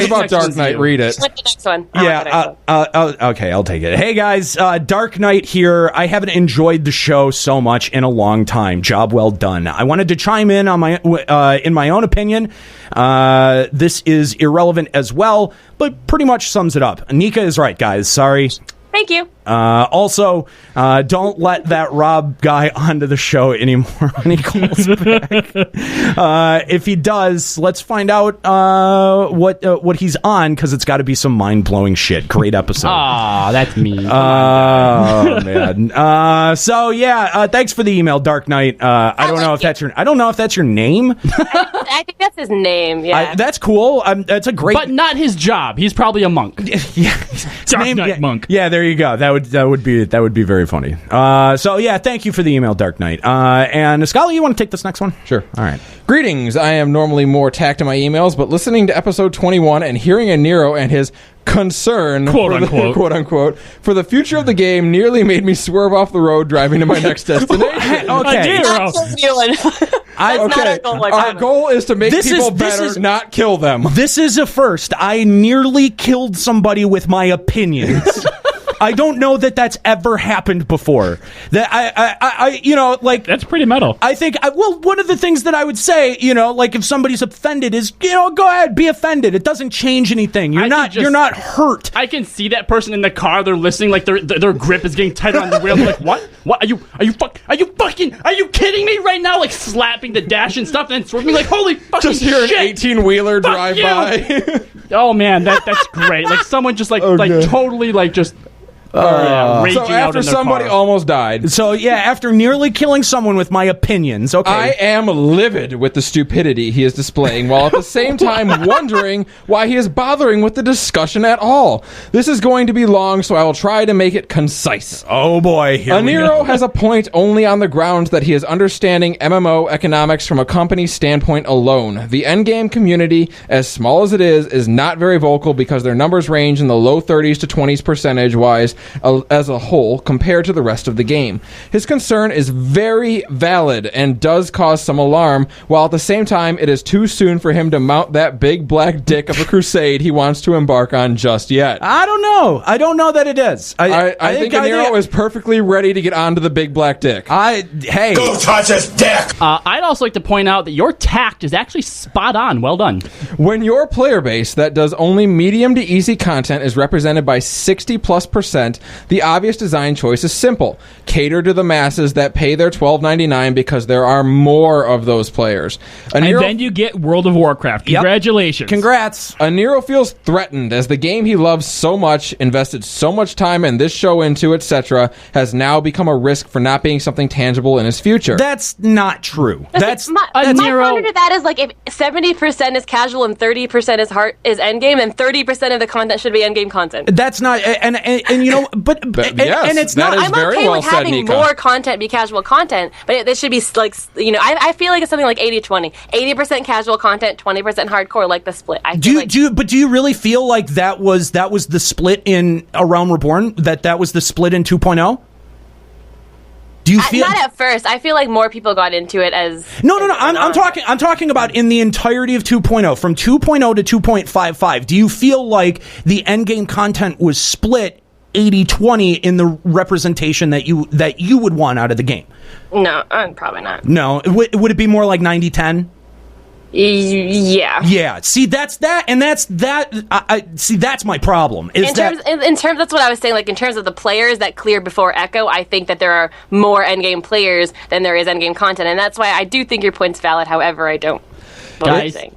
Speaker 9: What about Dark Knight? Read it.
Speaker 5: What's the next one?
Speaker 7: Yeah. Okay, I'll take it. Hey guys, Dark Knight here. I haven't enjoyed the show so much in a long time. Job well done. I wanted to chime in on my own opinion. This is irrelevant as well, but pretty much sums it up. Nika is right, guys. Sorry.
Speaker 5: Thank you.
Speaker 7: Also, don't let that Rob guy onto the show anymore when he calls back. If he does, let's find out what he's on, because it's got to be some mind-blowing shit. Great episode.
Speaker 1: Aw, that's me.
Speaker 7: Oh man. So yeah, thanks for the email, Dark Knight. I don't know if that's your name.
Speaker 5: I think that's his name. Yeah.
Speaker 7: That's cool. That's a great.
Speaker 1: But not his job. He's probably a monk.
Speaker 7: Yeah.
Speaker 8: Dark Knight monk.
Speaker 7: Yeah, there you go. That would be very funny. So yeah, thank you for the email, Dark Knight. And Escala, you want to take this next one?
Speaker 9: Sure.
Speaker 7: All right.
Speaker 9: Greetings. I am normally more tact in my emails, but listening to episode 21 and hearing a Nero and his concern,
Speaker 8: quote unquote,
Speaker 9: for the future of the game nearly made me swerve off the road driving to my next destination. Our goal is to make people better, not kill them.
Speaker 7: This is a first. I nearly killed somebody with my opinions. I don't know that that's ever happened before. That that's pretty metal. I think, one of the things that I would say, if somebody's offended is, go ahead, be offended. It doesn't change anything. You're not hurt.
Speaker 1: I can see that person in the car. They're listening, like their grip is getting tighter on the wheel. They're like, what? What are you kidding me right now? Like slapping the dash and stuff, and swerving like, holy fucking
Speaker 9: just hear
Speaker 1: shit.
Speaker 9: an 18-wheeler drive by.
Speaker 1: Oh man, that's great. Like someone just totally just. Raging
Speaker 9: so after
Speaker 1: out in
Speaker 9: somebody
Speaker 1: car.
Speaker 9: almost died.
Speaker 7: So yeah, after nearly killing someone with my opinions, okay.
Speaker 9: I am livid with the stupidity he is displaying, while at the same time wondering why he is bothering with the discussion at all. This is going to be long, so I will try to make it concise.
Speaker 7: Oh boy, here we
Speaker 9: Aniro
Speaker 7: go.
Speaker 9: has a point only on the grounds that he is understanding MMO economics from a company standpoint alone. The endgame community, as small as it is not very vocal because their numbers range in the low 30s to 20s percentage-wise as a whole compared to the rest of the game. His concern is very valid and does cause some alarm, while at the same time it is too soon for him to mount that big black dick of a crusade he wants to embark on just yet.
Speaker 7: I don't know that it is.
Speaker 9: I think Aniro is perfectly ready to get onto the big black dick.
Speaker 7: Hey.
Speaker 4: Go touch his dick!
Speaker 1: I'd also like to point out that your tact is actually spot on. Well done.
Speaker 9: When your player base that does only medium to easy content is represented by 60+%, the obvious design choice is simple. Cater to the masses that pay their $12.99 because there are more of those players.
Speaker 8: And then you get World of Warcraft. Congratulations.
Speaker 7: Congrats.
Speaker 9: Aniro feels threatened as the game he loves so much, invested so much time and this show into, etc., has now become a risk for not being something tangible in his future.
Speaker 7: That's not true.
Speaker 5: My counter to that is if 70% is casual and 30% is endgame, then 30% of the content should be endgame content.
Speaker 7: That's not, and but
Speaker 9: yes,
Speaker 7: and it's
Speaker 9: that
Speaker 7: not.
Speaker 9: is
Speaker 5: I'm
Speaker 9: very
Speaker 5: okay
Speaker 9: well
Speaker 5: with
Speaker 9: said,
Speaker 5: having
Speaker 9: Nika.
Speaker 5: more content be casual content, but it should be I feel like it's something like 80-20. 80% casual content, 20% hardcore, like the split. Do
Speaker 7: you really feel like that was the split in A Realm Reborn? That was the split in 2.0? Do you feel
Speaker 5: not at first? I feel like more people got into it as
Speaker 7: no. I'm talking about in the entirety of 2.0, from 2.0 to 2.55. Do you feel like the endgame content was split 80-20 in the representation that you would want out of the game?
Speaker 5: No, probably not.
Speaker 7: No, would it be more like 90-10?
Speaker 5: Yeah.
Speaker 7: See, that's that, and that's that. See, that's my problem. In terms,
Speaker 5: that's what I was saying. Like in terms of the players that cleared before Echo, I think that there are more endgame players than there is endgame content, and that's why I do think your point's valid. However, I don't.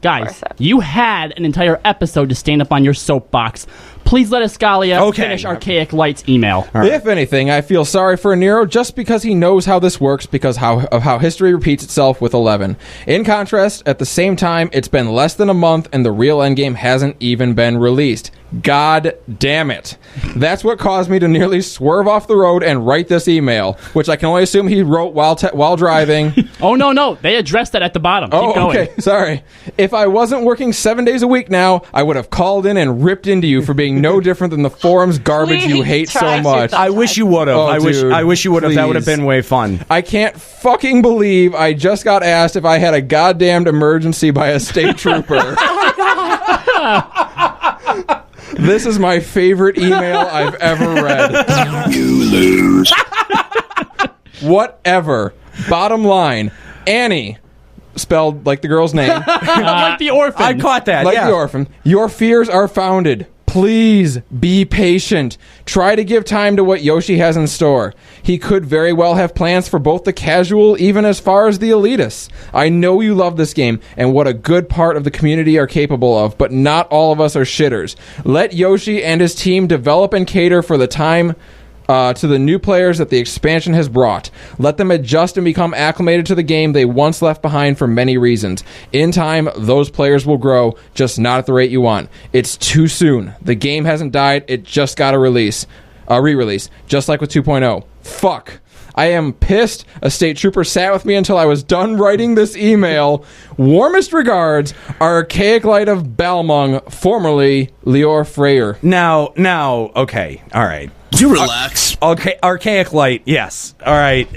Speaker 1: Guys, you had an entire episode to stand up on your soapbox. Please let Escalia finish Archaic Light's email.
Speaker 9: Right. If anything, I feel sorry for Nero just because he knows how this works because of how history repeats itself with 11. In contrast, at the same time, it's been less than a month and the real endgame hasn't even been released. God damn it. That's what caused me to nearly swerve off the road and write this email, which I can only assume he wrote while driving.
Speaker 1: Oh, no. They addressed that at the bottom. Keep going.
Speaker 9: Okay. Sorry. If I wasn't working 7 days a week now, I would have called in and ripped into you for being no different than the forum's garbage you hate so much.
Speaker 7: I wish you would have. I wish you would have. That would have been way fun.
Speaker 9: I can't fucking believe I just got asked if I had a goddamned emergency by a state trooper. This is my favorite email I've ever read.
Speaker 4: You lose.
Speaker 9: Whatever. Bottom line, Annie, spelled like the girl's name.
Speaker 1: Like the orphan.
Speaker 7: I caught that,
Speaker 9: Like the orphan. Your fears are founded. Please be patient. Try to give time to what Yoshi has in store. He could very well have plans for both the casual, even as far as the elitists. I know you love this game and what a good part of the community are capable of, but not all of us are shitters. Let Yoshi and his team develop and cater for the time to the new players that the expansion has brought. Let them adjust and become acclimated to the game they once left behind for many reasons. In time, those players will grow, just not at the rate you want. It's too soon. The game hasn't died, it just got a re-release, just like with 2.0. Fuck. I am pissed. A state trooper sat with me until I was done writing this email. Warmest regards, Archaic Light of Balmung, formerly Leor Freyer.
Speaker 7: Now, okay, all right.
Speaker 12: You relax.
Speaker 7: Okay, Archaic Light, yes. All right.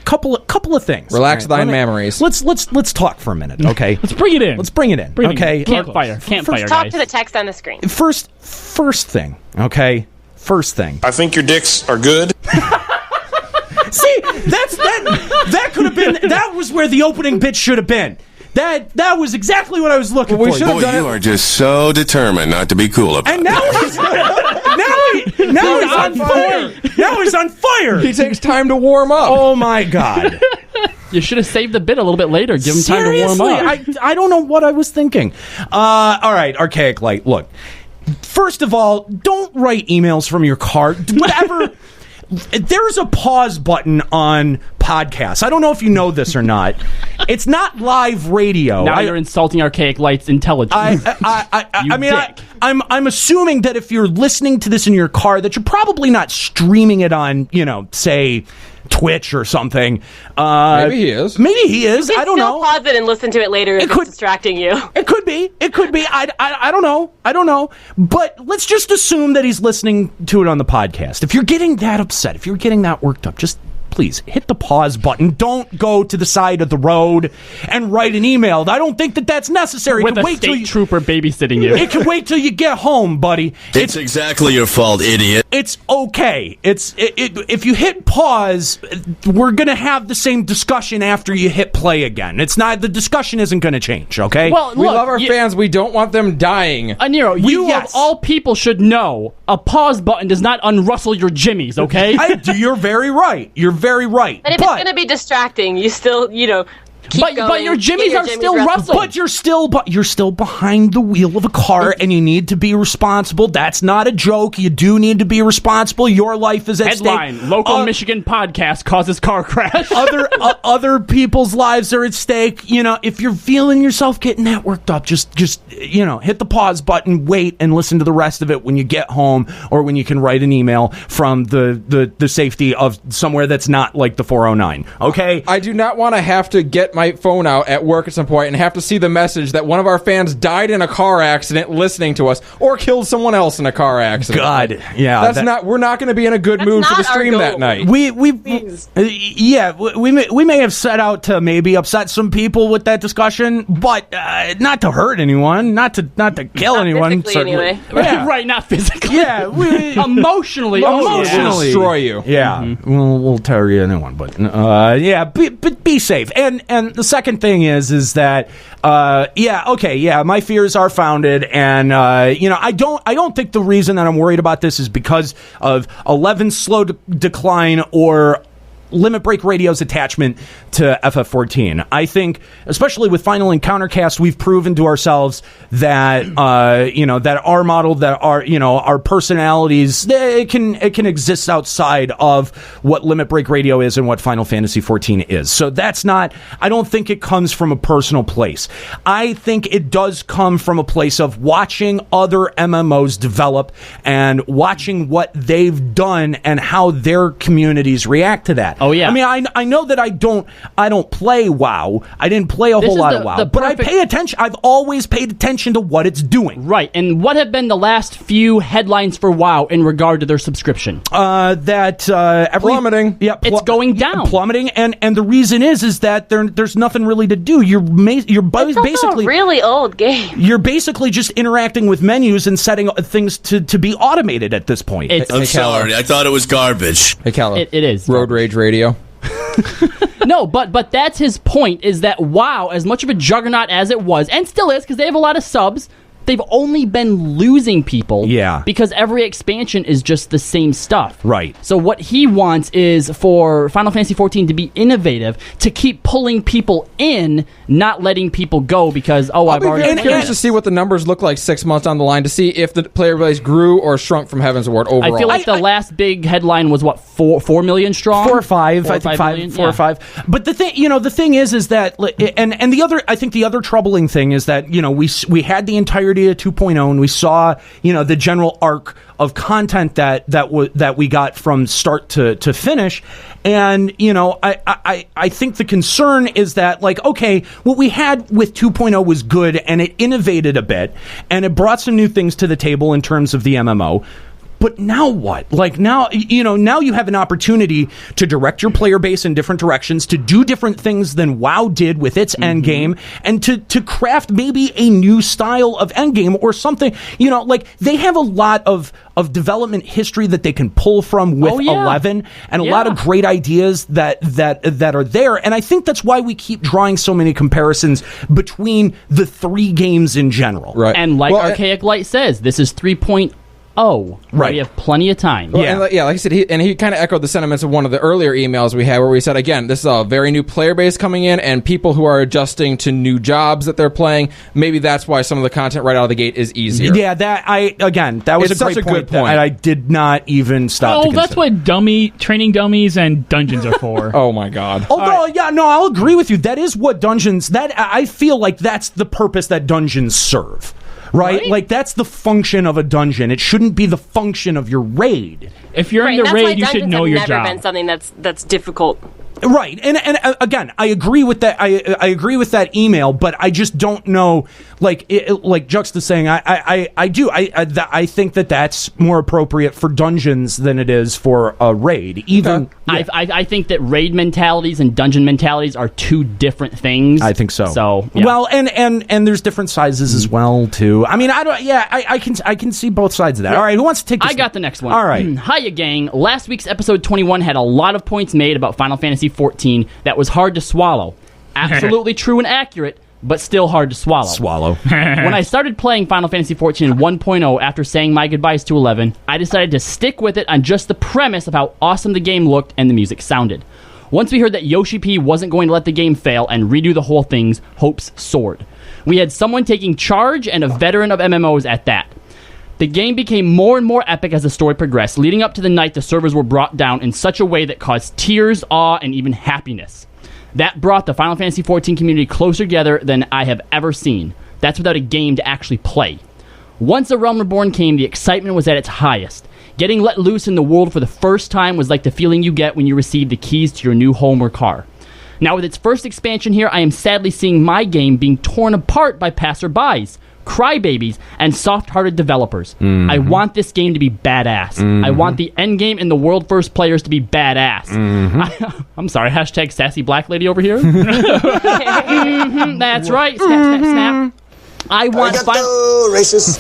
Speaker 7: Couple of things.
Speaker 9: Relax
Speaker 7: right,
Speaker 9: thine memories.
Speaker 7: Let's talk for a minute, okay?
Speaker 8: Let's bring it in.
Speaker 7: Okay.
Speaker 8: Campfire,
Speaker 5: Talk
Speaker 8: guys.
Speaker 5: to the text on the screen.
Speaker 7: First thing, okay? First thing.
Speaker 10: I think your dicks are good.
Speaker 7: See, that could have been, that was where the opening bit should have been. That was exactly what I was looking for.
Speaker 3: Boy, you are just so determined not to be cool about it.
Speaker 7: And now he's on fire. Now he's on fire.
Speaker 9: He takes time to warm up.
Speaker 7: Oh my God.
Speaker 8: You should have saved the bit a little bit later. Give him time to warm up.
Speaker 7: I don't know what I was thinking. All right, Archaic Light. Look, first of all, don't write emails from your car. Whatever. There's a pause button on podcasts. I don't know if you know this or not. It's not live radio.
Speaker 8: Now you're insulting Archaic Light's intelligence.
Speaker 7: I'm assuming that if you're listening to this in your car, that you're probably not streaming it on, say, Twitch or something.
Speaker 9: Maybe he is.
Speaker 5: You
Speaker 7: I don't know.
Speaker 5: Pause it and listen to it later if it's distracting you.
Speaker 7: It could be. I don't know. But let's just assume that he's listening to it on the podcast. If you're getting that upset, if you're getting that worked up, just please hit the pause button. Don't go to the side of the road and write an email. I don't think that that's necessary.
Speaker 8: With a state trooper babysitting you.
Speaker 7: It can wait till you get home, buddy.
Speaker 12: It's exactly your fault, idiot.
Speaker 7: It's okay. If you hit pause, we're going to have the same discussion after you hit play again. The discussion isn't going to change, okay?
Speaker 8: Well,
Speaker 9: we love our fans. We don't want them dying.
Speaker 8: Nero, you of all people should know a pause button does not unrustle your jimmies, okay?
Speaker 7: You're very right. You're very right.
Speaker 5: But if it's going to be distracting, you still, keep going.
Speaker 8: But your jimmies are still rustled.
Speaker 7: But you're still behind the wheel of a car, and you need to be responsible. That's not a joke. You do need to be responsible. Your life is at stake.
Speaker 8: Headline: Local Michigan podcast causes car crash.
Speaker 7: Other people's lives are at stake. If you're feeling yourself getting that worked up, just hit the pause button, wait, and listen to the rest of it when you get home, or when you can write an email from the safety of somewhere that's not like the 409. Okay.
Speaker 9: I do not want to have to get my phone out at work at some point and have to see the message that one of our fans died in a car accident listeting to us, or killed someone else in a car accident.
Speaker 7: God, yeah,
Speaker 9: we're not going to be in a good mood for the stream that night.
Speaker 7: We may have set out to maybe upset some people with that discussion, but not to hurt anyone, not to kill anyone.
Speaker 5: Anyway.
Speaker 7: Yeah.
Speaker 8: Right, not physically.
Speaker 7: Yeah,
Speaker 8: emotionally
Speaker 9: destroy you.
Speaker 7: Yeah, we'll tear you a new one, but but be safe. And the second thing is that my fears are founded, and I don't think the reason that I'm worried about this is because of 11's slow decline or Limit Break Radio's attachment to FF14. I think, especially with Final Encountercast, we've proven to ourselves that that our model, that our personalities, it can exist outside of what Limit Break Radio is and what Final Fantasy 14 is. So I don't think it comes from a personal place. I think it does come from a place of watching other MMOs develop and watching what they've done and how their communities react to that.
Speaker 8: Oh yeah.
Speaker 7: I mean, I know that I don't play WoW. I didn't play a whole lot of WoW, but I pay attention. I've always paid attention to what it's doing.
Speaker 8: Right. And what have been the last few headlines for WoW in regard to their subscription?
Speaker 9: Plummeting.
Speaker 7: Yeah,
Speaker 8: it's going down.
Speaker 7: Plummeting, and the reason is that there's nothing really to do. You're basically
Speaker 5: a really old game.
Speaker 7: You're basically just interacting with menus and setting things to be automated at this point.
Speaker 12: I'm sorry. I thought it was garbage.
Speaker 9: Hey, Callow.
Speaker 8: It is.
Speaker 9: Road Rage Radio.
Speaker 8: No, but that's his point, is that WoW, as much of a juggernaut as it was, and still is, because they have a lot of subs, they've only been losing people.
Speaker 7: Yeah.
Speaker 8: Because every expansion is just the same stuff.
Speaker 7: Right.
Speaker 8: So what he wants is for Final Fantasy XIV to be innovative, to keep pulling people in, not letting people go because, I've already...
Speaker 9: I'm curious to see what the numbers look like 6 months down the line, to see if the player base grew or shrunk from Heaven's Ward overall.
Speaker 8: I feel like the last big headline was, 4 million strong?
Speaker 7: 4 or 5, I think
Speaker 8: 5 million?
Speaker 7: 4 or 5. But the thing is that, and the other, I think the other troubling thing is that, we had the entirety Iridia 2.0, and we saw, the general arc of content that we got from start to finish. And, I think the concern is that, okay, what we had with 2.0 was good, and it innovated a bit, and it brought some new things to the table in terms of the MMO. But now what? Now you have an opportunity to direct your player base in different directions, to do different things than WoW did with its endgame, and to craft maybe a new style of endgame or something. They have a lot of development history that they can pull from with 11, and a lot of great ideas that are there. And I think that's why we keep drawing so many comparisons between the three games in general.
Speaker 9: Right.
Speaker 1: And Archaic Light says, this is 3.0.
Speaker 7: Right.
Speaker 1: We have plenty of time.
Speaker 9: Well, like I said, he kind of echoed the sentiments of one of the earlier emails we had, where we said, again, this is a very new player base coming in, and people who are adjusting to new jobs that they're playing. Maybe that's why some of the content right out of the gate is easier.
Speaker 7: Yeah, that was
Speaker 9: it's
Speaker 7: a great point. That I did not even stop.
Speaker 8: Oh, that's what training dummies and dungeons are for.
Speaker 9: Oh my God.
Speaker 7: Although, I'll agree with you. That is what dungeons. That I feel like that's the purpose that dungeons serve. Right? Like, that's the function of a dungeon. It shouldn't be the function of your raid.
Speaker 8: If you're in the raid, you should know your job.
Speaker 5: That's never been something that's difficult.
Speaker 7: Right, and again, I agree with that. I agree with that email, but I just don't know. Like Juxta saying, I think that's more appropriate for dungeons than it is for a raid. Even
Speaker 1: I think that raid mentalities and dungeon mentalities are two different things.
Speaker 7: I think so.
Speaker 1: So
Speaker 7: well, and there's different sizes as well too. I mean, I can see both sides of that. All right, who wants to take this?
Speaker 1: I got the next one.
Speaker 7: All right.
Speaker 1: Hiya, gang. Last week's episode 21 had a lot of points made about Final Fantasy 14 that was hard to swallow. Absolutely true and accurate, but still hard to swallow. When I started playing Final Fantasy 14 1.0 after saying my goodbyes to 11, I decided to stick with it on just the premise of how awesome the game looked and the music sounded. Once we heard that Yoshi P wasn't going to let the game fail and redo the whole thing, hopes soared. We had someone taking charge and a veteran of MMOs at that. The game became more and more epic as the story progressed, leading up to the night the servers were brought down in such a way that caused tears, awe, and even happiness. That brought the Final Fantasy XIV community closer together than I have ever seen. That's without a game to actually play. Once A Realm Reborn came, the excitement was at its highest. Getting let loose in the world for the first time was like the feeling you get when you receive the keys to your new home or car. Now with its first expansion here, I am sadly seeing my game being torn apart by passerbys, crybabies, and soft-hearted developers.
Speaker 7: Mm-hmm.
Speaker 1: I want this game to be badass. I want the endgame and the world-first players to be badass. I'm sorry, hashtag sassy black lady over here. That's right. Snap, snap, snap. I want
Speaker 11: racist.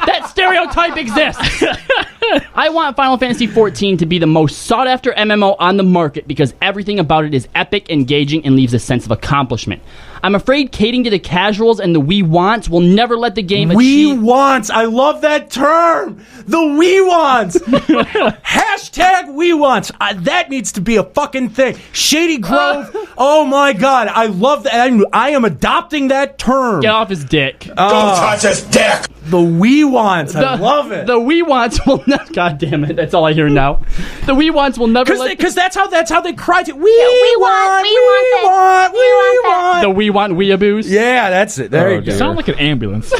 Speaker 1: That stereotype exists. I want Final Fantasy XIV to be the most sought-after MMO on the market because everything about it is epic, engaging, and leaves a sense of accomplishment. I'm afraid catering to the casuals and the we wants will never let the game achieve...
Speaker 7: We wants! I love that term! The we wants! Hashtag we wants! That needs to be a fucking thing. Shady Grove, oh my god, I love that. I am adopting that term.
Speaker 1: Get off his dick.
Speaker 11: Don't touch his dick!
Speaker 7: The we wants, I love it.
Speaker 1: The we wants will not... God damn it, that's all I hear now. The we wants will never let...
Speaker 7: Because that's how they cry to... We
Speaker 5: want
Speaker 1: The we want weeaboos?
Speaker 7: Yeah, that's it. There you go.
Speaker 8: You sound like an ambulance.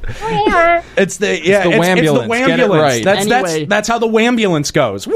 Speaker 7: It's the
Speaker 9: wambulance.
Speaker 7: Get it
Speaker 9: right.
Speaker 7: That's how the wambulance goes. We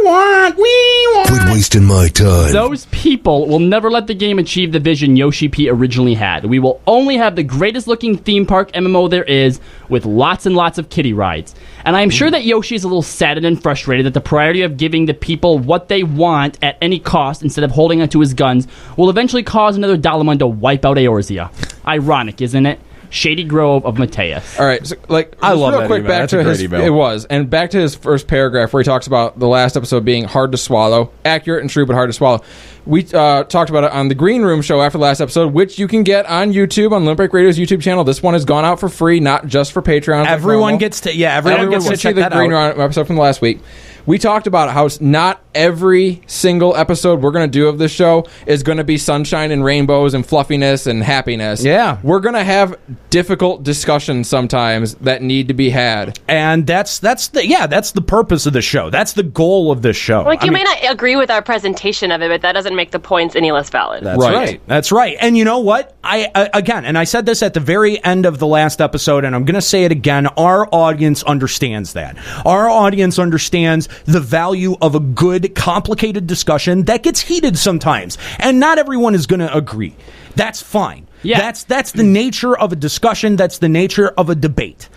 Speaker 7: want.
Speaker 4: Quit wasting my time.
Speaker 1: Those people will never let the game achieve the vision Yoshi P originally had. We will only have the greatest looking theme park MMO there is, with lots and lots of kiddie rides. And I am sure that Yoshi is a little saddened and frustrated that the priority of giving the people what they want at any cost instead of holding onto his guns will eventually cause another Dalamon to wipe out Eorzea. Ironic, isn't it? Shady Grove of Mateus.
Speaker 9: All right, so
Speaker 7: I love
Speaker 9: real
Speaker 7: that
Speaker 9: quick
Speaker 7: email.
Speaker 9: back
Speaker 7: That's
Speaker 9: to
Speaker 7: a great
Speaker 9: his
Speaker 7: email.
Speaker 9: It was, and back to his first paragraph where he talks about the last episode being hard to swallow, accurate and true, but hard to swallow. We talked about it on the Green Room show after the last episode, which you can get on YouTube on Limit Break Radio's YouTube channel. This one has gone out for free, not just for Patreon.
Speaker 7: Everyone gets to
Speaker 9: everyone
Speaker 7: gets to check
Speaker 9: see the
Speaker 7: that
Speaker 9: Green
Speaker 7: out.
Speaker 9: Room episode from last week. We talked about how it's not every single episode we're going to do of this show is going to be sunshine and rainbows and fluffiness and happiness.
Speaker 7: Yeah.
Speaker 9: We're going to have difficult discussions sometimes that need to be had.
Speaker 7: And that's the purpose of the show. That's the goal of this show.
Speaker 5: Like, you may not agree with our presentation of it, but that doesn't make the points any less valid.
Speaker 7: That's right. That's right. And you know what? I said this at the very end of the last episode, and I'm going to say it again. Our audience understands that. Our audience understands the value of a good, complicated discussion that gets heated sometimes. And not everyone is going to agree. That's fine. Yeah. That's the nature of a discussion. That's the nature of a debate.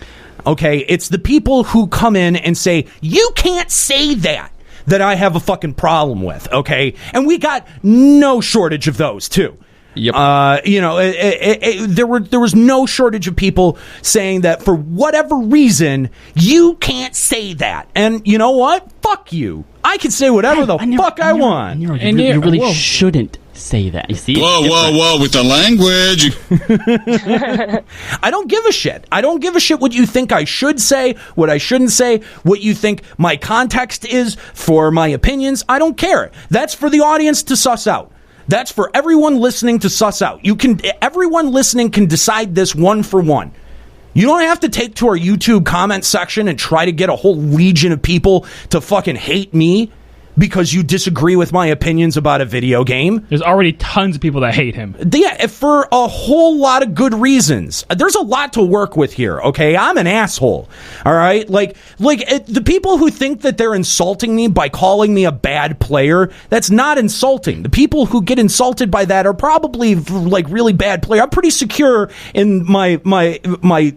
Speaker 7: Okay? It's the people who come in and say, you can't say that I have a fucking problem with, okay? And we got no shortage of those, too.
Speaker 9: Yep.
Speaker 7: There was no shortage of people saying that for whatever reason, you can't say that. And you know what? Fuck you. I can say whatever the fuck I want.
Speaker 1: You really shouldn't say that. You see?
Speaker 10: Whoa, with the language.
Speaker 7: I don't give a shit. I don't give a shit what you think I should say, what I shouldn't say, what you think my context is for my opinions. I don't care. That's for the audience to suss out. That's for everyone listening to suss out. Everyone listening can decide this one for one. You don't have to take to our YouTube comment section and try to get a whole legion of people to fucking hate me because you disagree with my opinions about a video game.
Speaker 8: There's already tons of people that hate him.
Speaker 7: Yeah, for a whole lot of good reasons. There's a lot to work with here, okay? I'm an asshole, all right? Like the people who think that they're insulting me by calling me a bad player, that's not insulting. The people who get insulted by that are probably, like, really bad player. I'm pretty secure in my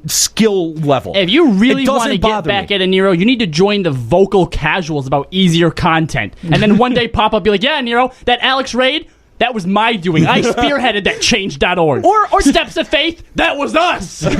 Speaker 7: skill level.
Speaker 1: If you really want to get back at a Nero, you need to join the vocal casuals about easier content. And then one day pop up, be like, yeah, Nero, that Alex Raid, that was my doing. I spearheaded that change.org. Or Steps of Faith, that was us.
Speaker 7: I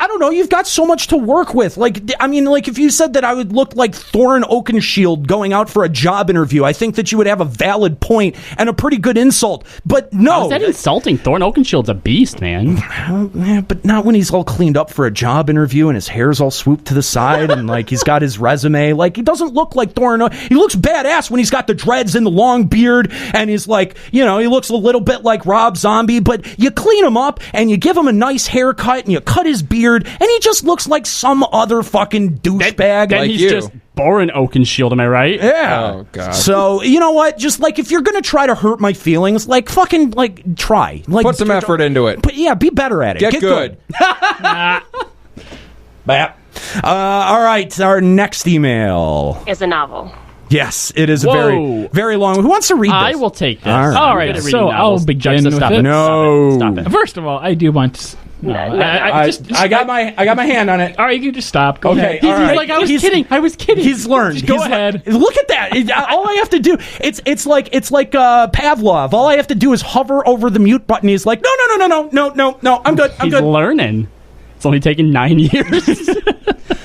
Speaker 7: don't know, you've got so much to work with. If you said that I would look like Thorin Oakenshield going out for a job interview, I think that you would have a valid point and a pretty good insult. But no.
Speaker 1: How's that insulting? Thorin Oakenshield's a beast, man.
Speaker 7: Yeah, but not when he's all cleaned up for a job interview and his hair's all swooped to the side and, like, he's got his resume. Like, he doesn't look like Thorin. He looks badass when he's got the dreads and the long beard and he's like, he looks a little bit like Rob Zombie, but you clean him up and you give him a nice haircut and you cut his beard and he just looks like some other fucking douchebag.
Speaker 1: Then
Speaker 7: like
Speaker 1: he's
Speaker 7: you.
Speaker 1: Just Boren Oakenshield, am I right?
Speaker 7: Yeah.
Speaker 9: Oh, God.
Speaker 7: So, you know what? Just, like, if you're going to try to hurt my feelings, like, fucking, like, try. Like,
Speaker 9: put some effort into it.
Speaker 7: But, yeah, be better at it.
Speaker 9: Get good.
Speaker 7: All right, our next email
Speaker 5: is a novel.
Speaker 7: Yes, it is a very, very long. Who wants to read this?
Speaker 1: I will take this.
Speaker 8: All right, so I'll begin with it.
Speaker 7: No.
Speaker 1: Stop it.
Speaker 8: First of all, I do want to...
Speaker 7: I got my hand on it.
Speaker 8: All right, you can just stop. Go
Speaker 7: Okay,
Speaker 8: ahead.
Speaker 7: all right.
Speaker 1: He's like, I was kidding.
Speaker 7: He's learned.
Speaker 8: Go ahead.
Speaker 7: Look at that. All I have to do, it's like Pavlov. All I have to do is hover over the mute button. He's like, no. I'm good.
Speaker 1: He's learning. It's only taken 9 years.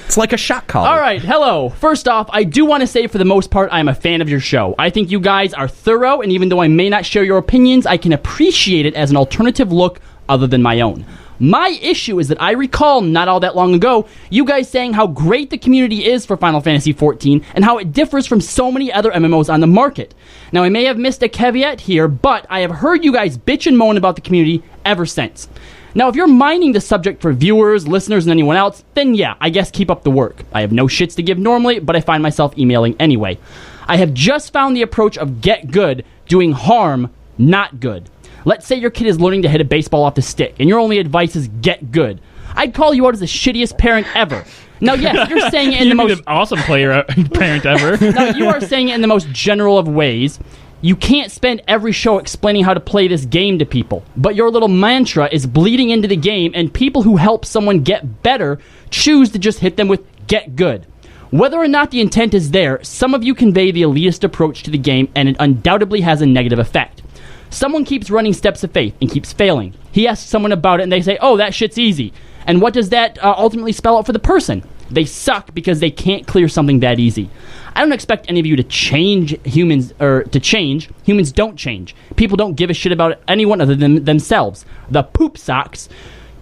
Speaker 7: It's like a shot collar.
Speaker 1: All right, hello. First off, I do want to say for the most part, I'm a fan of your show. I think you guys are thorough, and even though I may not share your opinions, I can appreciate it as an alternative look other than my own. My issue is that I recall not all that long ago, you guys saying how great the community is for Final Fantasy XIV and how it differs from so many other MMOs on the market. Now, I may have missed a caveat here, but I have heard you guys bitch and moan about the community ever since. Now, if you're mining the subject for viewers, listeners, and anyone else, then yeah, I guess keep up the work. I have no shits to give normally, but I find myself emailing anyway. I have just found the approach of get good doing harm, not good. Let's say your kid is learning to hit a baseball off the stick, and your only advice is get good. I'd call you out as the shittiest parent ever. Now, yes, you're saying it in the most...
Speaker 8: awesome parent ever.
Speaker 1: Now, you are saying it in the most general of ways. You can't spend every show explaining how to play this game to people, but your little mantra is bleeding into the game, and people who help someone get better choose to just hit them with get good. Whether or not the intent is there, some of you convey the elitist approach to the game, and it undoubtedly has a negative effect. Someone keeps running Steps of Faith and keeps failing. He asks someone about it, and they say, oh, that shit's easy. And what does that ultimately spell out for the person? They suck because they can't clear something that easy. I don't expect any of you to change humans, or to change. Humans don't change. People don't give a shit about anyone other than themselves. The poop socks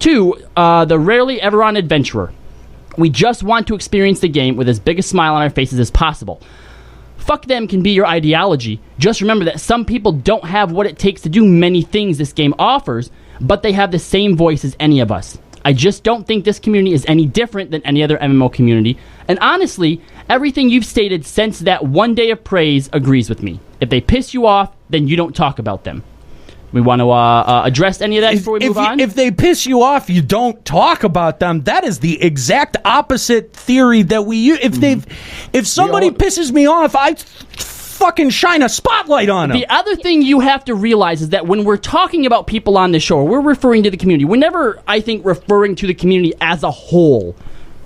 Speaker 1: to the rarely ever on adventurer. We just want to experience the game with as big a smile on our faces as possible. Fuck them can be your ideology. Just remember that some people don't have what it takes to do many things this game offers, but they have the same voice as any of us. I just don't think this community is any different than any other MMO community, and honestly, everything you've stated since that one day of praise agrees with me. If they piss you off, then you don't talk about them. We want to address any of that before we move on?
Speaker 7: If they piss you off, you don't talk about them. That is the exact opposite theory that we use. If somebody pisses me off, I fucking shine a spotlight on them.
Speaker 1: The other thing you have to realize is that when we're talking about people on the show, we're referring to the community. We're never, I think, referring to the community as a whole.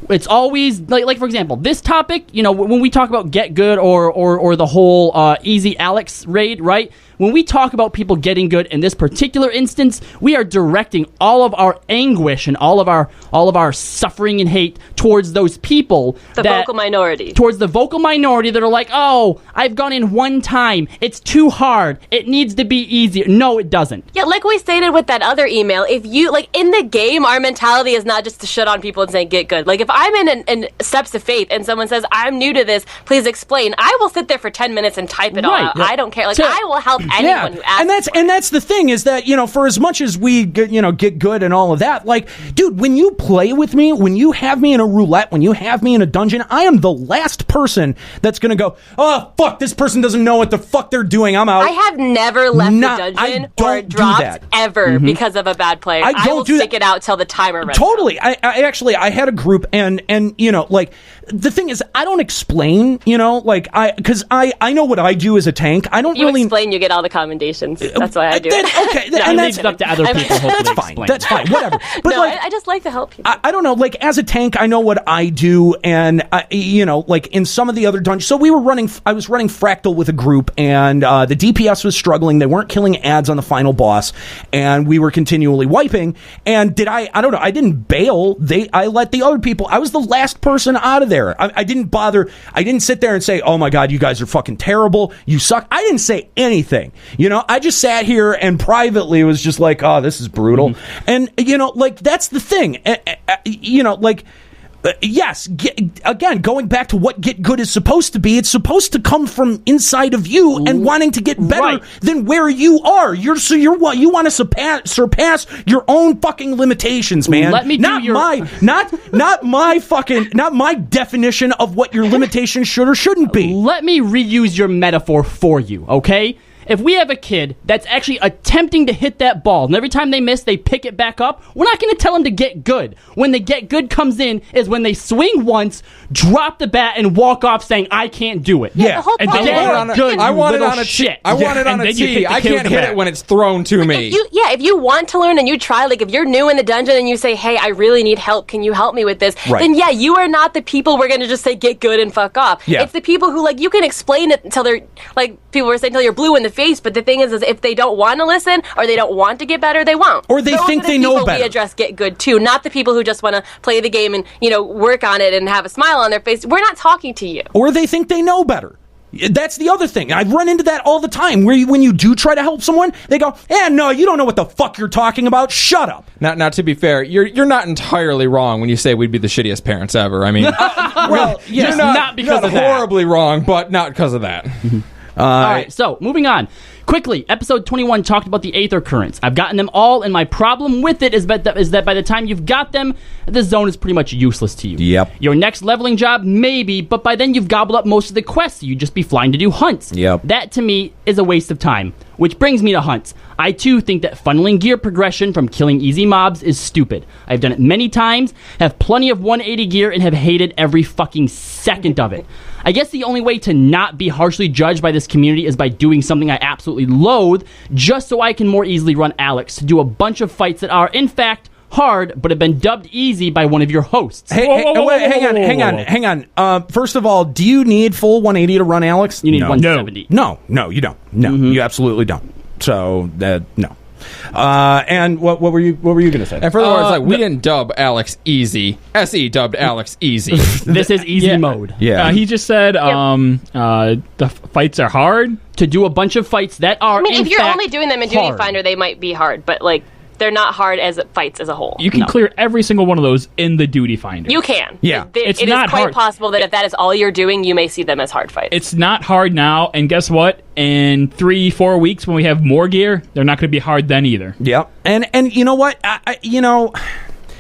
Speaker 1: It's always, like for example, this topic, when we talk about Get Good or the whole Easy Alex raid, right? When we talk about people getting good in this particular instance, we are directing all of our anguish and all of our suffering and hate towards those people.
Speaker 5: Vocal minority.
Speaker 1: Towards the vocal minority that are like, oh, I've gone in one time. It's too hard. It needs to be easier. No, it doesn't.
Speaker 5: Yeah, like we stated with that other email, if you, in the game, our mentality is not just to shit on people and say, get good. If I'm in Steps of Faith and someone says, I'm new to this, please explain, I will sit there for 10 minutes and type it all out. I don't care. I will help anyone who asks.
Speaker 7: And that's the thing is that, for as much as we get good and all of that, dude, when you play with me, when you have me in a roulette, when you have me in a dungeon, I am the last person that's going to go, oh, fuck, this person doesn't know what the fuck they're doing. I'm out.
Speaker 5: I have never left the dungeon or dropped ever because of a bad player. I will stick it out till the timer runs
Speaker 7: Totally. I had a group and the thing is, I don't explain, because I know what I do as a tank. I don't really
Speaker 5: explain. You get all the commendations. That's why I do it.
Speaker 7: Okay,
Speaker 1: no,
Speaker 7: and
Speaker 1: that's up to other people.
Speaker 7: That's fine. That's fine. Whatever. But
Speaker 5: I just like to help people.
Speaker 7: I don't know. As a tank, I know what I do, and in some of the other dungeons. So I was running Fractal with a group, and the DPS was struggling. They weren't killing ads on the final boss, and we were continually wiping. And I don't know. I didn't bail. I let the other people. I was the last person out of there. I didn't bother. I didn't sit there and say, oh my God, you guys are fucking terrible. You suck. I didn't say anything. I just sat here and privately was just like, oh, this is brutal. And, that's the thing. Yes, again, going back to what Get Good is supposed to be, it's supposed to come from inside of you and wanting to get better than where you are. You want to surpass your own fucking limitations, man.
Speaker 1: Let me
Speaker 7: not my definition of what your limitations should or shouldn't be.
Speaker 1: Let me reuse your metaphor for you, okay? If we have a kid that's actually attempting to hit that ball, and every time they miss, they pick it back up, we're not going to tell them to get good. When the get good comes in is when they swing once, drop the bat, and walk off saying, I can't do it.
Speaker 5: Yeah. The whole
Speaker 1: and
Speaker 5: point
Speaker 9: I want it on a shit. I want it on a tee. I can't hit it when it's thrown to me.
Speaker 5: If you want to learn and you try, if you're new in the dungeon and you say, hey, I really need help, can you help me with this?
Speaker 7: Right.
Speaker 5: Then you are not the people we're going to just say get good and fuck off.
Speaker 7: Yeah.
Speaker 5: It's the people who, you can explain it until they're, people were saying, until you're blue in the face, but the thing is if they don't want to listen or they don't want to get better, they won't.
Speaker 7: Or they think they know better.
Speaker 5: We address get good too, not the people who just want to play the game and, work on it and have a smile on their face. We're not talking to you.
Speaker 7: Or they think they know better. That's the other thing. I've run into that all the time, where when you do try to help someone, they go, no, you don't know what the fuck you're talking about. Shut up.
Speaker 9: Now, to be fair, you're not entirely wrong when you say we'd be the shittiest parents ever. I mean,
Speaker 7: well, yes,
Speaker 9: you're not because of that. Horribly wrong, but not because of that.
Speaker 1: All right, so moving on. Quickly, episode 21 talked about the Aether Currents. I've gotten them all, and my problem with it is that by the time you've got them, the zone is pretty much useless to you.
Speaker 7: Yep.
Speaker 1: Your next leveling job, maybe, but by then you've gobbled up most of the quests, so you'd just be flying to do hunts.
Speaker 7: Yep.
Speaker 1: That, to me, is a waste of time. Which brings me to hunts. I, too, think that funneling gear progression from killing easy mobs is stupid. I've done it many times, have plenty of 180 gear, and have hated every fucking second of it. I guess the only way to not be harshly judged by this community is by doing something I absolutely loathe, just so I can more easily run Alex to do a bunch of fights that are, in fact, hard, but have been dubbed easy by one of your hosts.
Speaker 7: Hang on. First of all, do you need full 180 to run Alex?
Speaker 1: You need 170.
Speaker 7: No, you don't. No, you absolutely don't. So, no. And what were you going to say?
Speaker 9: And for the words, we didn't dub Alex easy. SE dubbed Alex easy.
Speaker 1: This is easy mode.
Speaker 7: Yeah.
Speaker 8: He just said the fights are hard.
Speaker 1: To do a bunch of fights that are,
Speaker 5: if you're only doing them in Duty
Speaker 1: hard.
Speaker 5: Finder, they might be hard, but they're not hard as fights as a whole.
Speaker 8: You can clear every single one of those in the duty finder.
Speaker 5: You can.
Speaker 7: Yeah.
Speaker 8: It's
Speaker 5: it
Speaker 8: not
Speaker 5: is quite
Speaker 8: hard.
Speaker 5: possible that if that is all you're doing, you may see them as hard fights.
Speaker 8: It's not hard now, and guess what? In 3-4 weeks, when we have more gear, they're not going to be hard then either.
Speaker 7: Yep. And you know what?
Speaker 5: I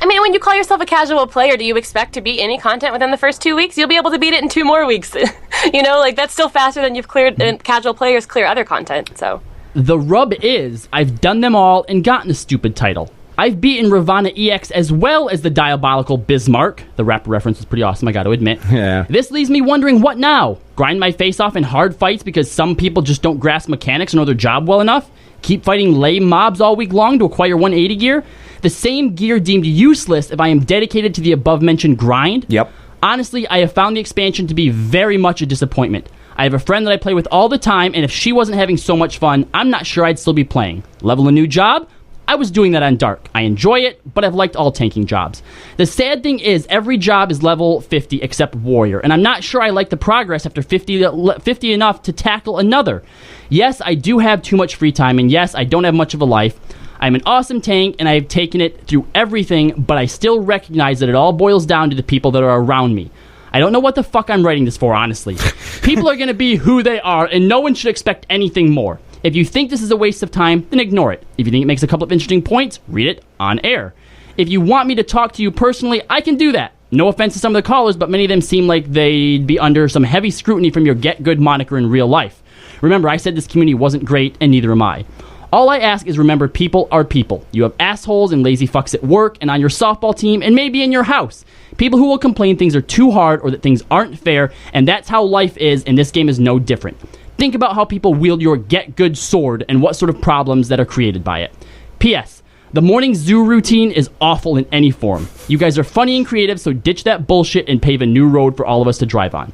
Speaker 5: mean, when you call yourself a casual player, do you expect to beat any content within the first 2 weeks? You'll be able to beat it in 2 more weeks. That's still faster than you've cleared, and casual players clear other content, so.
Speaker 1: The rub is, I've done them all and gotten a stupid title. I've beaten Ravana EX as well as the diabolical Bismarck. The rap reference was pretty awesome, I gotta admit.
Speaker 7: Yeah.
Speaker 1: This leaves me wondering, what now? Grind my face off in hard fights because some people just don't grasp mechanics or know their job well enough? Keep fighting lame mobs all week long to acquire 180 gear? The same gear deemed useless if I am dedicated to the above-mentioned grind?
Speaker 7: Yep.
Speaker 1: Honestly, I have found the expansion to be very much a disappointment. I have a friend that I play with all the time, and if she wasn't having so much fun, I'm not sure I'd still be playing. Level a new job? I was doing that on Dark. I enjoy it, but I've liked all tanking jobs. The sad thing is, every job is level 50 except Warrior, and I'm not sure I like the progress after 50 enough to tackle another. Yes, I do have too much free time, and yes, I don't have much of a life. I'm an awesome tank, and I have taken it through everything, but I still recognize that it all boils down to the people that are around me. I don't know what the fuck I'm writing this for, honestly. People are going to be who they are, and no one should expect anything more. If you think this is a waste of time, then ignore it. If you think it makes a couple of interesting points, read it on air. If you want me to talk to you personally, I can do that. No offense to some of the callers, but many of them seem like they'd be under some heavy scrutiny from your Get Good moniker in real life. Remember, I said this community wasn't great, and neither am I. All I ask is remember, people are people. You have assholes and lazy fucks at work and on your softball team and maybe in your house. People who will complain things are too hard or that things aren't fair, and that's how life is, and this game is no different. Think about how people wield your Get Good sword and what sort of problems that are created by it. P.S. The morning zoo routine is awful in any form. You guys are funny and creative, so ditch that bullshit and pave a new road for all of us to drive on.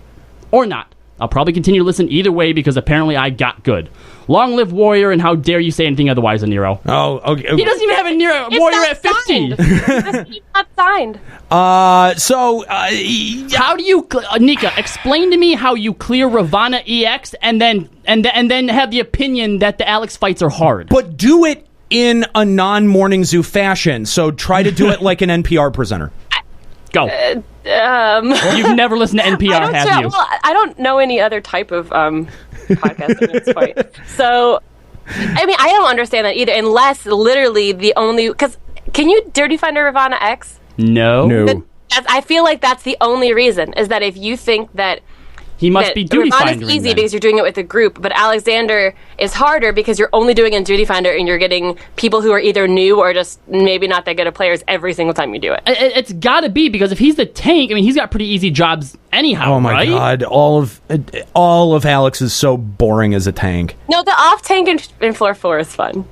Speaker 1: Or not. I'll probably continue to listen either way because apparently I got good. Long live Warrior, and how dare you say anything otherwise, Nero?
Speaker 7: Oh, okay.
Speaker 1: He doesn't even have a Warrior at 50.
Speaker 5: It's not signed.
Speaker 1: How do you, Nika? Explain to me how you clear Ravana EX and then have the opinion that the Alex fights are hard.
Speaker 7: But do it in a non-Morning Zoo fashion. So try to do it like an NPR presenter.
Speaker 1: Go. You've never listened to NPR, have you?
Speaker 5: Well, I don't know any other type of podcasting at this point. So, I mean, I don't understand that either, unless literally the only... Because can you Dirty Finder Ravana X?
Speaker 1: No.
Speaker 5: I feel like that's the only reason, is that if you think that...
Speaker 1: He must be Duty Finder.
Speaker 5: Ravana's easy because you're doing it with a group, but Alexander is harder because you're only doing it in Duty Finder and you're getting people who are either new or just maybe not that good of players every single time you do it.
Speaker 1: It's got to be, because if he's the tank, I mean, he's got pretty easy jobs anyhow,
Speaker 7: Oh my
Speaker 1: right?
Speaker 7: god, all of Alex is so boring as a tank.
Speaker 5: No, the off tank in floor 4 is fun.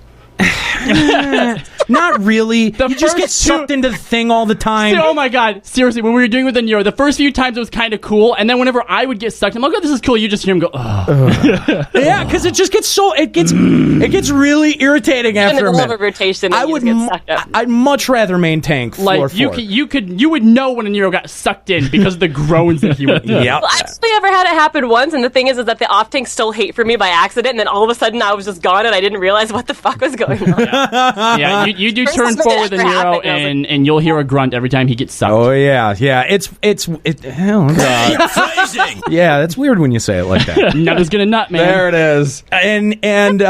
Speaker 7: Not really. You just get sucked into the thing all the time.
Speaker 1: Oh my god, seriously, when we were doing it with the Nero, the first few times it was kind of cool, and then whenever I would get sucked, I'm like, oh, this is cool, you just hear him go, ugh.
Speaker 7: Yeah, because it just gets it gets really irritating after a minute.
Speaker 5: Rotation,
Speaker 7: I'd much rather main tank floor 4.
Speaker 1: You would know when a Nero got sucked in because of the groans that he would do.
Speaker 7: Yep.
Speaker 5: Well, I actually ever had it happen once, and the thing is that the off tank stole hate from me by accident, and then all of a sudden I was just gone, and I didn't realize what the fuck was going on.
Speaker 1: Yeah, you do turn forward the Nero, and you'll hear a grunt every time he gets sucked.
Speaker 7: Oh yeah. It's hell,
Speaker 12: Phrasing.
Speaker 7: yeah, that's weird when you say it like that.
Speaker 1: Nutter's gonna nut, man.
Speaker 7: There it is. And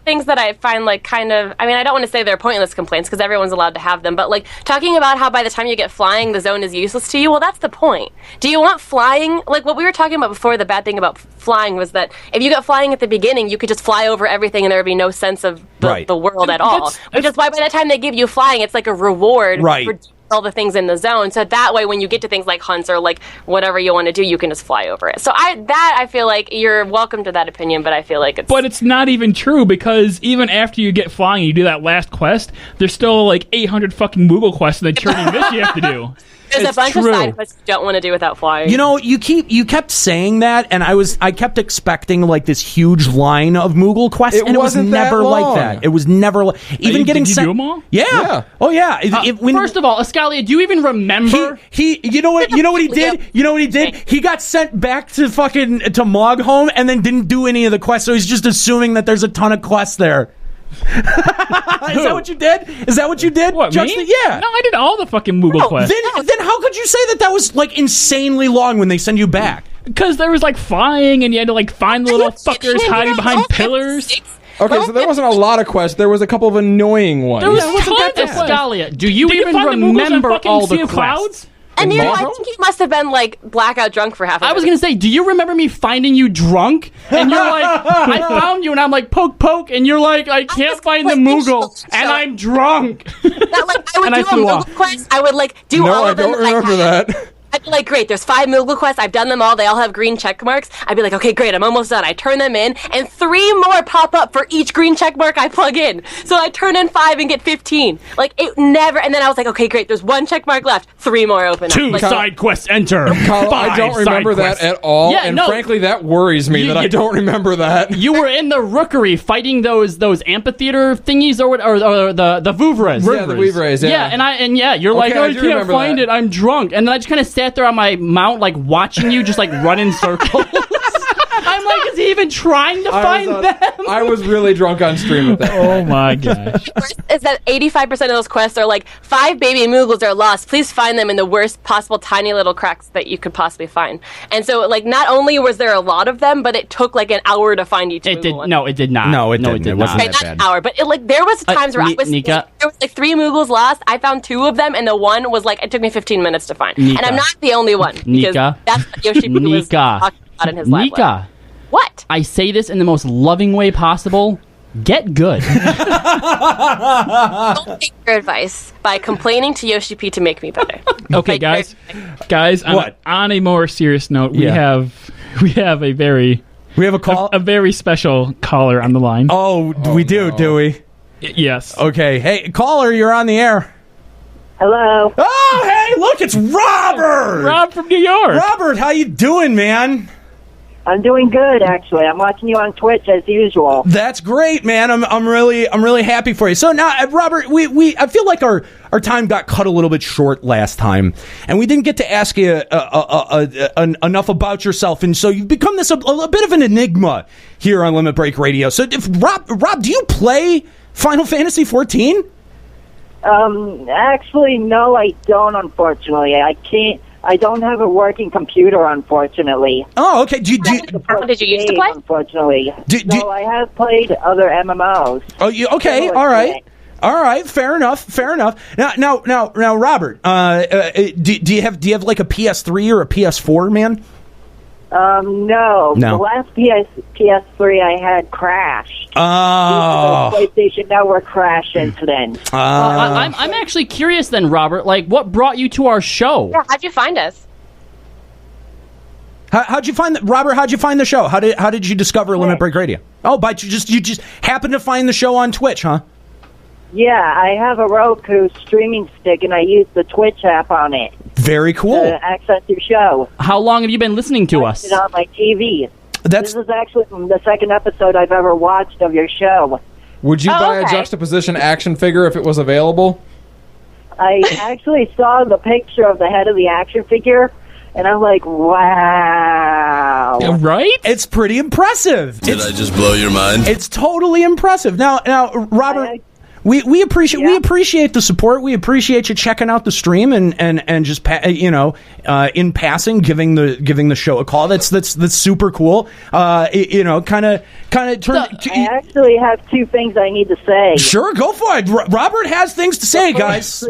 Speaker 5: Things that I find like kind of, I mean, I don't want to say they're pointless complaints because everyone's allowed to have them, but like talking about how by the time you get flying, the zone is useless to you. Well, that's the point. Do you want flying? Like what we were talking about before, the bad thing about flying was that if you got flying at the beginning, you could just fly over everything and there would be no sense of the world at all. Which is why by the time they give you flying, it's like a reward for all the things in the zone. So that way, when you get to things like hunts or like whatever you want to do, you can just fly over it. So I feel like you're welcome to that opinion, but I feel like it's...
Speaker 8: But it's not even true, because even after you get flying, you do that last quest, there's still like 800 fucking Moogle quests in the Churning Mish you have to do.
Speaker 5: There's a bunch of side quests you don't want to do without flying.
Speaker 7: You know, you kept saying that, and I kept expecting like this huge line of Moogle quests, and it was never like that. It was never even getting
Speaker 8: sent.
Speaker 7: Did
Speaker 8: you do them all?
Speaker 7: Yeah. Oh yeah.
Speaker 1: First of all, Ascalia, do you even remember?
Speaker 7: You know what he did? You know what he did? He got sent back to fucking to Mogholm and then didn't do any of the quests, so he's just assuming that there's a ton of quests there. Is that what you did? Is that what you did?
Speaker 8: What,
Speaker 7: Justin?
Speaker 8: me?
Speaker 7: Yeah.
Speaker 8: No, I did all the fucking Moogle quests.
Speaker 7: Then how could you say that was like insanely long when they send you back?
Speaker 8: Because there was like flying, and you had to like find the little fuckers hiding behind pillars.
Speaker 9: Okay, so there wasn't a lot of quests. There was a couple of annoying ones.
Speaker 8: There was tons of
Speaker 1: Escalia, do you
Speaker 8: Did
Speaker 1: even
Speaker 8: find the Moogles in
Speaker 1: remember
Speaker 8: fucking
Speaker 1: all the
Speaker 8: Sea of
Speaker 1: quests?
Speaker 8: Clouds?
Speaker 5: And you know, I think you must have been like blackout drunk for half of it.
Speaker 1: I was going to say, do you remember me finding you drunk? And you're like, I found you, and I'm like, poke, poke, and you're like, I can't find the Moogle, and I'm drunk.
Speaker 5: That, like, I would
Speaker 1: And
Speaker 5: do
Speaker 1: I
Speaker 5: a
Speaker 1: flew
Speaker 5: Moogle
Speaker 1: off.
Speaker 5: quest. I would like do all
Speaker 9: I
Speaker 5: of them.
Speaker 9: don't remember that.
Speaker 5: I'd be like, great, there's 5 Moogle quests. I've done them all. They all have green check marks. I'd be like, okay, great, I'm almost done. I turn them in, and 3 more pop up for each green check mark I plug in. So I turn in 5 and get 15. Like, it never, and then I was like, okay, great, there's 1 check mark left. 3 more open up.
Speaker 1: 2
Speaker 5: Like,
Speaker 1: side quests enter.
Speaker 9: Kyle, I don't remember that at all,
Speaker 1: Yeah,
Speaker 9: and
Speaker 1: no.
Speaker 9: frankly, that worries me that I don't remember that.
Speaker 1: You were in the rookery fighting those amphitheater thingies or the Vouvres.
Speaker 9: Yeah, the Vouvres, yeah.
Speaker 1: You're like,
Speaker 9: Okay,
Speaker 1: oh,
Speaker 9: I
Speaker 1: I
Speaker 9: do
Speaker 1: can't
Speaker 9: remember
Speaker 1: find
Speaker 9: that.
Speaker 1: it. I'm drunk, and then I just kind of sat there on my mount, like watching you, just like run in circles. I'm like, is he even trying to find them?
Speaker 9: I was really drunk on stream at that.
Speaker 8: Oh my gosh!
Speaker 5: Is that 85% of those quests are like 5 baby Moogles are lost. Please find them in the worst possible tiny little cracks that you could possibly find. And so, like, not only was there a lot of them, but it took like an hour to find each.
Speaker 1: It did.
Speaker 5: Moogle.
Speaker 1: No, it did not.
Speaker 7: No, it didn't.
Speaker 1: did
Speaker 7: It wasn't
Speaker 1: not.
Speaker 5: Okay,
Speaker 7: that
Speaker 5: not an
Speaker 7: bad.
Speaker 5: hour, but it, like there was times where I was
Speaker 1: Nika?
Speaker 5: there was like 3 Moogles lost. I found 2 of them, and the one was like it took me 15 minutes to find.
Speaker 1: Nika.
Speaker 5: And I'm not the only one because
Speaker 1: Nika.
Speaker 5: that's what Yoshi was
Speaker 1: Nika.
Speaker 5: talking about in his live.
Speaker 1: Nika,
Speaker 5: What?
Speaker 1: I say this in the most loving way possible. Get good.
Speaker 5: Don't take your advice by complaining to Yoshi P to make me better.
Speaker 8: Okay, guys,
Speaker 7: What?
Speaker 8: On a more serious note, we
Speaker 7: Yeah.
Speaker 8: have a very
Speaker 7: a call,
Speaker 8: a very special caller on the line.
Speaker 7: Oh, we do we?
Speaker 8: Yes.
Speaker 7: Okay, hey caller, you're on the air.
Speaker 15: Hello.
Speaker 7: Oh, hey, look, it's Robert.
Speaker 8: Rob from New York.
Speaker 7: Robert, how you doing, man?
Speaker 15: I'm doing good, actually. I'm watching you on Twitch as usual.
Speaker 7: That's great, man. I'm really happy for you. So now, Robert, I feel like our time got cut a little bit short last time, and we didn't get to ask you enough about yourself, and so you've become this a bit of an enigma here on Limit Break Radio. So, if Rob, do you play Final Fantasy 14?
Speaker 15: Actually, no, I don't. Unfortunately, I don't have a working computer, unfortunately.
Speaker 7: Oh, okay.
Speaker 5: Did you used to play?
Speaker 15: Unfortunately. No, I have played other MMOs.
Speaker 7: Oh, okay. All right. Fair enough. Now, Robert, do you have like a PS3 or a PS4, man?
Speaker 15: No. The last PS3 I had crashed.
Speaker 7: Oh.
Speaker 15: The PlayStation Network crash incident.
Speaker 1: I'm actually curious then, Robert. Like, what brought you to our show?
Speaker 5: Yeah, how'd you find us?
Speaker 7: How'd you find Robert? How'd you find the show? How did you discover Limit Break Radio? Oh, but you just happened to find the show on Twitch, huh?
Speaker 15: Yeah, I have a Roku streaming stick, and I use the Twitch app on it.
Speaker 7: Very cool.
Speaker 15: To access your show.
Speaker 1: How long have you been listening to us?
Speaker 15: It's on my TV.
Speaker 7: This
Speaker 15: is actually the second episode I've ever watched of your show.
Speaker 9: Would you buy a juxtaposition action figure if it was available?
Speaker 15: I actually saw the picture of the head of the action figure, and I'm like, wow.
Speaker 8: Right?
Speaker 7: It's pretty impressive.
Speaker 12: Did I just blow your mind?
Speaker 7: It's totally impressive. Now, Robert, we appreciate the support. We appreciate you checking out the stream and just in passing giving the show a call. That's super cool. Kind of turn.
Speaker 15: I actually have 2 things I need to say.
Speaker 7: Sure, go for it. Robert has things to say, guys.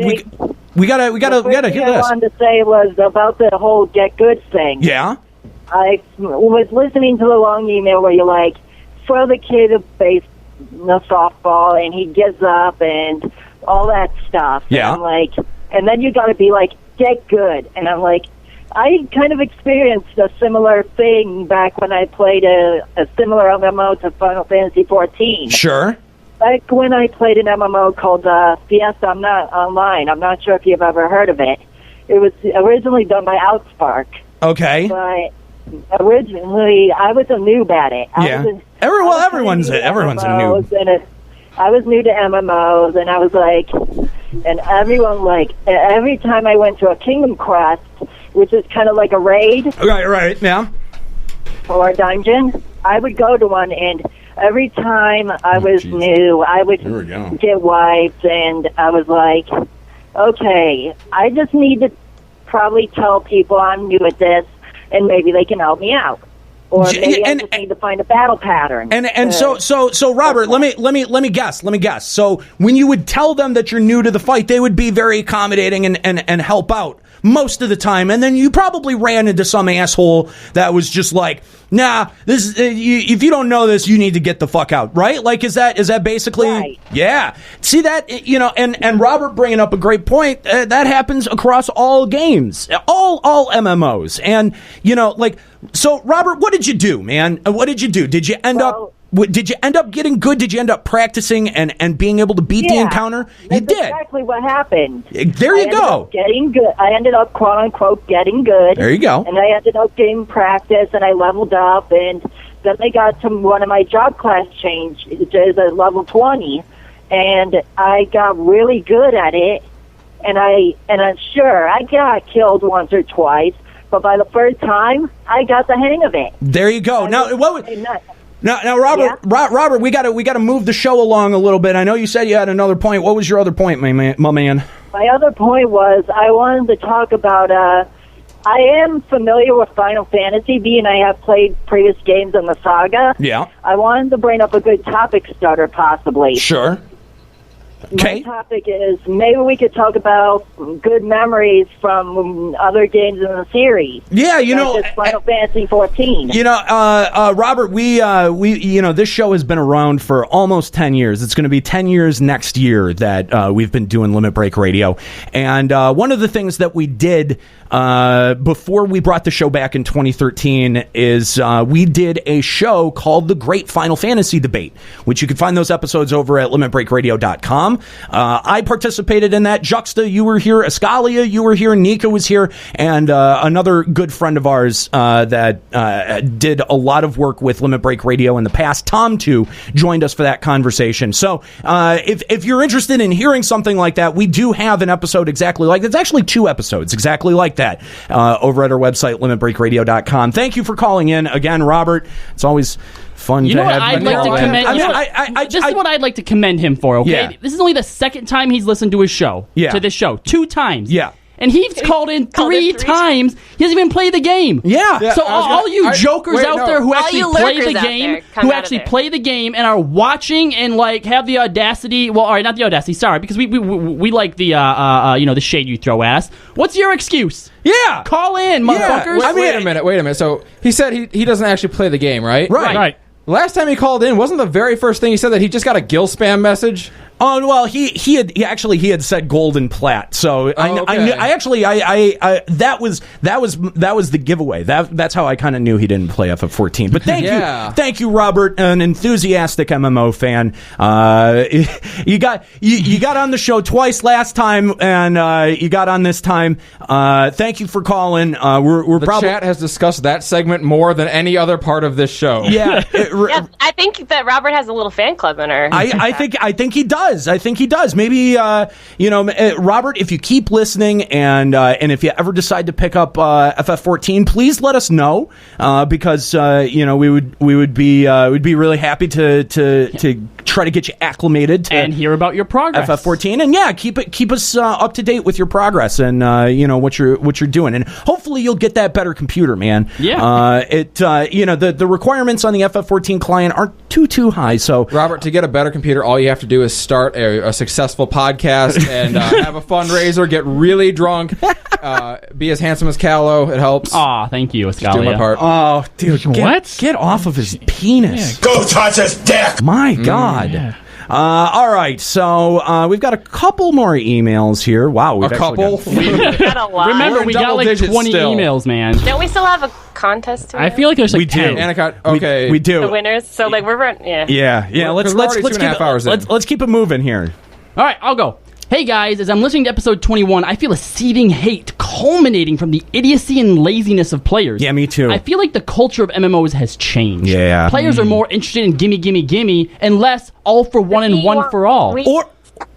Speaker 7: We gotta hear
Speaker 15: I
Speaker 7: this.
Speaker 15: wanted to say was about the whole get good thing.
Speaker 7: Yeah.
Speaker 15: I was listening to the long email where you're like, throw the kid a softball and he gives up and all that stuff.
Speaker 7: Yeah.
Speaker 15: And I'm like, and then you got to be like, get good. And I'm like, I kind of experienced a similar thing back when I played a similar MMO to Final Fantasy 14.
Speaker 7: Sure.
Speaker 15: Like when I played an MMO called Fiesta Online. I'm not sure if you've ever heard of it. It was originally done by Outspark.
Speaker 7: Okay.
Speaker 15: But originally, I was a noob at it.
Speaker 7: Everyone's a noob.
Speaker 15: I was new to MMOs, and I was like, and everyone like, every time I went to a Kingdom Quest, which is kind of like a raid.
Speaker 7: Right, yeah.
Speaker 15: Or a dungeon, I would go to one, and every time I was new, I would get wiped, and I was like, okay, I just need to probably tell people I'm new at this, and maybe they can help me out. Or maybe I just need to find a battle pattern.
Speaker 7: So Robert, let me guess. So when you would tell them that you're new to the fight, they would be very accommodating and help out most of the time, and then you probably ran into some asshole that was just like, nah, this if you don't know this, you need to get the fuck out, right? Like, is that basically
Speaker 15: right?
Speaker 7: Yeah. See that, and Robert bringing up a great point. That happens across all games, all MMOs, and so Robert, what did you do, man? What did you do? Did you end up getting good? Did you end up practicing and being able to beat the encounter?
Speaker 15: That's
Speaker 7: You did.
Speaker 15: exactly what happened.
Speaker 7: There you go.
Speaker 15: Getting good. I ended up, quote unquote, getting good.
Speaker 7: There you go.
Speaker 15: And I ended up getting practice, and I leveled up, and then they got to one of my job class change, which is a level 20, and I got really good at it. And I'm sure I got killed once or twice, but by the third time, I got the hang of it.
Speaker 7: There you go. Now, Robert, Robert, we got to move the show along a little bit. I know you said you had another point. What was your other point, my man?
Speaker 15: My other point was I wanted to talk about. I am familiar with Final Fantasy, being I have played previous games in the saga.
Speaker 7: Yeah.
Speaker 15: I wanted to bring up a good topic starter, possibly.
Speaker 7: Sure.
Speaker 15: My topic is maybe we could talk about good memories from other games in the series.
Speaker 7: Yeah,
Speaker 15: Final Fantasy 14.
Speaker 7: Robert, we this show has been around for almost 10 years. It's going to be 10 years next year that we've been doing Limit Break Radio. And one of the things that we did before we brought the show back in 2013 is we did a show called The Great Final Fantasy Debate, which you can find those episodes over at limitbreakradio.com. I participated in that. Juxta, you were here. Escalia, you were here. Nika was here. And another good friend of ours that did a lot of work with Limit Break Radio in the past, Tom, too, joined us for that conversation. So if you're interested in hearing something like that, we do have an episode exactly like that. It's actually 2 episodes exactly like that over at our website, limitbreakradio.com. Thank you for calling in. Again, Robert, it's always fun to have
Speaker 1: I'd like to commend. This is what I'd like to commend him for. Okay,
Speaker 7: Yeah.
Speaker 1: This is only the second time he's listened to his show.
Speaker 7: Yeah.
Speaker 1: To this show, 2 times.
Speaker 7: Yeah.
Speaker 1: And he's called in 3 times. He hasn't even played the game.
Speaker 7: Yeah.
Speaker 1: So all you jokers out there who actually play the game, play the game and are watching and have the audacity. Well, all right, not the audacity. Sorry, because we like the the shade you throw at us. What's your excuse?
Speaker 7: Yeah.
Speaker 1: Call in, motherfuckers.
Speaker 9: Wait a minute. So he said he doesn't actually play the game, right?
Speaker 1: Right.
Speaker 9: Last time he called in, wasn't the very first thing he said that he just got a Gil spam message?
Speaker 7: Oh well, he had said golden plat. So that was the giveaway. That's how I kind of knew he didn't play FF14. But thank you, Robert, an enthusiastic MMO fan. You got on the show twice last time, and you got on this time. Thank you for calling. We're
Speaker 9: the
Speaker 7: probably
Speaker 9: chat has discussed that segment more than any other part of this show.
Speaker 7: Yeah,
Speaker 5: I think that Robert has a little fan club in her.
Speaker 7: I think he does. I think he does. Maybe Robert, if you keep listening and if you ever decide to pick up FF14, please let us know because we would be really happy to try to get you acclimated to
Speaker 1: and hear about your progress.
Speaker 7: FF14, and keep us up to date with your progress and what you're doing, and hopefully you'll get that better computer, man.
Speaker 1: Yeah.
Speaker 7: The requirements on the FF14 client aren't too high. So
Speaker 9: Robert, to get a better computer, all you have to do is start a successful podcast and have a fundraiser, get really drunk, be as handsome as Callow. It helps.
Speaker 1: Aw, thank you, Escalia.
Speaker 9: Do my part.
Speaker 7: Oh, dude, get off of his penis.
Speaker 11: Go touch his dick!
Speaker 7: My God.
Speaker 1: Yeah.
Speaker 7: All right, so we've got a couple more emails here. Wow, we've
Speaker 9: a couple.
Speaker 5: Got a lot.
Speaker 1: Remember, we got like 20
Speaker 9: still.
Speaker 1: emails, man.
Speaker 5: Don't we still have a contest? To
Speaker 1: I feel like there's like
Speaker 7: we
Speaker 1: 10.
Speaker 7: do.
Speaker 9: Annika, okay,
Speaker 7: we do.
Speaker 5: The winners. So we're
Speaker 7: Yeah. Let's keep it moving here.
Speaker 1: All right, I'll go. Hey guys, as I'm listening to episode 21, I feel a seething hate culminating from the idiocy and laziness of players.
Speaker 7: Yeah, me too.
Speaker 1: I feel like the culture of MMOs has changed.
Speaker 7: Yeah.
Speaker 1: Players are more interested in gimme, and less all for one and one for all.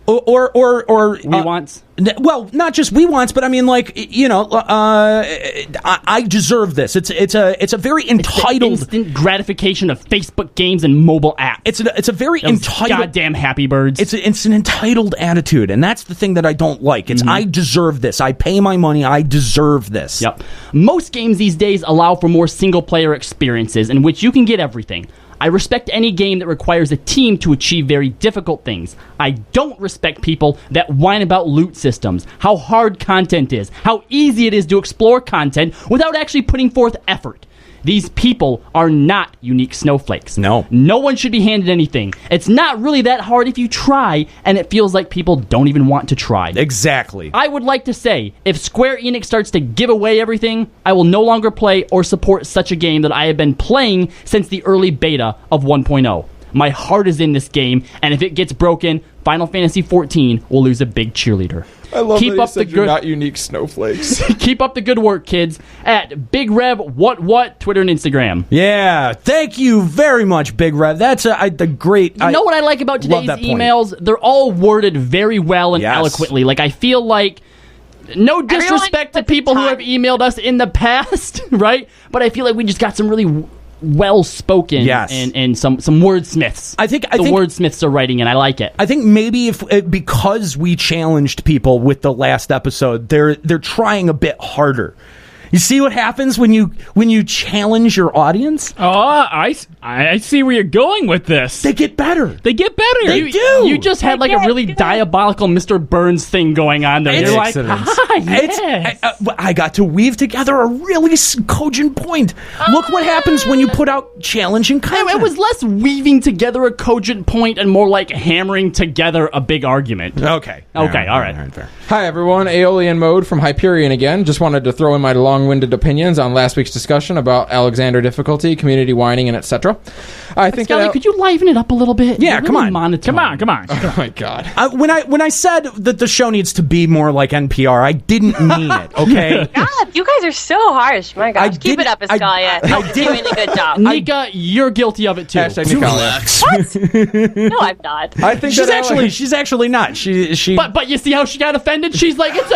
Speaker 7: or
Speaker 1: we wants.
Speaker 7: Well, not just we wants, but I mean, like, you know, I deserve this. It's a very entitled
Speaker 1: instant gratification of Facebook games and mobile apps.
Speaker 7: It's a very entitled
Speaker 1: goddamn Happy Birds.
Speaker 7: It's an entitled attitude, and that's the thing that I don't like. It's I deserve this. I pay my money. I deserve this.
Speaker 1: Yep. Most games these days allow for more single player experiences in which you can get everything. I respect any game that requires a team to achieve very difficult things. I don't respect people that whine about loot systems, how hard content is, how easy it is to explore content without actually putting forth effort. These people are not unique snowflakes.
Speaker 7: No
Speaker 1: one should be handed anything. It's not really that hard if you try, and it feels like people don't even want to try.
Speaker 7: Exactly.
Speaker 1: I would like to say, if Square Enix starts to give away everything, I will no longer play or support such a game that I have been playing since the early beta of 1.0. My heart is in this game, and if it gets broken, Final Fantasy XIV will lose a big cheerleader.
Speaker 9: I love that you said you're not unique snowflakes.
Speaker 1: Keep up the good work, kids. At Big Rev What Twitter and Instagram.
Speaker 7: Yeah, thank you very much, Big Rev. That's a great.
Speaker 1: You know what I like about today's emails? They're all worded very well and eloquently. Like, I feel like, no disrespect to people who have emailed us in the past, right? But I feel like we just got some really well spoken and some wordsmiths. I think the wordsmiths are writing, and I like it.
Speaker 7: I think maybe because we challenged people with the last episode, they're trying a bit harder. You see what happens when you challenge your audience?
Speaker 8: Oh, I see where you're going with this.
Speaker 7: They get better.
Speaker 8: They get better.
Speaker 1: They do. You just had like a really diabolical Mr. Burns thing going on there. You're like, yes.
Speaker 7: I got to weave together a really cogent point. Look what happens when you put out challenging content.
Speaker 1: It was less weaving together a cogent point and more like hammering together a big argument.
Speaker 7: Okay,
Speaker 1: all right.
Speaker 7: Fair.
Speaker 9: Hi, everyone. Aeolian Mode from Hyperion again. Just wanted to throw in my long-winded opinions on last week's discussion about Alexander difficulty, community whining, and etc. I think
Speaker 1: Scully, could you liven it up a little bit?
Speaker 7: Yeah, come on.
Speaker 8: Come on.
Speaker 9: Oh my God.
Speaker 7: When I said that the show needs to be more like NPR, I didn't mean it. Okay.
Speaker 5: God, you guys are so harsh. My gosh, keep it up, Escalia. You're doing a good job.
Speaker 1: Nika, you're guilty of it too.
Speaker 12: Relax.
Speaker 5: What? No, I'm not.
Speaker 9: I think
Speaker 7: she's actually not. She.
Speaker 1: But you see how she got offended? She's like, it's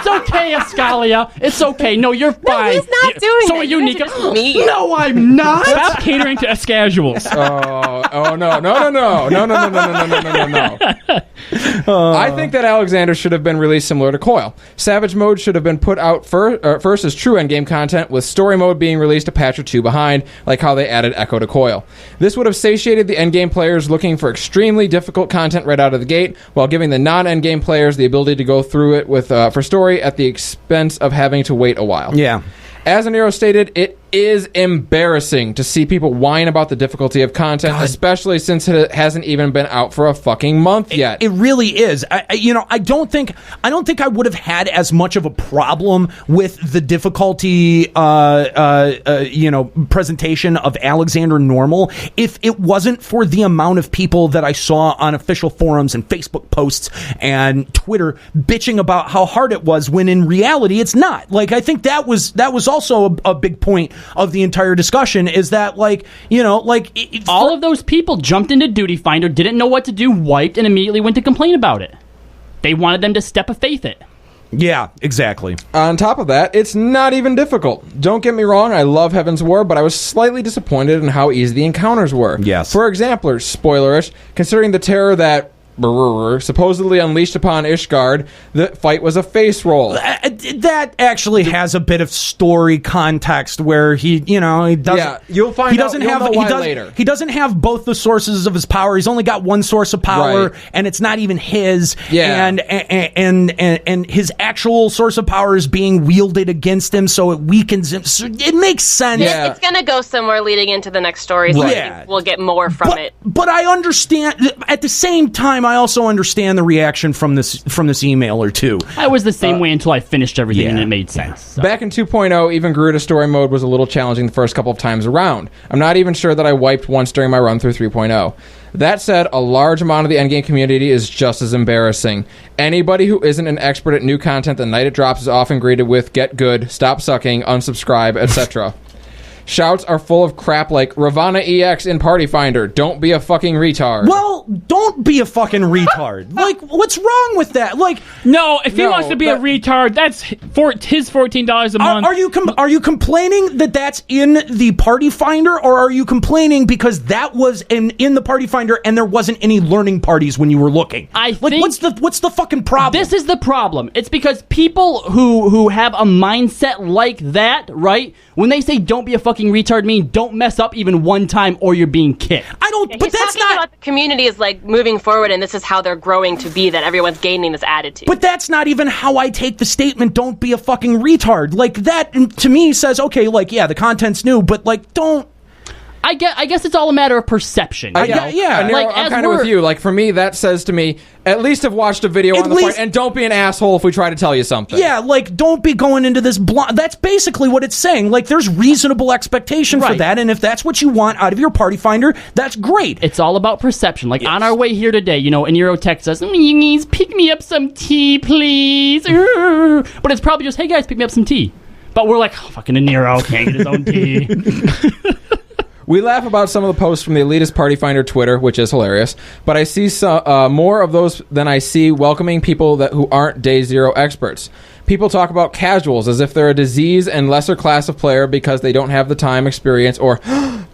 Speaker 1: okay, Escalia. It's okay. No, you're fine.
Speaker 5: No, he's not doing it.
Speaker 1: So are you, Nika?
Speaker 7: No, I'm not.
Speaker 8: Stop catering to us casuals.
Speaker 9: Oh no. I think that Alexander should have been released similar to Coil. Savage Mode should have been put out first as true endgame content, with Story Mode being released a patch or two behind, like how they added Echo to Coil. This would have satiated the endgame players looking for extremely difficult content right out of the gate, while giving the non-endgame players the ability to go through it with for story at the expense of having to wait a while.
Speaker 7: Yeah.
Speaker 9: As Nero stated, it is embarrassing to see people whine about the difficulty of content, especially since it hasn't even been out for a fucking month yet.
Speaker 7: It really is. I don't think I would have had as much of a problem with the difficulty, presentation of Alexander Normal if it wasn't for the amount of people that I saw on official forums and Facebook posts and Twitter bitching about how hard it was, when in reality it's not. Like, I think that was also a big point of the entire discussion, is that
Speaker 1: all of those people jumped into Duty Finder, didn't know what to do, wiped, and immediately went to complain about it. They wanted them to step of faith it.
Speaker 7: Yeah, exactly.
Speaker 9: On top of that, it's not even difficult. Don't get me wrong, I love Heaven's War, but I was slightly disappointed in how easy the encounters were.
Speaker 7: Yes.
Speaker 9: For example, spoilerish, considering the terror that supposedly unleashed upon Ishgard, the fight was a face roll.
Speaker 7: That actually has a bit of story context where he doesn't.
Speaker 9: Yeah, you'll find out. You'll know why later.
Speaker 7: He doesn't have both the sources of his power. He's only got one source of power,
Speaker 9: right,
Speaker 7: and it's not even his.
Speaker 9: Yeah.
Speaker 7: And his actual source of power is being wielded against him, so it weakens him. So it makes sense.
Speaker 5: Yeah. It's gonna go somewhere leading into the next story, so we'll get more from it.
Speaker 7: But I understand. At the same time, I also understand the reaction from this emailer too.
Speaker 1: I was the same way until I finished everything, and it made sense. So.
Speaker 9: Back in 2.0, even Garuda story mode was a little challenging the first couple of times around. I'm not even sure that I wiped once during my run through 3.0. That said, a large amount of the endgame community is just as embarrassing. Anybody who isn't an expert at new content the night it drops is often greeted with "get good," "stop sucking," "unsubscribe," etc. Shouts are full of crap like "Ravana EX in Party Finder, don't be a fucking retard."
Speaker 7: Well, well, don't be a fucking retard. Like, what's wrong with that? Like,
Speaker 8: no, if he wants to be a retard, that's his $14 a month.
Speaker 7: Are you complaining that that's in the Party Finder, or are you complaining because that was in the Party Finder and there wasn't any learning parties when you were looking? What's the fucking problem?
Speaker 1: This is the problem. It's because people who have a mindset like that, right? When they say don't be a fucking retard, mean don't mess up even one time or you're being kicked.
Speaker 5: But that's not about the community is like moving forward, and this is how they're growing to be. That everyone's gaining this attitude.
Speaker 7: But that's not even how I take the statement. Don't be a fucking retard. Like that to me says, okay, like yeah, the content's new, but like don't.
Speaker 1: I guess it's all a matter of perception.
Speaker 9: Yeah. Nero,
Speaker 1: like,
Speaker 9: I'm kind of with you. Like, for me, that says to me, at least have watched a video on the fight, and don't be an asshole if we try to tell you something.
Speaker 7: Yeah, like, don't be going into this blind. That's basically what it's saying. Like, there's reasonable expectation for that, and if that's what you want out of your Party Finder, that's great.
Speaker 1: It's all about perception. Like, on our way here today, Nero texts us, you guys pick me up some tea, please. But it's probably just, hey, guys, pick me up some tea. But we're like, oh, fucking Nero can't get his own tea.
Speaker 9: We laugh about some of the posts from the elitist Party Finder Twitter, which is hilarious, but I see more of those than I see welcoming people who aren't Day Zero experts. People talk about casuals as if they're a disease and lesser class of player because they don't have the time, experience, or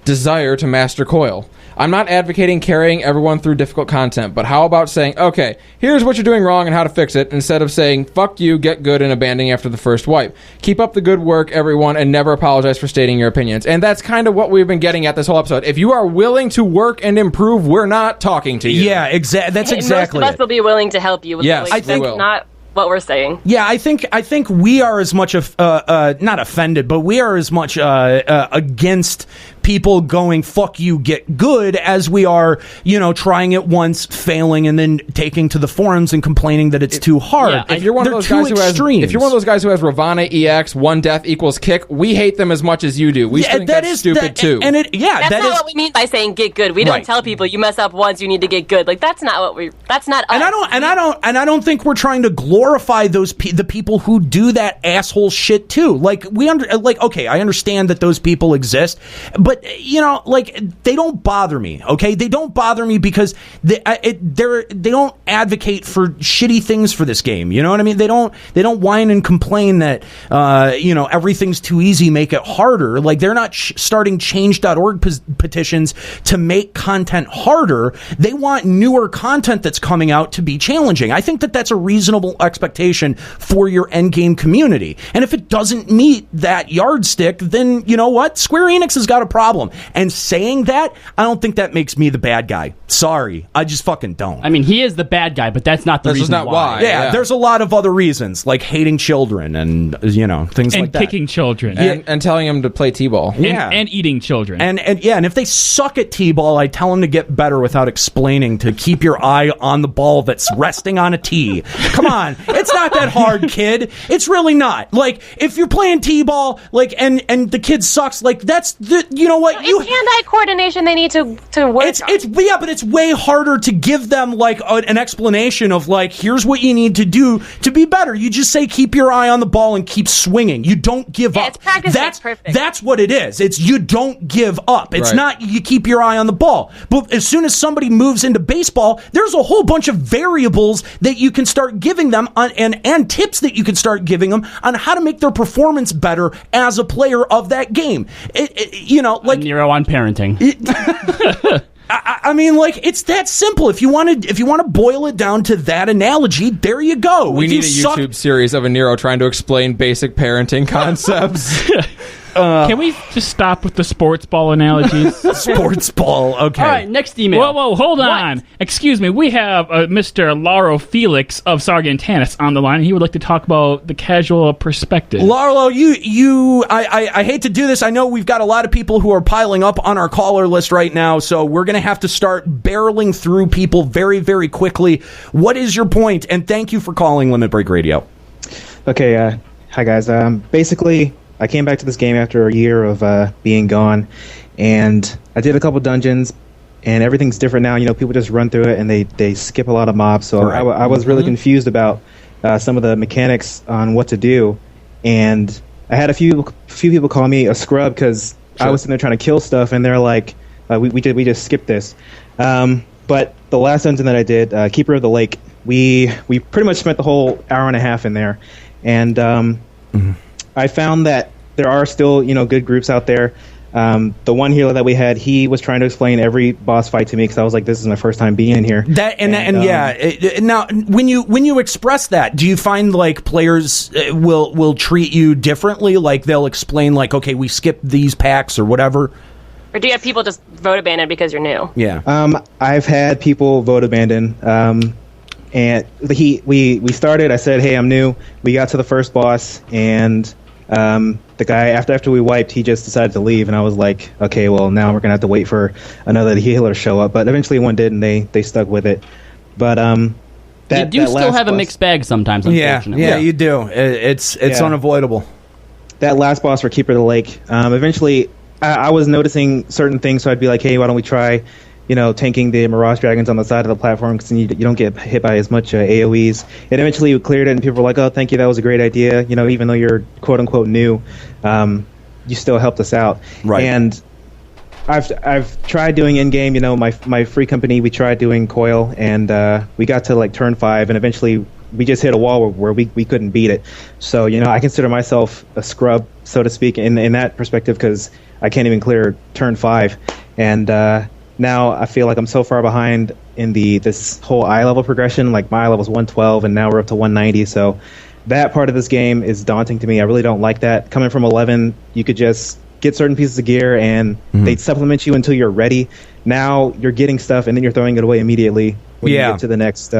Speaker 9: desire to master Coil. I'm not advocating carrying everyone through difficult content, but how about saying, okay, here's what you're doing wrong and how to fix it, instead of saying, fuck you, get good, and abandoning after the first wipe. Keep up the good work, everyone, and never apologize for stating your opinions. And that's kind of what we've been getting at this whole episode. If you are willing to work and improve, we're not talking to you.
Speaker 7: Yeah, that's exactly
Speaker 5: most of us will be willing to help you.
Speaker 9: Yes,
Speaker 5: I think not what we're saying.
Speaker 7: Yeah, I think we are as much not offended, but we are as much against people going fuck you, get good, as we are, trying it once, failing, and then taking to the forums and complaining that it's too hard.
Speaker 9: Yeah, if you're one of those guys who has Ravana EX, one death equals kick, we hate them as much as you do. We think that's stupid too.
Speaker 5: And that's not what we mean by saying get good. We don't tell people you mess up once, you need to get good. Like that's not what that's not us.
Speaker 7: And I don't think we're trying to glorify the people who do that asshole shit too. Like okay, I understand that those people exist, but they don't bother me. Okay, they don't bother me because they don't advocate for shitty things for this game. You know what I mean? They don't whine and complain that everything's too easy, make it harder. Like they're not starting change.org petitions to make content harder. They want newer content that's coming out to be challenging. I think that that's a reasonable expectation for your endgame community. And if it doesn't meet that yardstick, then you know what? Square Enix has got a problem. And saying that, I don't think that makes me the bad guy. Sorry, I just fucking don't.
Speaker 1: I mean, he is the bad guy, but that's not the reason why.
Speaker 7: Yeah, there's a lot of other reasons, like hating children and things like that.
Speaker 8: And kicking children.
Speaker 9: And telling them to play T-ball.
Speaker 8: And eating children.
Speaker 7: And if they suck at T-ball, I tell them to get better without explaining to keep your eye on the ball that's resting on a tee. Come on, it's not that hard, kid. It's really not. Like, if you're playing T-ball, like, and the kid sucks, like, that's the, what?
Speaker 5: It's hand-eye coordination they need to work on.
Speaker 7: But it's way harder to give them, like, an explanation of, like, here's what you need to do to be better. You just say, keep your eye on the ball and keep swinging. You don't give up.
Speaker 5: It's practice makes perfect.
Speaker 7: That's what it is. It's you don't give up. It's not you keep your eye on the ball. But as soon as somebody moves into baseball, there's a whole bunch of variables that you can start giving them and tips that you can start giving them on how to make their performance better as a player of that game. Like
Speaker 1: Nero on parenting.
Speaker 7: I mean, like, it's that simple. If you want to boil it down to that analogy, there you go.
Speaker 9: We need a YouTube series of a Nero trying to explain basic parenting concepts.
Speaker 8: Can we just stop with the sports ball analogies?
Speaker 7: Sports ball, okay.
Speaker 1: All right, next email.
Speaker 8: Whoa, hold on. Excuse me. We have Mr. Laro Felix of Sargantanis on the line. He would like to talk about the casual perspective.
Speaker 7: Laro, I hate to do this. I know we've got a lot of people who are piling up on our caller list right now, so we're going to have to start barreling through people very, very quickly. What is your point? And thank you for calling Limit Break Radio.
Speaker 16: Okay, hi guys. Basically, I came back to this game after a year of being gone, and I did a couple dungeons, and everything's different now. People just run through it, and they skip a lot of mobs, so right. I was really confused about some of the mechanics on what to do, and I had a few people call me a scrub because I was sitting there trying to kill stuff, and they're like, we just skipped this. But the last dungeon that I did, Keeper of the Lake, we pretty much spent the whole hour and a half in there, and I found that there are still good groups out there. The one healer that we had, he was trying to explain every boss fight to me because I was like, "This is my first time being in here."
Speaker 7: Now, when you express that, do you find like players will treat you differently? Like they'll explain like, "Okay, we skipped these packs or whatever."
Speaker 5: Or do you have people just vote abandon because you're new?
Speaker 7: Yeah.
Speaker 16: I've had people vote abandon. And we started. I said, "Hey, I'm new." We got to the first boss, and the guy after we wiped, he just decided to leave, and I was like, "Okay, well now we're gonna have to wait for another healer to show up." But eventually one did, and they stuck with it. But
Speaker 1: you do still have a mixed bag sometimes. Unfortunately,
Speaker 7: yeah, you do. It's unavoidable.
Speaker 16: That last boss for Keeper of the Lake. Eventually, I was noticing certain things, so I'd be like, "Hey, why don't we try?" tanking the Mirage Dragons on the side of the platform because you don't get hit by as much AoEs. And eventually we cleared it, and people were like, "Oh, thank you, that was a great idea." Even though you're quote-unquote new, you still helped us out.
Speaker 7: Right.
Speaker 16: And I've tried doing in-game, my free company, we tried doing Coil, and we got to like turn 5, and eventually we just hit a wall where we couldn't beat it. So, I consider myself a scrub, so to speak, in that perspective because I can't even clear turn 5. And now I feel like I'm so far behind in this whole eye level progression. Like my eye level's 112, and now we're up to 190. So that part of this game is daunting to me. I really don't like that. Coming from 11, you could just get certain pieces of gear, and they'd supplement you until you're ready. Now you're getting stuff, and then you're throwing it away immediately when you get to the next.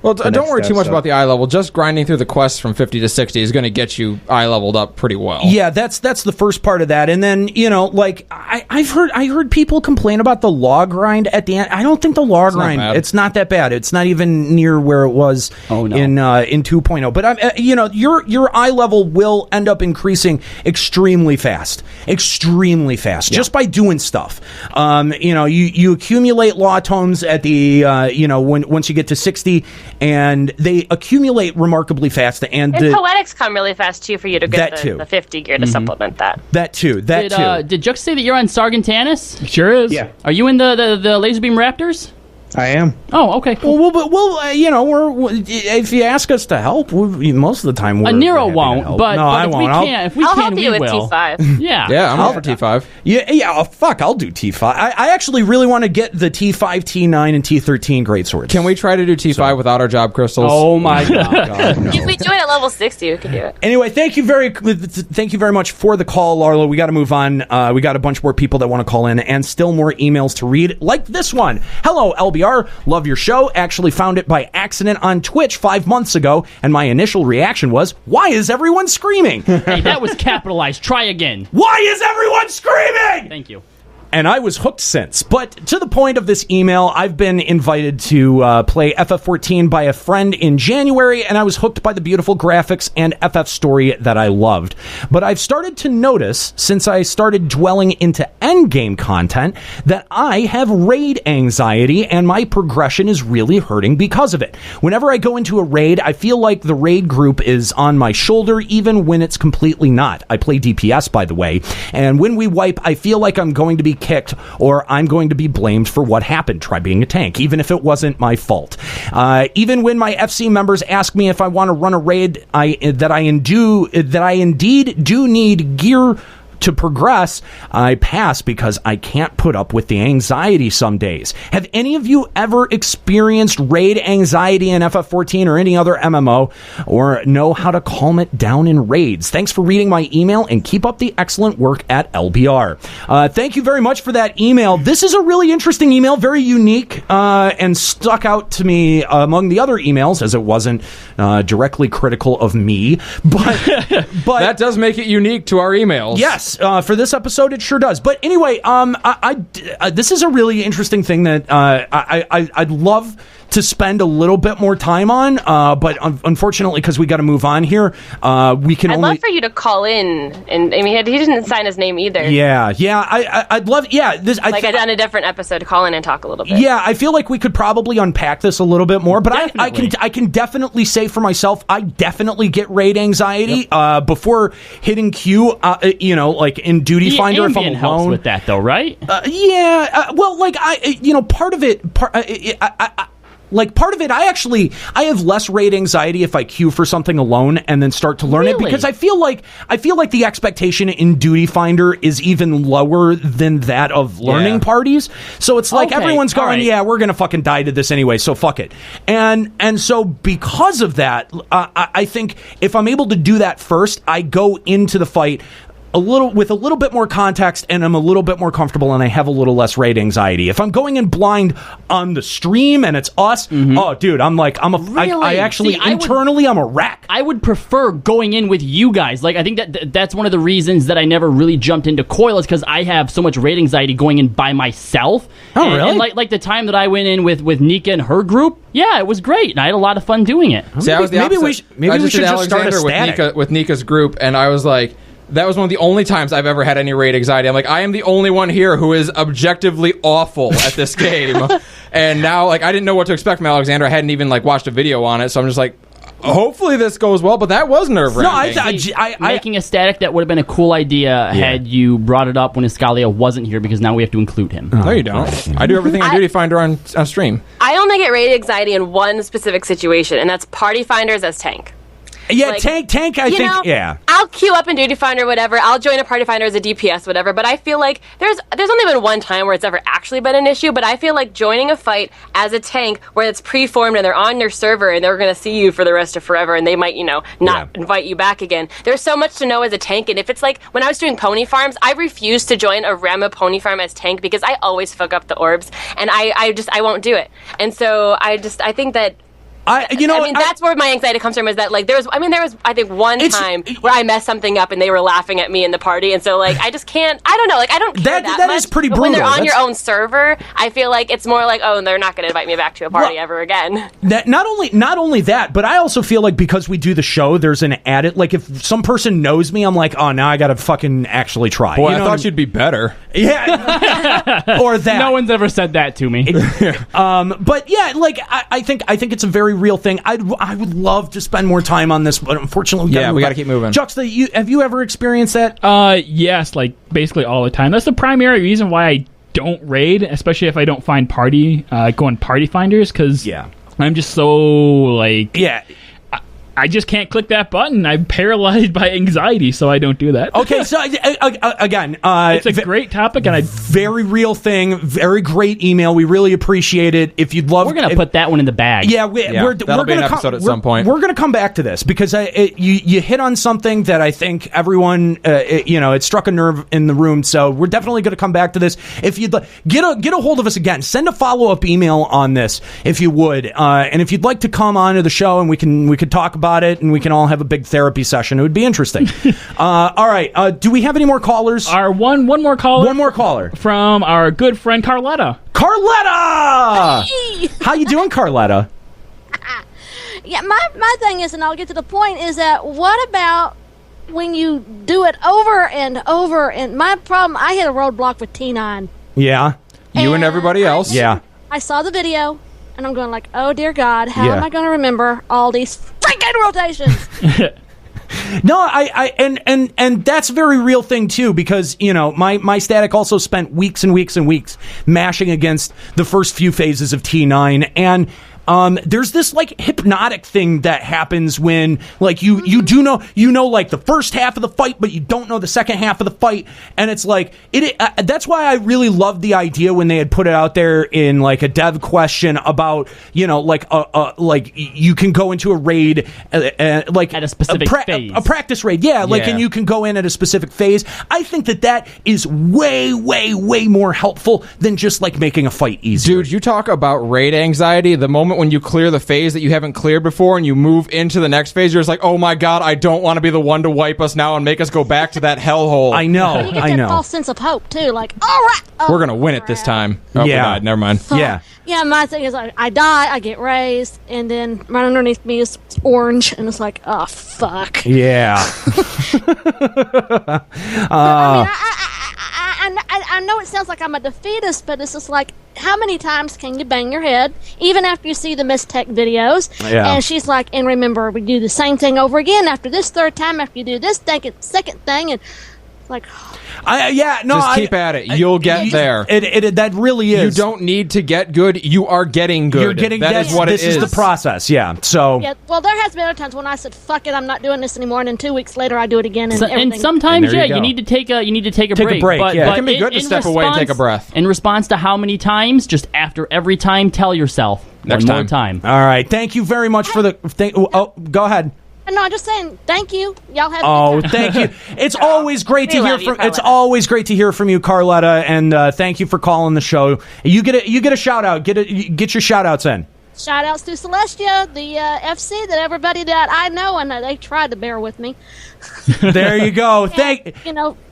Speaker 9: Well, don't worry too much about the eye level. Just grinding through the quests from 50 to 60 is going to get you eye leveled up pretty well.
Speaker 7: Yeah, that's the first part of that, and then like I heard people complain about the log grind at the end. I don't think the log grind it's not that bad. It's not even near where it was in 2.0. But your eye level will end up increasing extremely fast, just by doing stuff. You accumulate law tomes at the once you get to 60. And they accumulate remarkably fast. And
Speaker 5: poetics come really fast, too, for you to get the 50 gear to supplement that.
Speaker 7: That, too.
Speaker 1: Did Jux say that you're on Sargantanus?
Speaker 8: Sure is.
Speaker 16: Yeah.
Speaker 1: Are you in the Laser Beam Raptors?
Speaker 16: I am.
Speaker 1: Oh, okay. Cool.
Speaker 7: Well, if you ask us to help, most of the time we're
Speaker 1: Nero won't, but
Speaker 7: I won't.
Speaker 1: If we
Speaker 5: I'll
Speaker 1: can,
Speaker 5: help you with
Speaker 1: will.
Speaker 5: T5.
Speaker 9: Yeah, I'm all for T5.
Speaker 7: Yeah. Fuck, I'll do T5. I actually really want to get the T5, T9, and T13 greatswords.
Speaker 9: Can we try to do T5 without our job crystals?
Speaker 1: Oh my god!
Speaker 5: No. If we do it at level 60, we can do it.
Speaker 7: Anyway, thank you very much for the call, Larlo. We got to move on. We got a bunch more people that want to call in, and still more emails to read, like this one. Hello, LBR. Love your show. Actually found it by accident on Twitch 5 months ago, and my initial reaction was, why is everyone screaming?
Speaker 1: Hey, that was capitalized. Try again.
Speaker 7: Why is everyone screaming?
Speaker 1: Thank you.
Speaker 7: And I was hooked since. But to the point of this email, I've been invited to play FF14 by a friend in January, and I was hooked by the beautiful graphics and FF story that I loved. But I've started to notice, since I started dwelling into endgame content, that I have raid anxiety, and my progression is really hurting because of it. Whenever I go into a raid, I feel like the raid group is on my shoulder, even when it's completely not. I play DPS, by the way, and when we wipe, I feel like I'm going to be kicked, or I'm going to be blamed for what happened. Try being a tank, even if it wasn't my fault. Even when my FC members ask me if I want to run a raid, that I indeed do need gear to progress, I pass because I can't put up with the anxiety some days. Have any of you ever experienced raid anxiety in FF14 or any other MMO, or know how to calm it down in raids? Thanks for reading my email, and keep up the excellent work at LBR. Thank you very much for that email. This is a really interesting email, very unique, and stuck out to me among the other emails, as it wasn't directly critical of me, but
Speaker 9: that does make it unique to our emails.
Speaker 7: Yes. For this episode, it sure does. But anyway, this is a really interesting thing that I'd love to spend a little bit more time on, but unfortunately, because we got to move on here, we can
Speaker 5: I'd
Speaker 7: only...
Speaker 5: love for you to call in, and I mean, he didn't sign his name either.
Speaker 7: Yeah, I'd love... Yeah,
Speaker 5: on a different episode, to call in and talk a little bit.
Speaker 7: Yeah, I feel like we could probably unpack this a little bit more, but I can definitely say for myself, I definitely get raid anxiety before hitting Q. Like in Duty Finder, if I'm alone.
Speaker 1: Helps with that, though, right?
Speaker 7: Well, like part of it. Part of it, I have less raid anxiety if I queue for something alone and then start to learn it, because I feel like the expectation in Duty Finder is even lower than that of learning parties. So it's like everyone's going, we're gonna fucking die to this anyway, so fuck it. And so because of that, I think if I'm able to do that first, I go into the fight with a little bit more context, and I'm a little bit more comfortable, and I have a little less raid anxiety. If I'm going in blind on the stream and it's us, oh dude, I'm a wreck.
Speaker 1: I would prefer going in with you guys. Like, I think that's one of the reasons that I never really jumped into Coil, is because I have so much raid anxiety going in by myself.
Speaker 7: Oh, really?
Speaker 1: And like the time that I went in with Nika and her group, yeah, it was great, and I had a lot of fun doing it.
Speaker 9: See, I was the opposite.
Speaker 7: Maybe we should just start a
Speaker 9: static with Nika's group, and I was like, that was one of the only times I've ever had any raid anxiety. I'm like, I am the only one here who is objectively awful at this game. And now, like, I didn't know what to expect from Alexander. I hadn't even, like, watched a video on it, so I'm just like, hopefully this goes well, but that was nerve-wracking.
Speaker 1: No, making a static, that would have been a cool idea had you brought it up when Escalia wasn't here, because now we have to include him.
Speaker 9: No, you don't. I do everything on Duty Finder on stream.
Speaker 5: I only get raid anxiety in one specific situation, and that's party finders as tank.
Speaker 7: Yeah, like, tank. I think. Yeah,
Speaker 5: I'll queue up in Duty Finder, whatever. I'll join a party finder as a DPS, whatever. But I feel like there's only been one time where it's ever actually been an issue. But I feel like joining a fight as a tank where it's preformed and they're on their server and they're going to see you for the rest of forever, and they might, not invite you back again. There's so much to know as a tank, and if it's like when I was doing pony farms, I refused to join a Rema pony farm as tank because I always fuck up the orbs, and I won't do it. And so I think that. That's where my anxiety comes from, is that, like, there was, I think, one time where I messed something up and they were laughing at me in the party, and so, like, I just can't, I don't know, like, I don't care that much.
Speaker 7: Is pretty brutal.
Speaker 5: But when they're on your own server, I feel like it's more like, oh, they're not going to invite me back to a party ever again.
Speaker 7: Not only that, but I also feel like because we do the show, there's an added, like, if some person knows me, I'm like, oh, now I got to fucking actually try.
Speaker 9: Boy, I thought you'd be better.
Speaker 7: Yeah. Or that.
Speaker 1: No one's ever said that to me.
Speaker 7: But yeah, like, I think it's a very real thing. I would love to spend more time on this, but unfortunately,
Speaker 9: we got to keep moving.
Speaker 7: Juxta, have you ever experienced that?
Speaker 8: Yes, like basically all the time. That's the primary reason why I don't raid, especially if I don't find go on party finders, because I'm just so like I just can't click that button. I'm paralyzed by anxiety, so I don't do that.
Speaker 7: Okay, so again,
Speaker 8: it's a great topic, and
Speaker 7: very real thing, very great email. We really appreciate it. If you'd love,
Speaker 1: we're gonna put that one in the bag.
Speaker 7: Yeah, we're
Speaker 9: that'll be an episode at some point.
Speaker 7: We're gonna come back to this because you hit on something that I think everyone, it struck a nerve in the room. So we're definitely gonna come back to this. If you'd get a hold of us again, send a follow-up email on this if you would, and if you'd like to come on to the show and we could talk about it, and we can all have a big therapy session. It would be interesting. All right. Do we have any more callers?
Speaker 8: One more caller.
Speaker 7: One more caller
Speaker 8: from our good friend Carletta.
Speaker 7: Carletta! Hey! How you doing, Carletta?
Speaker 17: Yeah, my thing is, and I'll get to the point, is that what about when you do it over and over? And my problem, I hit a roadblock with T9.
Speaker 7: Yeah.
Speaker 9: You and everybody else.
Speaker 7: Yeah.
Speaker 17: I saw the video. And I'm going like, oh, dear God, how am I going to remember all these freaking rotations?
Speaker 7: No, and that's a very real thing, too, because, my static also spent weeks and weeks and weeks mashing against the first few phases of T9, and there's this like hypnotic thing that happens when like you do know like the first half of the fight, but you don't know the second half of the fight, and it's like that's why I really loved the idea when they had put it out there in like a dev question about like you can go into a raid like
Speaker 1: at a specific phase,
Speaker 7: a practice raid, and you can go in at a specific phase. I think that is way more helpful than just like making a fight easier.
Speaker 9: Dude, you talk about raid anxiety. The moment when you clear the phase that you haven't hasn't cleared before and you move into the next phase, you're just like, oh my god, I don't want to be the one to wipe us now and make us go back to that hellhole.
Speaker 7: I know.
Speaker 17: You get that false sense of hope too. Like, all right,
Speaker 9: we're gonna win it this time. Oh, we died. Never mind.
Speaker 17: Yeah, my thing is I die, I get raised, and then right underneath me is orange, and it's like, oh fuck.
Speaker 7: Yeah.
Speaker 17: I know it sounds like I'm a defeatist, but it's just like, how many times can you bang your head, even after you see the Miss Tech videos?
Speaker 7: Yeah.
Speaker 17: And she's like, and remember, we do the same thing over again after this third time, after you do this second thing, and like...
Speaker 9: Just keep at it. You'll get there.
Speaker 7: That really is.
Speaker 9: You don't need to get good. You are getting good.
Speaker 7: You're getting
Speaker 9: that is what it is.
Speaker 7: This is the process. Yeah. So.
Speaker 17: Yeah. Well, there has been other times when I said, "Fuck it, I'm not doing this anymore," and then 2 weeks later, I do it again,
Speaker 1: and sometimes, you need to take a
Speaker 7: Take a break,
Speaker 1: But,
Speaker 7: yeah.
Speaker 1: but
Speaker 9: It can be good to step away and take a breath.
Speaker 1: In response to how many times, just after every time, tell yourself
Speaker 9: Next
Speaker 1: one more time.
Speaker 7: All right. Thank you very much for the. Go ahead.
Speaker 17: No, I'm just saying, thank you. Y'all have.
Speaker 7: Oh, thank you. It's always great to hear from. It's always great to hear from you, Carletta, and thank you for calling the show. You get a shout out. Get your shout outs in.
Speaker 17: Shout outs to Celestia, the FC, that everybody that I know, and they tried to bear with me.
Speaker 7: There you go.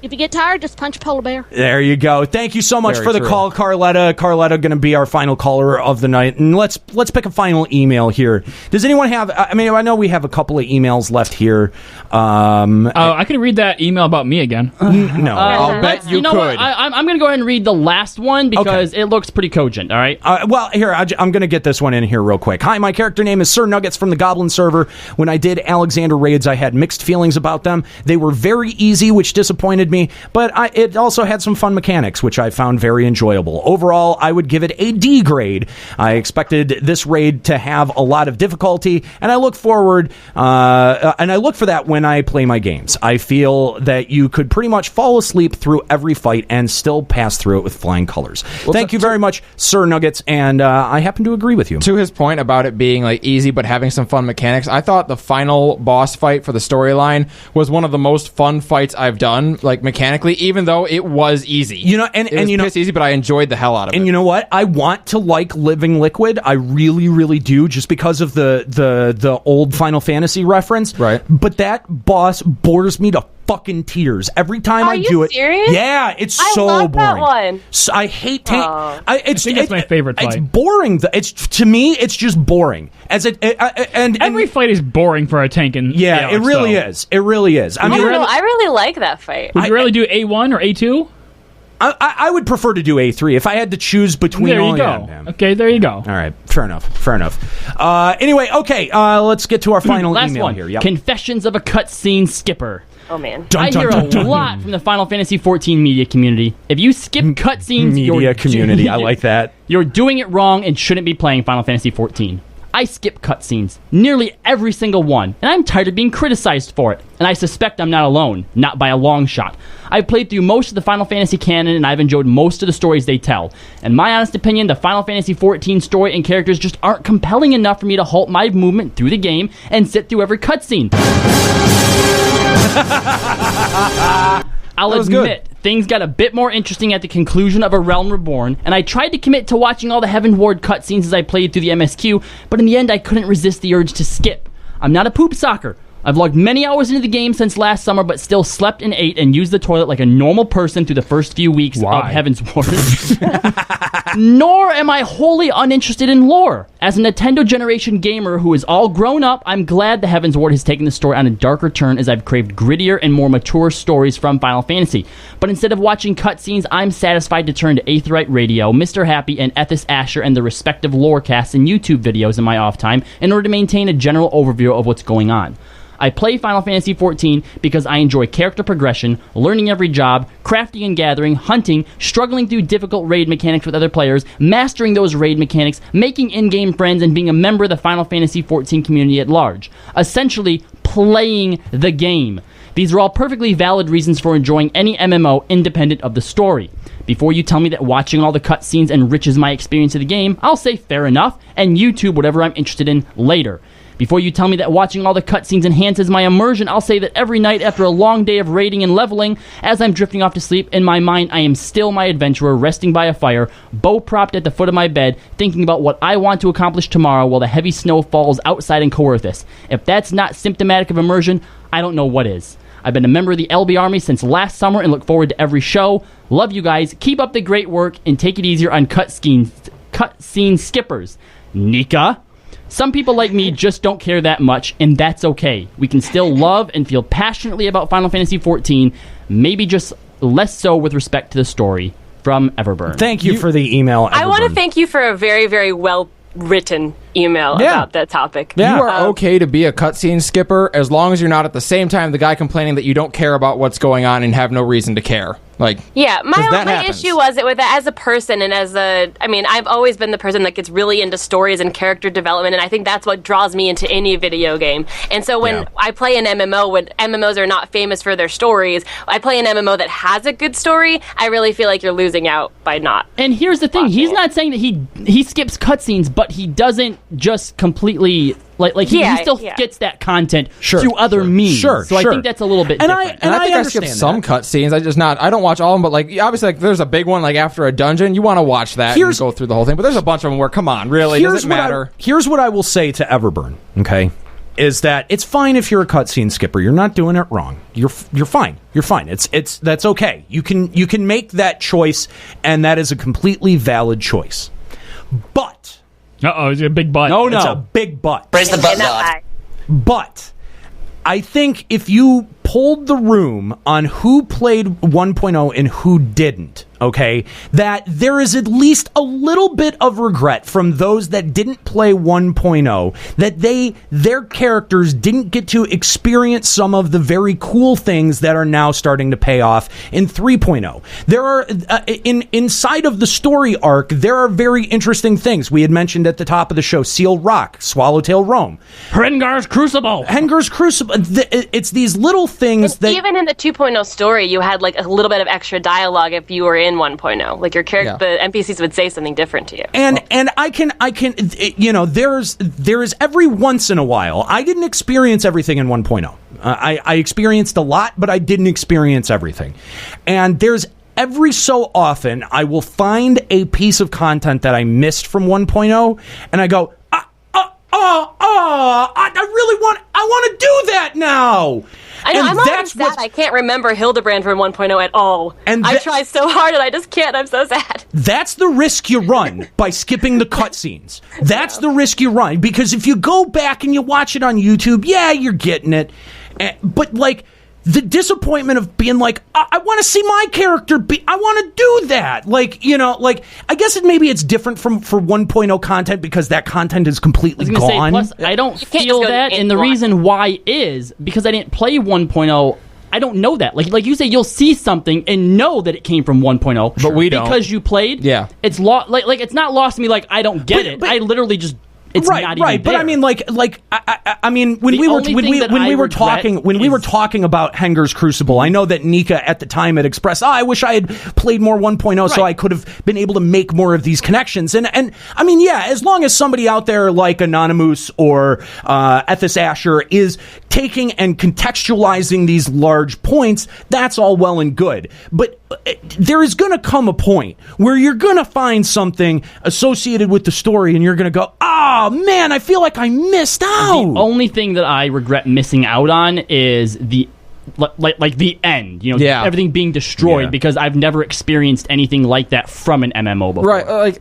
Speaker 17: If you get tired, just punch a polar bear.
Speaker 7: There you go. Thank you so much for the call, Carletta. Carletta going to be our final caller of the night, and let's pick a final email here. Does anyone have? I mean, I know we have a couple of emails left here.
Speaker 8: I can read that email about me again.
Speaker 7: No,
Speaker 9: I'll bet you
Speaker 1: know
Speaker 9: could.
Speaker 1: What? I'm going to go ahead and read the last one because it looks pretty cogent. All right.
Speaker 7: Well, here I'm going to get this one in here real quick. Hi, my character name is Sir Nuggets from the Goblin server. When I did Alexander raids, I had mixed feelings about them. They were very easy, which disappointed me, but it also had some fun mechanics, which I found very enjoyable. Overall, I would give it a D grade. I expected this raid to have a lot of difficulty, and I look forward, and I look for that when I play my games. I feel that you could pretty much fall asleep through every fight and still pass through it with flying colors. Well, thank you very much, Sir Nuggets, and I happen to agree with you.
Speaker 9: To his point about it being like easy but having some fun mechanics, I thought the final boss fight for the storyline was one of the most fun fights I've done, like mechanically, even though it was easy. It was easy, but I enjoyed the hell out of it.
Speaker 7: And you know what? I want to like Living Liquid. I really, really do, just because of the old Final Fantasy reference.
Speaker 9: Right.
Speaker 7: But that boss bores me to fucking tears every time I do it.
Speaker 5: Serious?
Speaker 7: Yeah, it's
Speaker 5: I
Speaker 7: so
Speaker 5: love
Speaker 7: boring.
Speaker 5: That one.
Speaker 7: So I hate. I
Speaker 8: think that's my favorite fight.
Speaker 7: It's boring. To me, it's just boring. And
Speaker 8: every fight is boring for a tank. And
Speaker 7: yeah, it really is. It really is.
Speaker 5: I don't know. I really like that fight.
Speaker 8: Would you really do A1 or A2?
Speaker 7: I would prefer to do A3 if I had to choose between.
Speaker 8: There you go. Okay, there you go. All
Speaker 7: right, fair enough. Anyway, okay, let's get to our final
Speaker 1: Last
Speaker 7: email
Speaker 1: one.
Speaker 7: here. Yep.
Speaker 1: Confessions of a Cutscene Skipper.
Speaker 5: Oh man,
Speaker 1: I hear a lot from the Final Fantasy XIV media community. If you skip cutscenes,
Speaker 7: media community, I like that.
Speaker 1: You're doing it wrong and shouldn't be playing Final Fantasy XIV. I skip cutscenes, nearly every single one, and I'm tired of being criticized for it. And I suspect I'm not alone, not by a long shot. I've played through most of the Final Fantasy canon, and I've enjoyed most of the stories they tell. In my honest opinion, the Final Fantasy XIV story and characters just aren't compelling enough for me to halt my movement through the game and sit through every cutscene. I'll admit, things got a bit more interesting at the conclusion of A Realm Reborn, and I tried to commit to watching all the Heaven Ward cutscenes as I played through the MSQ, but in the end I couldn't resist the urge to skip. I'm not a poop socker. I've logged many hours into the game since last summer, but still slept and ate and used the toilet like a normal person through the first few weeks of Heaven's Ward. Nor am I wholly uninterested in lore. As a Nintendo generation gamer who is all grown up, I'm glad the Heaven's Ward has taken the story on a darker turn as I've craved grittier and more mature stories from Final Fantasy. But instead of watching cutscenes, I'm satisfied to turn to Aetheryte Radio, Mr. Happy, and Ethis Asher and the respective lore casts and YouTube videos in my off time in order to maintain a general overview of what's going on. I play Final Fantasy XIV because I enjoy character progression, learning every job, crafting and gathering, hunting, struggling through difficult raid mechanics with other players, mastering those raid mechanics, making in-game friends, and being a member of the Final Fantasy XIV community at large. Essentially, playing the game. These are all perfectly valid reasons for enjoying any MMO independent of the story. Before you tell me that watching all the cutscenes enriches my experience of the game, I'll say fair enough, and YouTube whatever I'm interested in later. Before you tell me that watching all the cutscenes enhances my immersion, I'll say that every night after a long day of raiding and leveling, as I'm drifting off to sleep, in my mind I am still my adventurer resting by a fire, bow propped at the foot of my bed, thinking about what I want to accomplish tomorrow while the heavy snow falls outside in Coerthus. If that's not symptomatic of immersion, I don't know what is. I've been a member of the LB Army since last summer and look forward to every show. Love you guys. Keep up the great work and take it easier on cutscene skippers. Nika? Some people like me just don't care that much, and that's okay. We can still love and feel passionately about Final Fantasy XIV, maybe just less so with respect to the story. From Everburn.
Speaker 7: Thank you for the email, Everburn.
Speaker 5: I want to thank you for a very, very well-written email about that topic.
Speaker 9: You are okay to be a cutscene skipper as long as you're not at the same time the guy complaining that you don't care about what's going on and have no reason to care. Like,
Speaker 5: yeah, my
Speaker 9: happens.
Speaker 5: issue was as a person and I've always been the person that gets really into stories and character development, and I think that's what draws me into any video game. And so when I play an MMO, when MMOs are not famous for their stories, I play an MMO that has a good story, I really feel like you're losing out by not.
Speaker 1: And here's the thing, he's not saying that he skips cutscenes, but he doesn't just completely... He still gets that content through other means. So I think that's a little bit different.
Speaker 9: And I think I skip some cutscenes. I don't watch all of them, but obviously there's a big one after a dungeon. You want to watch that and go through the whole thing. But there's a bunch of them where, come on, really, does it matter?
Speaker 7: Here's what I will say to Everburn, okay, is that it's fine if you're a cutscene skipper. You're not doing it wrong. You're fine. You're fine. That's okay. You can make that choice, and that is a completely valid choice. But...
Speaker 8: Uh-oh, is it a big butt?
Speaker 7: No. It's a big butt.
Speaker 18: Praise the butt god.
Speaker 7: But I think if you polled the room on who played 1.0 and who didn't, okay, that there is at least a little bit of regret from those that didn't play 1.0, that their characters didn't get to experience some of the very cool things that are now starting to pay off in 3.0. There are, inside of the story arc, there are very interesting things. We had mentioned at the top of the show, Sealed Rock, Swallowtail Rome.
Speaker 8: Hengar's Crucible.
Speaker 7: It's these little things that...
Speaker 5: Even in the 2.0 story, you had a little bit of extra dialogue if you were in 1.0. Your character, the NPCs would say something different to you.
Speaker 7: And I can, there is every once in a while, I didn't experience everything in 1.0. I experienced a lot, but I didn't experience everything. And there's every so often, I will find a piece of content that I missed from 1.0, and I go, I want to do that now.
Speaker 5: I know, I'm always sad. I can't remember Hildebrand from 1.0 at all. And I try so hard and I just can't. I'm so sad.
Speaker 7: That's the risk you run by skipping the cutscenes. That's the risk you run. Because if you go back and you watch it on YouTube, yeah, you're getting it. But the disappointment of being I want to see my character I want to do that. I guess maybe it's different for 1.0 content because that content is completely gone.
Speaker 1: Plus, I don't feel that, and the reason why is because I didn't play 1.0. I don't know that. Like you say, you'll see something and know that it came from 1.0,
Speaker 9: but we don't
Speaker 1: because you played.
Speaker 9: Yeah,
Speaker 1: it's it's not lost to me. I don't get it. I literally just. It's not even there.
Speaker 7: But I mean, when we were talking about Hengar's Crucible, I know that Nika at the time had expressed, I wish I had played more 1.0 so I could have been able to make more of these connections. And I mean, yeah, as long as somebody out there like Anonymous or Ethis Asher is taking and contextualizing these large points, that's all well and good. But there is going to come a point where you're going to find something associated with the story and you're going to go, oh man, I feel like I missed out.
Speaker 1: The only thing that I regret missing out on is the end, everything being destroyed, because I've never experienced anything like that from an MMO before.
Speaker 9: Right,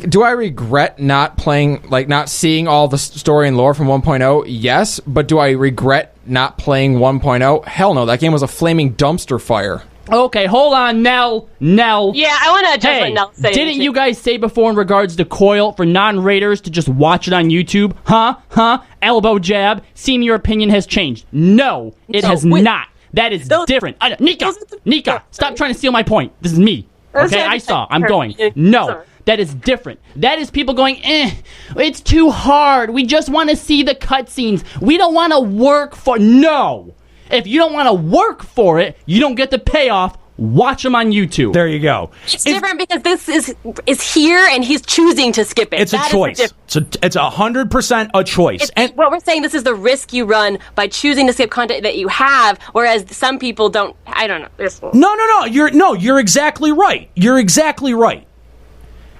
Speaker 9: do I regret not playing, not seeing all the story and lore from 1.0? Yes, but do I regret not playing 1.0? Hell no, that game was a flaming dumpster fire.
Speaker 1: Okay, hold on, Nell.
Speaker 5: Yeah, I want to address what Nell said.
Speaker 1: Didn't you guys say before in regards to Coil for non-raiders to just watch it on YouTube? Huh? Elbow jab. Seem your opinion has changed. No, it has not. That is different. Nika, stop trying to steal my point. This is me. Okay, I saw. I'm going. No. Sorry. That is different. That is people going, it's too hard. We just want to see the cutscenes. We don't want to work for... No. If you don't want to work for it, you don't get the payoff watch them on YouTube.
Speaker 7: There you go.
Speaker 5: It's different because this is here and he's choosing to skip it.
Speaker 7: It's a choice. It's 100% a choice.
Speaker 5: And what we're saying, this is the risk you run by choosing to skip content that you have, whereas some people don't. I don't know.
Speaker 7: No. You're exactly right. You're exactly right.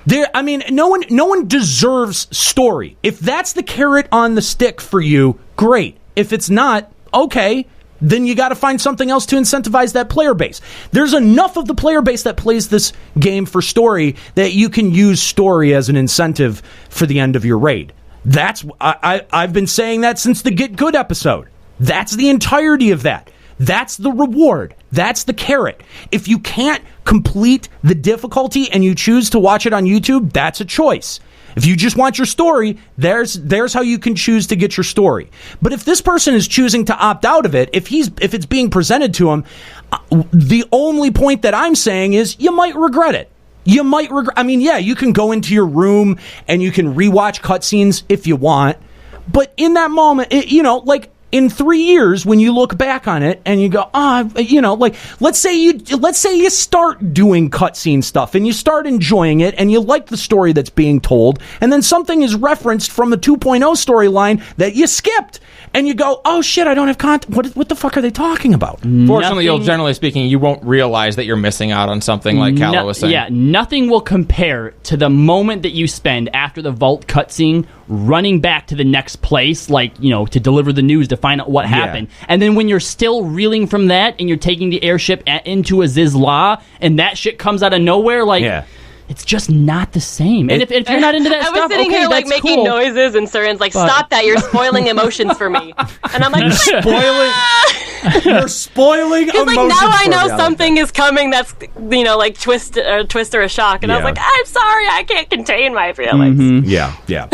Speaker 7: No one deserves story. If that's the carrot on the stick for you, great. If it's not, okay. Then you got to find something else to incentivize that player base. There's enough of the player base that plays this game for story that you can use story as an incentive for the end of your raid. I've been saying that since the Get Good episode. That's the entirety of that. That's the reward. That's the carrot. If you can't complete the difficulty and you choose to watch it on YouTube, that's a choice. If you just want your story, there's how you can choose to get your story. But if this person is choosing to opt out of it, if it's being presented to him, the only point that I'm saying is you might regret it. You might regret. I mean, yeah, you can go into your room and you can rewatch cutscenes if you want, but in that moment, in 3 years, when you look back on it and you go, let's say you start doing cutscene stuff and you start enjoying it and you like the story that's being told, and then something is referenced from the 2.0 storyline that you skipped, and you go, oh shit, I don't have content. What the fuck are they talking about?
Speaker 9: Fortunately, generally speaking, you won't realize that you're missing out on something like Callow was saying.
Speaker 1: Yeah, nothing will compare to the moment that you spend after the vault cutscene running back to the next place, to deliver the news to find out what happened. And then when you're still reeling from that and you're taking the airship into Azizla and that shit comes out of nowhere, it's just not the same. And if you're not into that
Speaker 5: I
Speaker 1: stuff,
Speaker 5: was sitting here
Speaker 1: that's
Speaker 5: making
Speaker 1: cool.
Speaker 5: noises, and Surin's like, "Stop that! You're spoiling emotions for me." And I'm like,
Speaker 7: You're spoiling
Speaker 5: He's
Speaker 7: emotions.
Speaker 5: like, now I
Speaker 7: for
Speaker 5: know
Speaker 7: me.
Speaker 5: something is coming that's, twist or a shock. And I was like, I'm sorry, I can't contain my feelings.
Speaker 7: Mm-hmm. Yeah.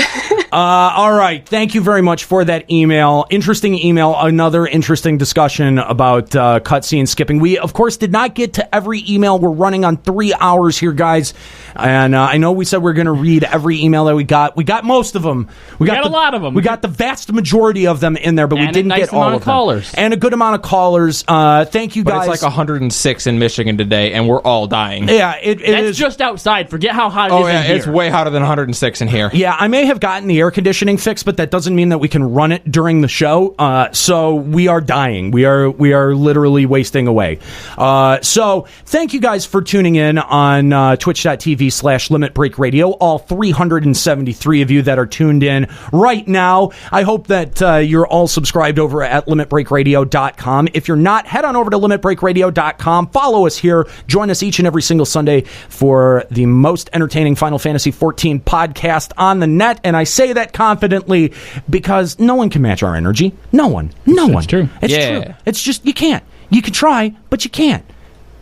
Speaker 7: All right. Thank you very much for that email. Interesting email. Another interesting discussion about cutscene skipping. We, of course, did not get to every email. We're running on 3 hours here, guys. And I know we said we're going to read every email that we got. We got most of them. We got
Speaker 8: a lot of them.
Speaker 7: We got the vast majority of them in there, but we didn't get all of them.
Speaker 1: Callers.
Speaker 7: And a good amount of callers. Thank you, guys.
Speaker 9: But it's like 106 in Michigan today, and we're all dying.
Speaker 7: Yeah, it
Speaker 1: That's
Speaker 7: is.
Speaker 1: just outside. Forget how hot it is in here.
Speaker 9: It's way hotter than 106 in here.
Speaker 7: Yeah, I may have gotten the air conditioning fixed, but that doesn't mean that we can run it during the show. So we are dying. We are literally wasting away. So thank you guys for tuning in on twitch.tv/Limit Break Radio. All 373 of you that are tuned in right now. I hope that you're all subscribed over at limitbreakradio.com. If you're not, head on over to limitbreakradio.com. Follow us here. Join us each and every single Sunday for the most entertaining Final Fantasy XIV podcast on the net. And I say that confidently because no one can match our energy. No one.
Speaker 8: It's true.
Speaker 7: It's true. It's just, you can't. You can try, but you can't.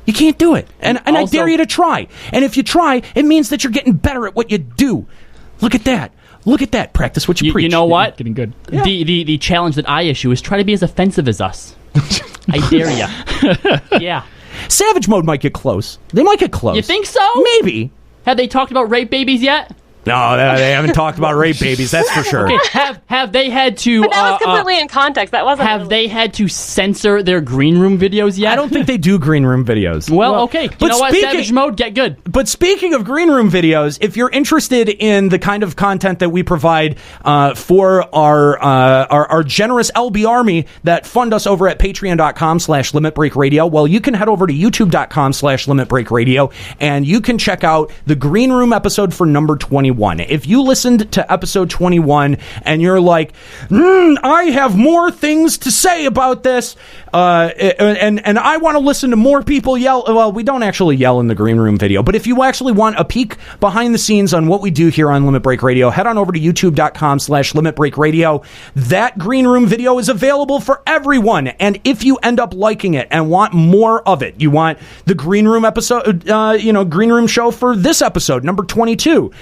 Speaker 7: You can't do it. And I dare you to try. And if you try, it means that you're getting better at what you do. Look at that. Look at that. Practice what you preach.
Speaker 1: You know what?
Speaker 8: Getting good.
Speaker 1: Yeah. The challenge that I issue is try to be as offensive as us. I dare ya. Yeah.
Speaker 7: Savage mode might get close. They might get close.
Speaker 1: You think so?
Speaker 7: Maybe.
Speaker 1: Have they talked about rape babies yet?
Speaker 7: No, they haven't talked about rape babies. That's for sure.
Speaker 1: Okay, have they had to?
Speaker 5: But that was completely in context. That wasn't.
Speaker 1: Have they had to censor their green room videos yet?
Speaker 7: I don't think they do green room videos.
Speaker 1: Well, okay. You know what? Savage mode, get good.
Speaker 7: But speaking of green room videos, if you're interested in the kind of content that we provide for our generous LB army that fund us over at patreon.com/limitbreakradio, well, you can head over to youtube.com/limitbreakradio and you can check out the green room episode for number 21. If you listened to episode 21 and you're like, I have more things to say about this, and I want to listen to more people yell. Well, we don't actually yell in the green room video, but if you actually want a peek behind the scenes on what we do here on Limit Break Radio, head on over to youtube.com/limitbreakradio. That green room video is available for everyone. And if you end up liking it and want more of it, you want the green room episode, green room show for this episode, number 22.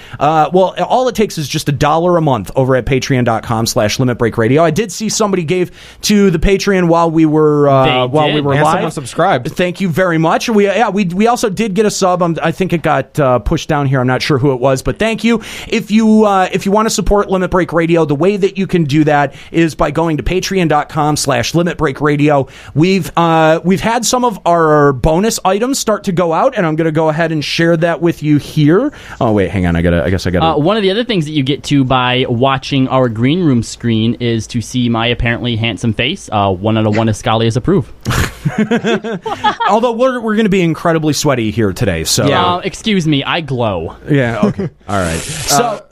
Speaker 7: Well, all it takes is just $1 a month over at patreon.com/limitbreakradio. I did see somebody gave to the Patreon while we were were
Speaker 9: And
Speaker 7: live.
Speaker 9: someone subscribed.
Speaker 7: Thank you very much. We also did get a sub. I think it got pushed down here. I'm not sure who it was, but thank you. If you want to support Limit Break Radio, the way that you can do that is by going to patreon.com/Limit Break Radio. We've had some of our bonus items start to go out, and I'm going to go ahead and share that with you here. Oh wait, hang on. I guess I gotta.
Speaker 1: One of the other things that you get to by watching our green room screen is to see my apparently handsome face. 1 out of 1 Escalias approve.
Speaker 7: Although we're going to be incredibly sweaty here today, so
Speaker 1: excuse me, I glow.
Speaker 7: Yeah. Okay. All right.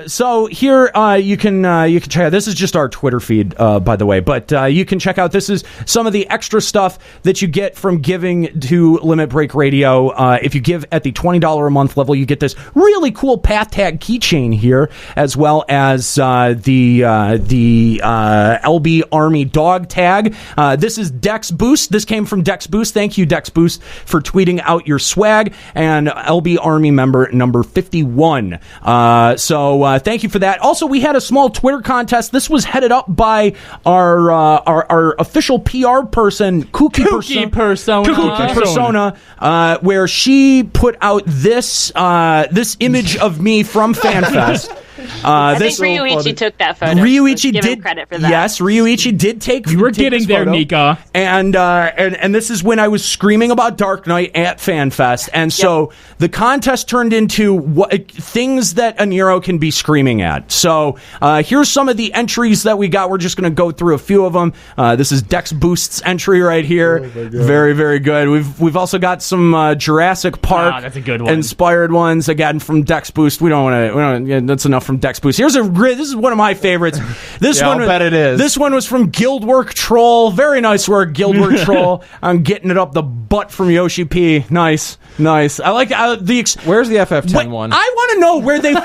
Speaker 7: So here you can check out. This is just our Twitter feed, by the way, but you can check out. This is some of the extra stuff that you get from giving to Limit Break Radio. If you give at the $20 a month level, you get this really cool Path Tag keychain here, as well as the LB Army dog tag. This is Dex Boost. This came from Dex Boost. Thank you, Dex Boost, for tweeting out your swag, and LB Army member number 51. So thank you for that. Also, we had a small Twitter contest. This was headed up by our official PR person, Kooky Persona, where she put out this image of me from FanFest.
Speaker 5: I think Ryuichi took that photo.
Speaker 7: Ryuichi
Speaker 5: give
Speaker 7: did
Speaker 5: him credit for that.
Speaker 7: Yes, Ryuichi did take.
Speaker 8: You were getting there, Nika.
Speaker 7: And this is when I was screaming about Dark Knight at FanFest, and so the contest turned into things that a Nero can be screaming at. So here's some of the entries that we got. We're just going to go through a few of them. This is Dex Boost's entry right here. Very, very good. We've also got some Jurassic Park
Speaker 1: that's a good one.
Speaker 7: inspired ones again from Dex Boost. We don't want to. That's enough from Dex Boost. This is one of my favorites.
Speaker 9: I'll bet it is.
Speaker 7: This one was from Guildwork Troll. Very nice work, Guildwork Troll. I'm getting it up the butt from Yoshi P. Nice. I like the.
Speaker 9: Where's the FF10 one?
Speaker 7: I want to know where they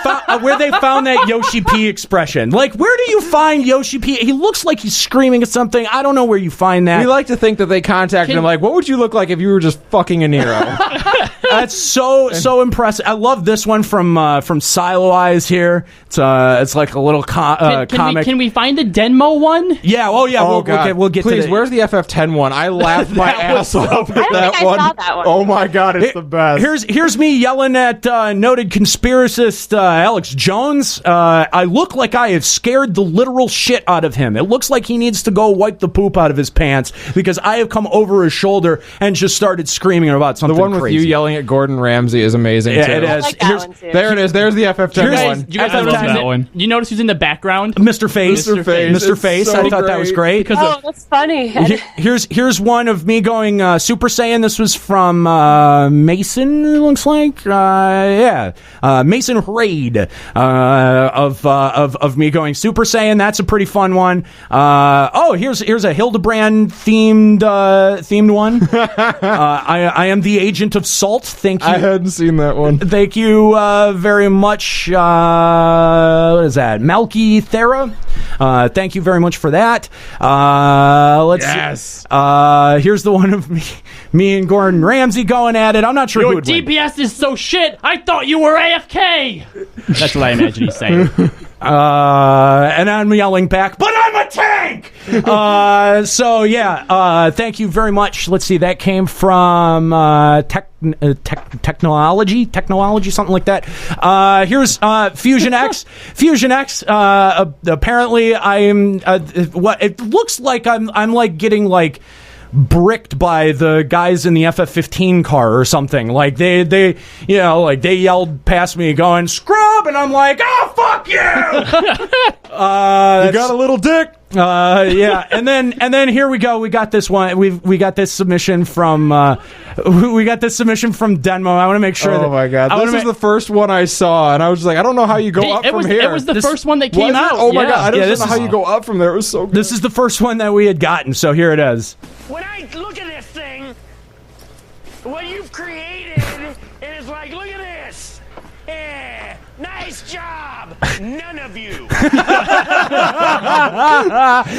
Speaker 7: found that Yoshi P expression. Like, where do you find Yoshi P? He looks like he's screaming at something. I don't know where you find that.
Speaker 9: We like to think that they contacted him like, what would you look like if you were just fucking a Nero?
Speaker 7: That's so impressive. I love this one from Silo Eyes here. It's like a little comic.
Speaker 1: Can we find the Denmo one?
Speaker 7: Yeah. Oh yeah.
Speaker 9: Oh,
Speaker 7: we'll get
Speaker 9: Please,
Speaker 7: to that.
Speaker 9: where's the FF10 one? I laughed my ass off at that one.
Speaker 5: I saw that one.
Speaker 9: Oh my god, it's the best.
Speaker 7: Here's me yelling at noted conspiracist Alex Jones. I look like I have scared the literal shit out of him. It looks like he needs to go wipe the poop out of his pants because I have come over his shoulder and just started screaming about something
Speaker 9: The one with
Speaker 7: crazy.
Speaker 9: you yelling at Gordon Ramsay is amazing
Speaker 7: Yeah,
Speaker 9: too.
Speaker 7: it is.
Speaker 5: I like that one too.
Speaker 9: There it is. There's the FF10 one.
Speaker 1: You guys notice that one? You notice who's in the background?
Speaker 7: Mr. Face.
Speaker 9: Mr. Face.
Speaker 7: I thought that was great.
Speaker 5: Oh, that's funny.
Speaker 7: Here's one of me going Super Saiyan. This was from Mason, it looks like. Mason Raid of me going Super Saiyan. That's a pretty fun one. Here's a Hildebrand themed one. I am the agent of salt. Thank you.
Speaker 9: I hadn't seen that one.
Speaker 7: Thank you very much. What is that? Malky Thera. Thank you very much for that. Let's see. Here's the one of me and Gordon Ramsay going at it. I'm not sure who
Speaker 1: Your
Speaker 7: would win.
Speaker 1: DPS is so shit. I thought you were AFK. That's what I imagine he's saying.
Speaker 7: And I'm yelling back, but I'm a tank! Thank you very much. Let's see, that came from technology, something like that. Here's Fusion X. Fusion X, apparently I'm, it looks like I'm like getting like bricked by the guys in the FF15 car or something. Like they yelled past me going scrub, and I'm like, oh fuck you.
Speaker 9: You got a little dick.
Speaker 7: And then here we go. We got this one. We got this submission from Denmo. I want to make sure.
Speaker 9: Oh my god, this is the first one I saw, and I was just like, I don't know how you go up from here.
Speaker 1: It was the first one that came out.
Speaker 9: Oh my god, I don't know how you go up from there. It was so good.
Speaker 7: This is the first one that we had gotten. So here it is.
Speaker 6: When I look at this thing, what you've created, and it's like, look at this. Yeah,
Speaker 11: Nice job! None of you!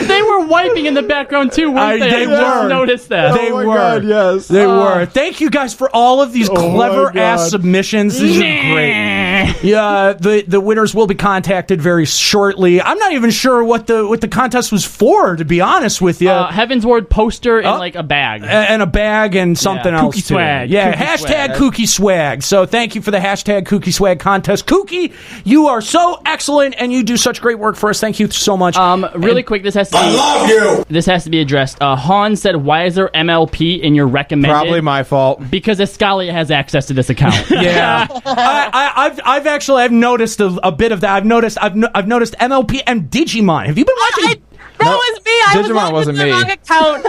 Speaker 1: They were wiping in the background too, weren't they?
Speaker 7: They
Speaker 1: I just
Speaker 7: were.
Speaker 1: noticed that.
Speaker 7: They were.
Speaker 14: God, yes.
Speaker 7: They were. Thank you guys for all of these clever ass submissions. This is great. Yeah, the winners will be contacted very shortly. I'm not even sure what the contest was for, to be honest with you.
Speaker 1: Heaven's Ward poster and like a bag.
Speaker 7: And a bag and something else.
Speaker 1: Kooky swag.
Speaker 7: Yeah,
Speaker 1: Kooky
Speaker 7: hashtag
Speaker 1: swag.
Speaker 7: Kooky Swag. So thank you for the hashtag Kooky Swag contest. Kooky, you are so excellent and you do such great work for us. Thank you so much.
Speaker 1: Really quick, this has to be... I love you! This has to be addressed. Han said, why is there MLP in your recommended?
Speaker 9: Probably my fault.
Speaker 1: Because Escalia has access to this account.
Speaker 7: Yeah. I've noticed a bit of that. I've noticed MLP and Digimon. Have you been watching?
Speaker 5: That was me. I was
Speaker 9: Digimon
Speaker 5: logged
Speaker 9: wasn't
Speaker 5: into the
Speaker 9: me.
Speaker 5: wrong account.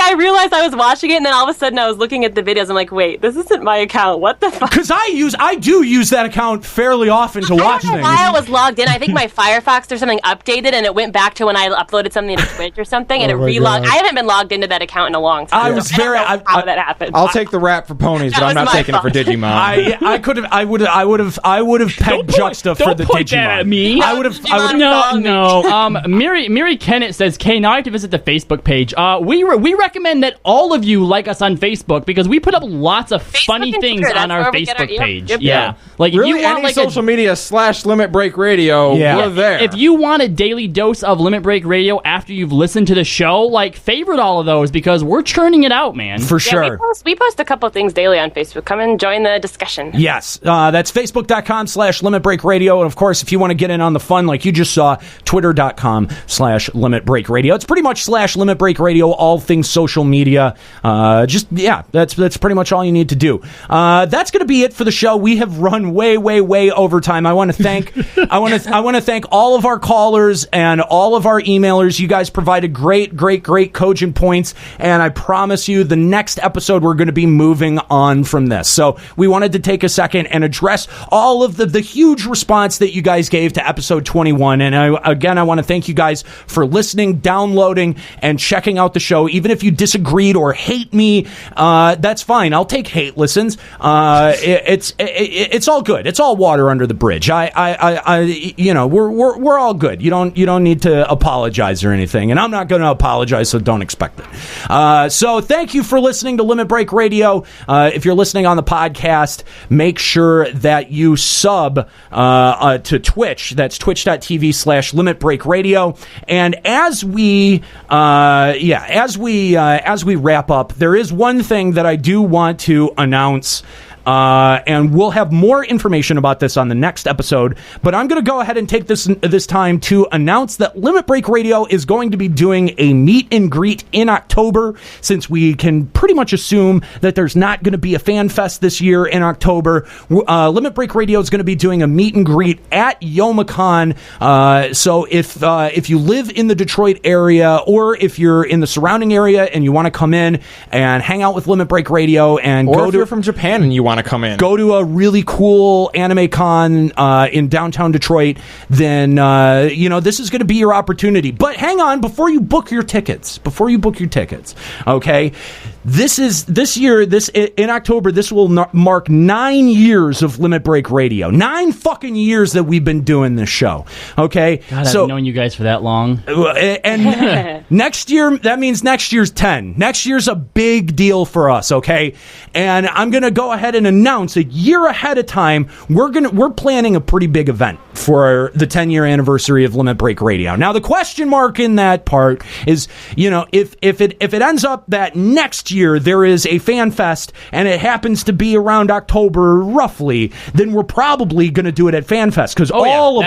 Speaker 5: I realized I was watching it, and then all of a sudden I was looking at the videos. I'm like, wait, this isn't my account. What the fuck?
Speaker 7: Because I do use that account fairly often to watch
Speaker 5: I don't know
Speaker 7: things.
Speaker 5: why I was logged in. I think my Firefox or something updated, and it went back to when I uploaded something to Twitch or something, and it
Speaker 14: my
Speaker 5: relogged.
Speaker 14: God.
Speaker 5: I haven't been logged into that account in a long time.
Speaker 7: I was very.
Speaker 5: I don't know how that happened.
Speaker 9: I'll take the rap for ponies, but
Speaker 5: That
Speaker 9: I'm not
Speaker 5: was my
Speaker 9: taking it for
Speaker 5: fault.
Speaker 9: Digimon.
Speaker 7: I would have pegged Juxta for the
Speaker 1: point
Speaker 7: Digimon.
Speaker 1: that at me.
Speaker 7: I would have.
Speaker 1: No. Mary Kennett says, K, now I have to visit the Facebook page. We recommend that all of you like us on Facebook because we put up lots of funny
Speaker 5: and
Speaker 1: things
Speaker 5: Twitter,
Speaker 1: on
Speaker 5: that's
Speaker 1: our
Speaker 5: where we get
Speaker 1: Facebook
Speaker 5: our-
Speaker 1: page.
Speaker 5: yep.
Speaker 1: Yeah. Like
Speaker 9: Really,
Speaker 1: if you want
Speaker 9: any
Speaker 1: like
Speaker 9: social media / Limit Break Radio, we're there.
Speaker 1: If you want a daily dose of Limit Break Radio after you've listened to the show, like favorite all of those because we're churning it out, man.
Speaker 7: For
Speaker 5: Yeah,
Speaker 7: sure.
Speaker 5: we post a couple of things daily on Facebook. Come and join the discussion.
Speaker 7: Yes, that's facebook.com/Limit Break Radio. And of course, if you want to get in on the fun like you just saw, twitter.com/Limit Break Radio. It's pretty much /Limit Break Radio, all things social media. That's pretty much all you need to do. That's going to be it for the show. We have run way over time. I want to thank I want to thank all of our callers and all of our emailers. You guys provided great cogent points, and I promise you the next episode we're going to be moving on from this. So we wanted to take a second and address all of the huge response that you guys gave to episode 21. And I want to thank you guys for listening, downloading, and checking out the show. Even if you disagreed or hate me, that's fine. I'll take hate listens. It's all good. It's all water under the bridge. We're all good. You don't need to apologize or anything, and I'm not going to apologize, so don't expect it. So thank you for listening to Limit Break Radio. If you're listening on the podcast, make sure that you sub to Twitch. That's twitch.tv/Limit Break Radio. And as we wrap up, there is one thing that I do want to announce. And we'll have more information about this on the next episode. But I'm going to go ahead and take this time to announce that Limit Break Radio is going to be doing a meet and greet in October, since we can pretty much assume that there's not going to be a fan fest this year in October. Limit Break Radio is going to be doing a meet and greet at YomaCon. So if you live in the Detroit area, or if you're in the surrounding area and you want to come in and hang out with Limit Break Radio, and
Speaker 9: or if you're from Japan and you want to come in,
Speaker 7: go to a really cool anime con in downtown Detroit, then this is going to be your opportunity. But hang on, before you book your tickets, okay, this year in October, this will mark 9 years of Limit Break Radio. 9 fucking years that we've been doing this show. Okay,
Speaker 1: God, I've known you guys for that long.
Speaker 7: And next year, that means next year's 10. Next year's a big deal for us, okay? And I'm going to go ahead and announce a year ahead of time, we're planning a pretty big event for the 10-year anniversary of Limit Break Radio. Now, the question mark in that part is, if it ends up that next year there is a fan fest and it happens to be around October roughly, then we're probably going to do it at Fan Fest, because all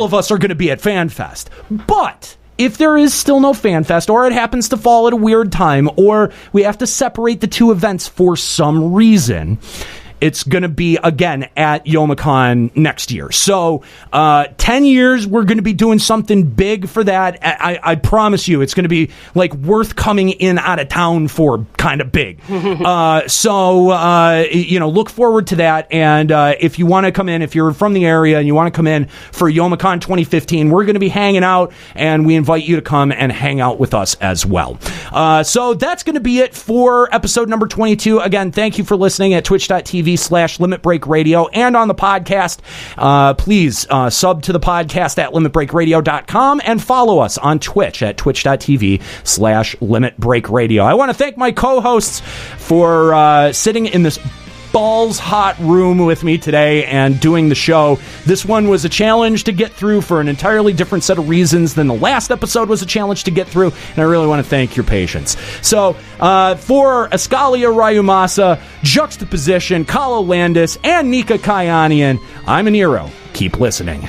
Speaker 7: of us are going to be at Fan Fest. But if there is still no Fan Fest, or it happens to fall at a weird time, or we have to separate the two events for some reason, it's going to be, again, at YomaCon next year. So 10 years, we're going to be doing something big for that. I promise you, it's going to be like worth coming in out of town for, kind of big. Look forward to that. And if you want to come in, if you're from the area and you want to come in for YomaCon 2015, we're going to be hanging out, and we invite you to come and hang out with us as well. So that's going to be it for episode number 22. Again, thank you for listening at twitch.tv twitch.tv/Limit Break Radio, and on the podcast. Please sub to the podcast at limitbreakradio.com and follow us on Twitch at twitch.tv/Limit Break Radio. I want to thank my co-hosts for sitting in this balls hot room with me today and doing the show. This one was a challenge to get through for an entirely different set of reasons than the last episode was a challenge to get through, and I really want to thank your patience. So, for Ascalia Ryumasa, Juxtaposition, Kalo Landis, and Nika Kayanian, I'm Aniro. Keep listening.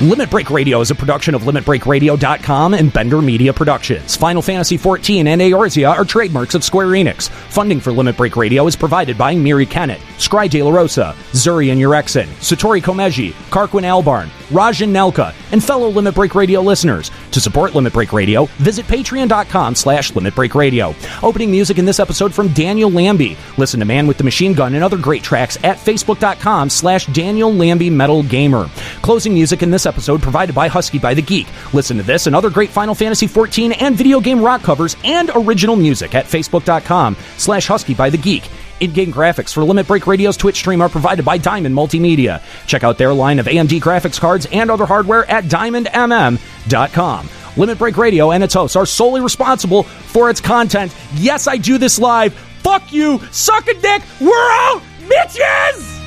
Speaker 7: Limit Break Radio is a production of LimitBreakRadio.com and Bender Media Productions. Final Fantasy XIV and Eorzea are trademarks of Square Enix. Funding for Limit Break Radio is provided by Miri Kennett, Scry De La Rosa, Zurian Urexin, Satori Komeji, Karquin Albarn, Rajan Nelka, and fellow Limit Break Radio listeners. To support Limit Break Radio, visit patreon.com/LimitBreakRadio. Opening music in this episode from Daniel Lambie. Listen to Man with the Machine Gun and other great tracks at facebook.com/Daniel Lambie Metal Gamer. Closing music in this episode provided by Husky by the Geek. Listen to this and other great Final Fantasy XIV and video game rock covers and original music at facebook.com/Husky by the Geek. In-game graphics for Limit Break Radio's Twitch stream are provided by Diamond Multimedia. Check out their line of AMD graphics cards and other hardware at diamondmm.com. Limit Break Radio and its hosts are solely responsible for its content. Yes, I do this live. Fuck you. Suck a dick. We're out, bitches!